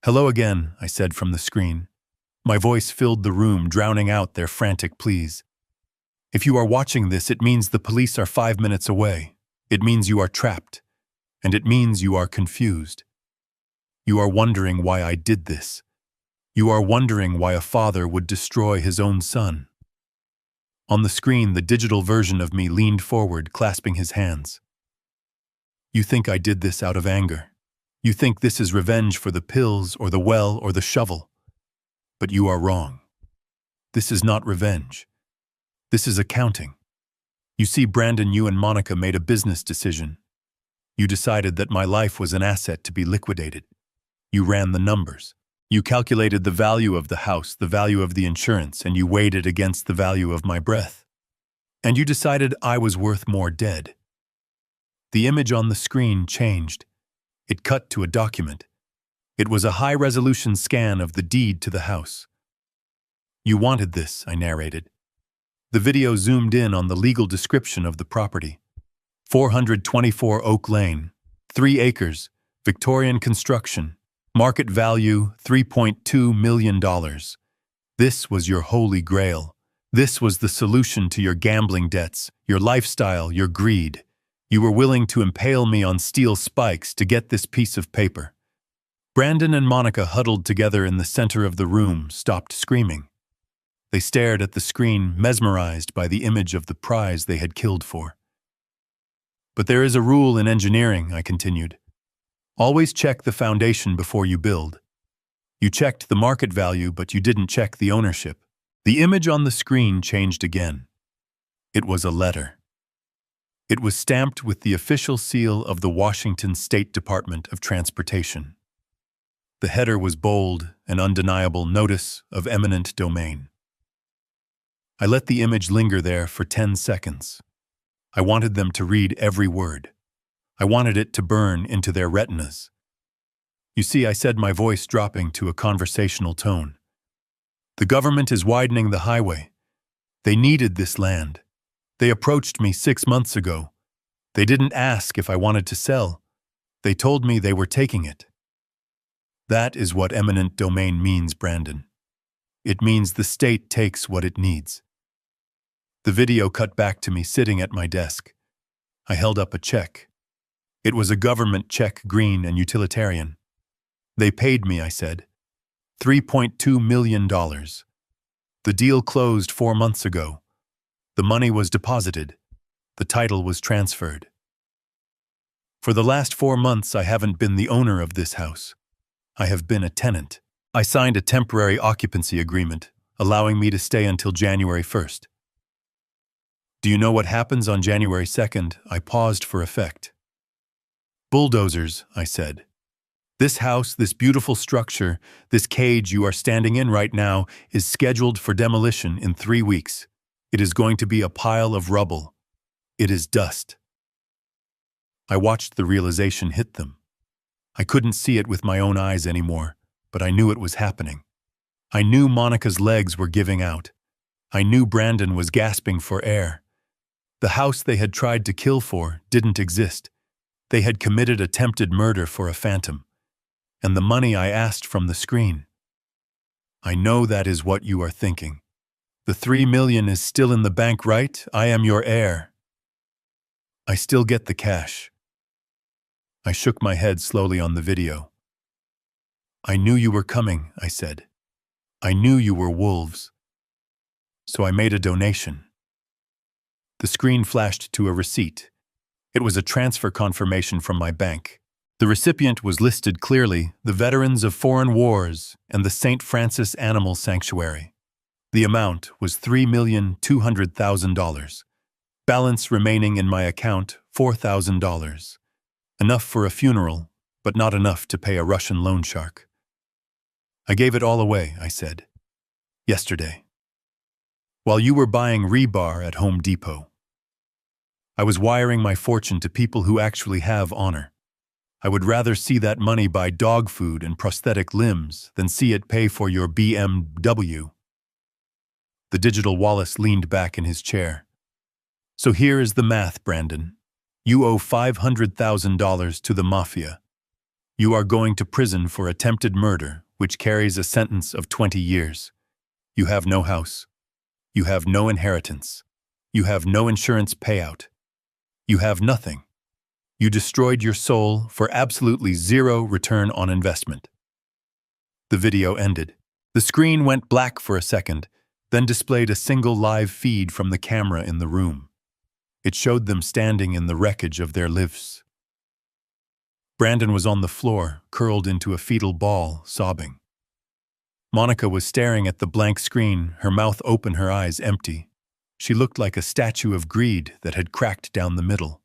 Hello again, I said from the screen. My voice filled the room, drowning out their frantic pleas. If you are watching this, it means the police are 5 minutes away. It means you are trapped. And it means you are confused. You are wondering why I did this. You are wondering why a father would destroy his own son. On the screen, the digital version of me leaned forward, clasping his hands. You think I did this out of anger. You think this is revenge for the pills or the well or the shovel. But you are wrong. This is not revenge. This is accounting. You see, Brandon, you and Monica made a business decision. You decided that my life was an asset to be liquidated. You ran the numbers. You calculated the value of the house, the value of the insurance, and you weighed it against the value of my breath. And you decided I was worth more dead. The image on the screen changed. It cut to a document. It was a high-resolution scan of the deed to the house. You wanted this, I narrated. The video zoomed in on the legal description of the property. 424 Oak Lane, 3 acres, Victorian construction, market value $3.2 million. This was your holy grail. This was the solution to your gambling debts, your lifestyle, your greed. You were willing to impale me on steel spikes to get this piece of paper. Brandon and Monica, huddled together in the center of the room, stopped screaming. They stared at the screen, mesmerized by the image of the prize they had killed for. But there is a rule in engineering, I continued. Always check the foundation before you build. You checked the market value, but you didn't check the ownership. The image on the screen changed again. It was a letter. It was stamped with the official seal of the Washington State Department of Transportation. The header was bold, an undeniable notice of eminent domain. I let the image linger there for 10 seconds. I wanted them to read every word. I wanted it to burn into their retinas. You see, I said, my voice dropping to a conversational tone. The government is widening the highway. They needed this land. They approached me 6 months ago. They didn't ask if I wanted to sell. They told me they were taking it. That is what eminent domain means, Brandon. It means the state takes what it needs. The video cut back to me sitting at my desk. I held up a check. It was a government check, green and utilitarian. They paid me, I said. $3.2 million. The deal closed 4 months ago. The money was deposited. The title was transferred. For the last 4 months, I haven't been the owner of this house. I have been a tenant. I signed a temporary occupancy agreement, allowing me to stay until January 1st. Do you know what happens on January 2nd? I paused for effect. Bulldozers, I said. This house, this beautiful structure, this cage you are standing in right now is scheduled for demolition in 3 weeks. It is going to be a pile of rubble. It is dust. I watched the realization hit them. I couldn't see it with my own eyes anymore, but I knew it was happening. I knew Monica's legs were giving out. I knew Brandon was gasping for air. The house they had tried to kill for didn't exist. They had committed attempted murder for a phantom. And the money I asked from the screen. I know that is what you are thinking. The $3 million is still in the bank, right? I am your heir. I still get the cash. I shook my head slowly on the video. I knew you were coming, I said. I knew you were wolves. So I made a donation. The screen flashed to a receipt. It was a transfer confirmation from my bank. The recipient was listed clearly, the Veterans of Foreign Wars and the St. Francis Animal Sanctuary. The amount was $3,200,000. Balance remaining in my account, $4,000. Enough for a funeral, but not enough to pay a Russian loan shark. I gave it all away, I said. Yesterday. While you were buying rebar at Home Depot. I was wiring my fortune to people who actually have honor. I would rather see that money buy dog food and prosthetic limbs than see it pay for your BMW. The digital Wallace leaned back in his chair. So here is the math, Brandon. You owe $500,000 to the mafia. You are going to prison for attempted murder, which carries a sentence of 20 years. You have no house. You have no inheritance. You have no insurance payout. You have nothing. You destroyed your soul for absolutely zero return on investment. The video ended. The screen went black for a second, then displayed a single live feed from the camera in the room. It showed them standing in the wreckage of their lives. Brandon was on the floor, curled into a fetal ball, sobbing. Monica was staring at the blank screen, her mouth open, her eyes empty. She looked like a statue of greed that had cracked down the middle.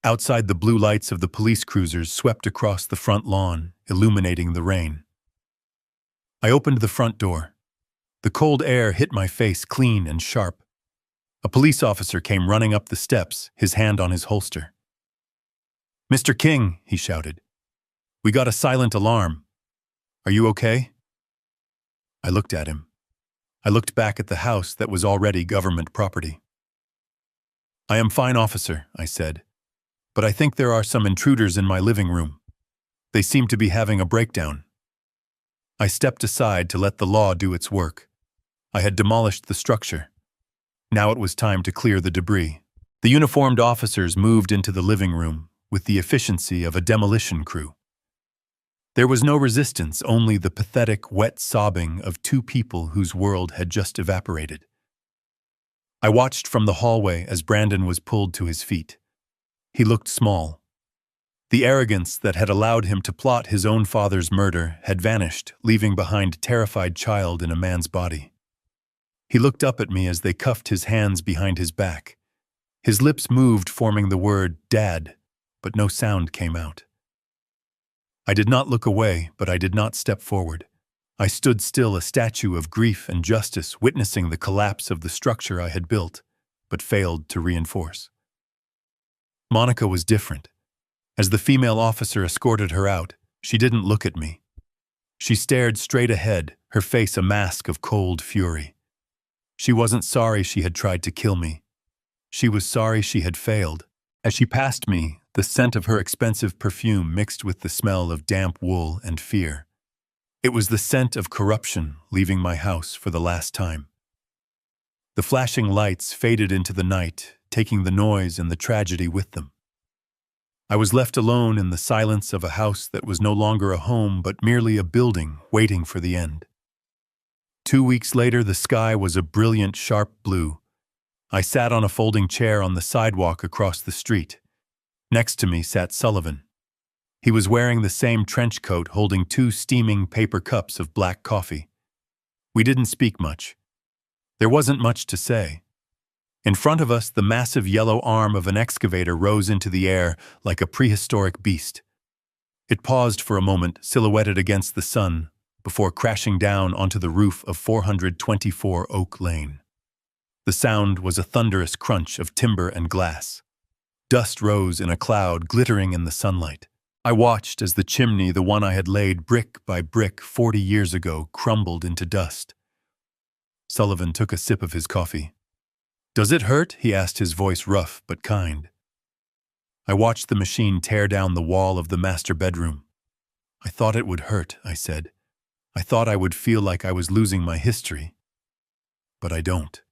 Outside, the blue lights of the police cruisers swept across the front lawn, illuminating the rain. I opened the front door. The cold air hit my face clean and sharp. A police officer came running up the steps, his hand on his holster. "Mr. King," he shouted. "We got a silent alarm. Are you okay?" I looked at him. I looked back at the house that was already government property. "I am fine, officer," I said, "but I think there are some intruders in my living room. They seem to be having a breakdown." I stepped aside to let the law do its work. I had demolished the structure. Now it was time to clear the debris. The uniformed officers moved into the living room with the efficiency of a demolition crew. There was no resistance, only the pathetic, wet sobbing of two people whose world had just evaporated. I watched from the hallway as Brandon was pulled to his feet. He looked small. The arrogance that had allowed him to plot his own father's murder had vanished, leaving behind a terrified child in a man's body. He looked up at me as they cuffed his hands behind his back. His lips moved, forming the word, "Dad," but no sound came out. I did not look away, but I did not step forward. I stood still, a statue of grief and justice, witnessing the collapse of the structure I had built, but failed to reinforce. Monica was different. As the female officer escorted her out, she didn't look at me. She stared straight ahead, her face a mask of cold fury. She wasn't sorry she had tried to kill me. She was sorry she had failed. As she passed me, the scent of her expensive perfume mixed with the smell of damp wool and fear. It was the scent of corruption leaving my house for the last time. The flashing lights faded into the night, taking the noise and the tragedy with them. I was left alone in the silence of a house that was no longer a home but merely a building waiting for the end. 2 weeks later, the sky was a brilliant, sharp blue. I sat on a folding chair on the sidewalk across the street. Next to me sat Sullivan. He was wearing the same trench coat, holding 2 steaming paper cups of black coffee. We didn't speak much. There wasn't much to say. In front of us, the massive yellow arm of an excavator rose into the air like a prehistoric beast. It paused for a moment, silhouetted against the sun, before crashing down onto the roof of 424 Oak Lane. The sound was a thunderous crunch of timber and glass. Dust rose in a cloud, glittering in the sunlight. I watched as the chimney, the one I had laid brick by brick 40 years ago, crumbled into dust. Sullivan took a sip of his coffee. "Does it hurt?" he asked, his voice rough but kind. I watched the machine tear down the wall of the master bedroom. "I thought it would hurt," I said. "I thought I would feel like I was losing my history. But I don't."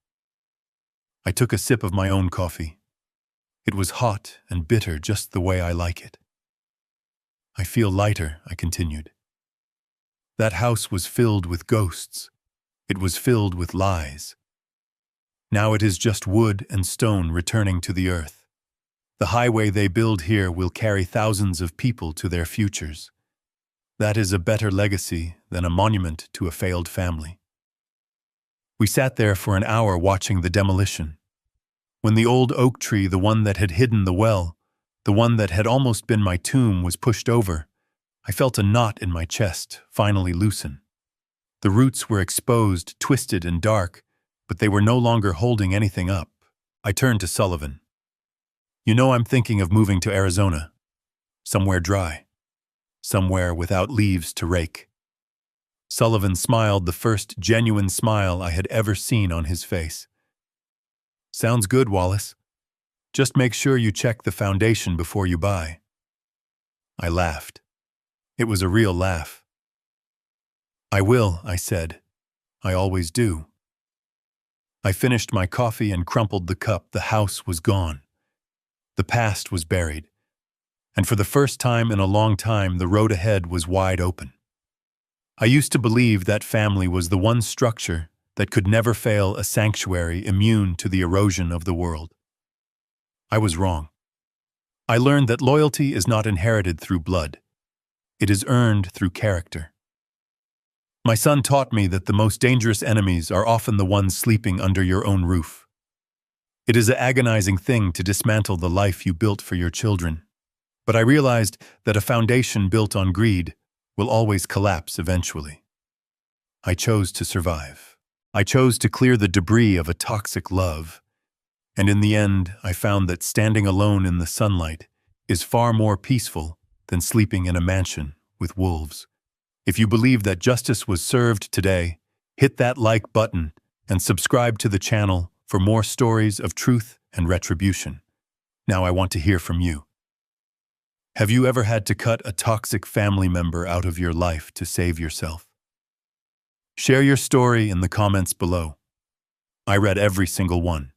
I took a sip of my own coffee. It was hot and bitter, just the way I like it. "I feel lighter," I continued. "That house was filled with ghosts. It was filled with lies. Now it is just wood and stone returning to the earth. The highway they build here will carry thousands of people to their futures. That is a better legacy than a monument to a failed family." We sat there for an hour watching the demolition. When the old oak tree, the one that had hidden the well, the one that had almost been my tomb, was pushed over, I felt a knot in my chest finally loosen. The roots were exposed, twisted and dark, but they were no longer holding anything up. I turned to Sullivan. "You know, I'm thinking of moving to Arizona. Somewhere dry. Somewhere without leaves to rake." Sullivan smiled, the first genuine smile I had ever seen on his face. "Sounds good, Wallace. Just make sure you check the foundation before you buy." I laughed. It was a real laugh. "I will," I said. "I always do." I finished my coffee and crumpled the cup. The house was gone. The past was buried. And for the first time in a long time, the road ahead was wide open. I used to believe that family was the one structure that could never fail, a sanctuary immune to the erosion of the world. I was wrong. I learned that loyalty is not inherited through blood. It is earned through character. My son taught me that the most dangerous enemies are often the ones sleeping under your own roof. It is an agonizing thing to dismantle the life you built for your children. But I realized that a foundation built on greed will always collapse eventually. I chose to survive. I chose to clear the debris of a toxic love. And in the end, I found that standing alone in the sunlight is far more peaceful than sleeping in a mansion with wolves. If you believe that justice was served today, hit that like button and subscribe to the channel for more stories of truth and retribution. Now I want to hear from you. Have you ever had to cut a toxic family member out of your life to save yourself? Share your story in the comments below. I read every single one.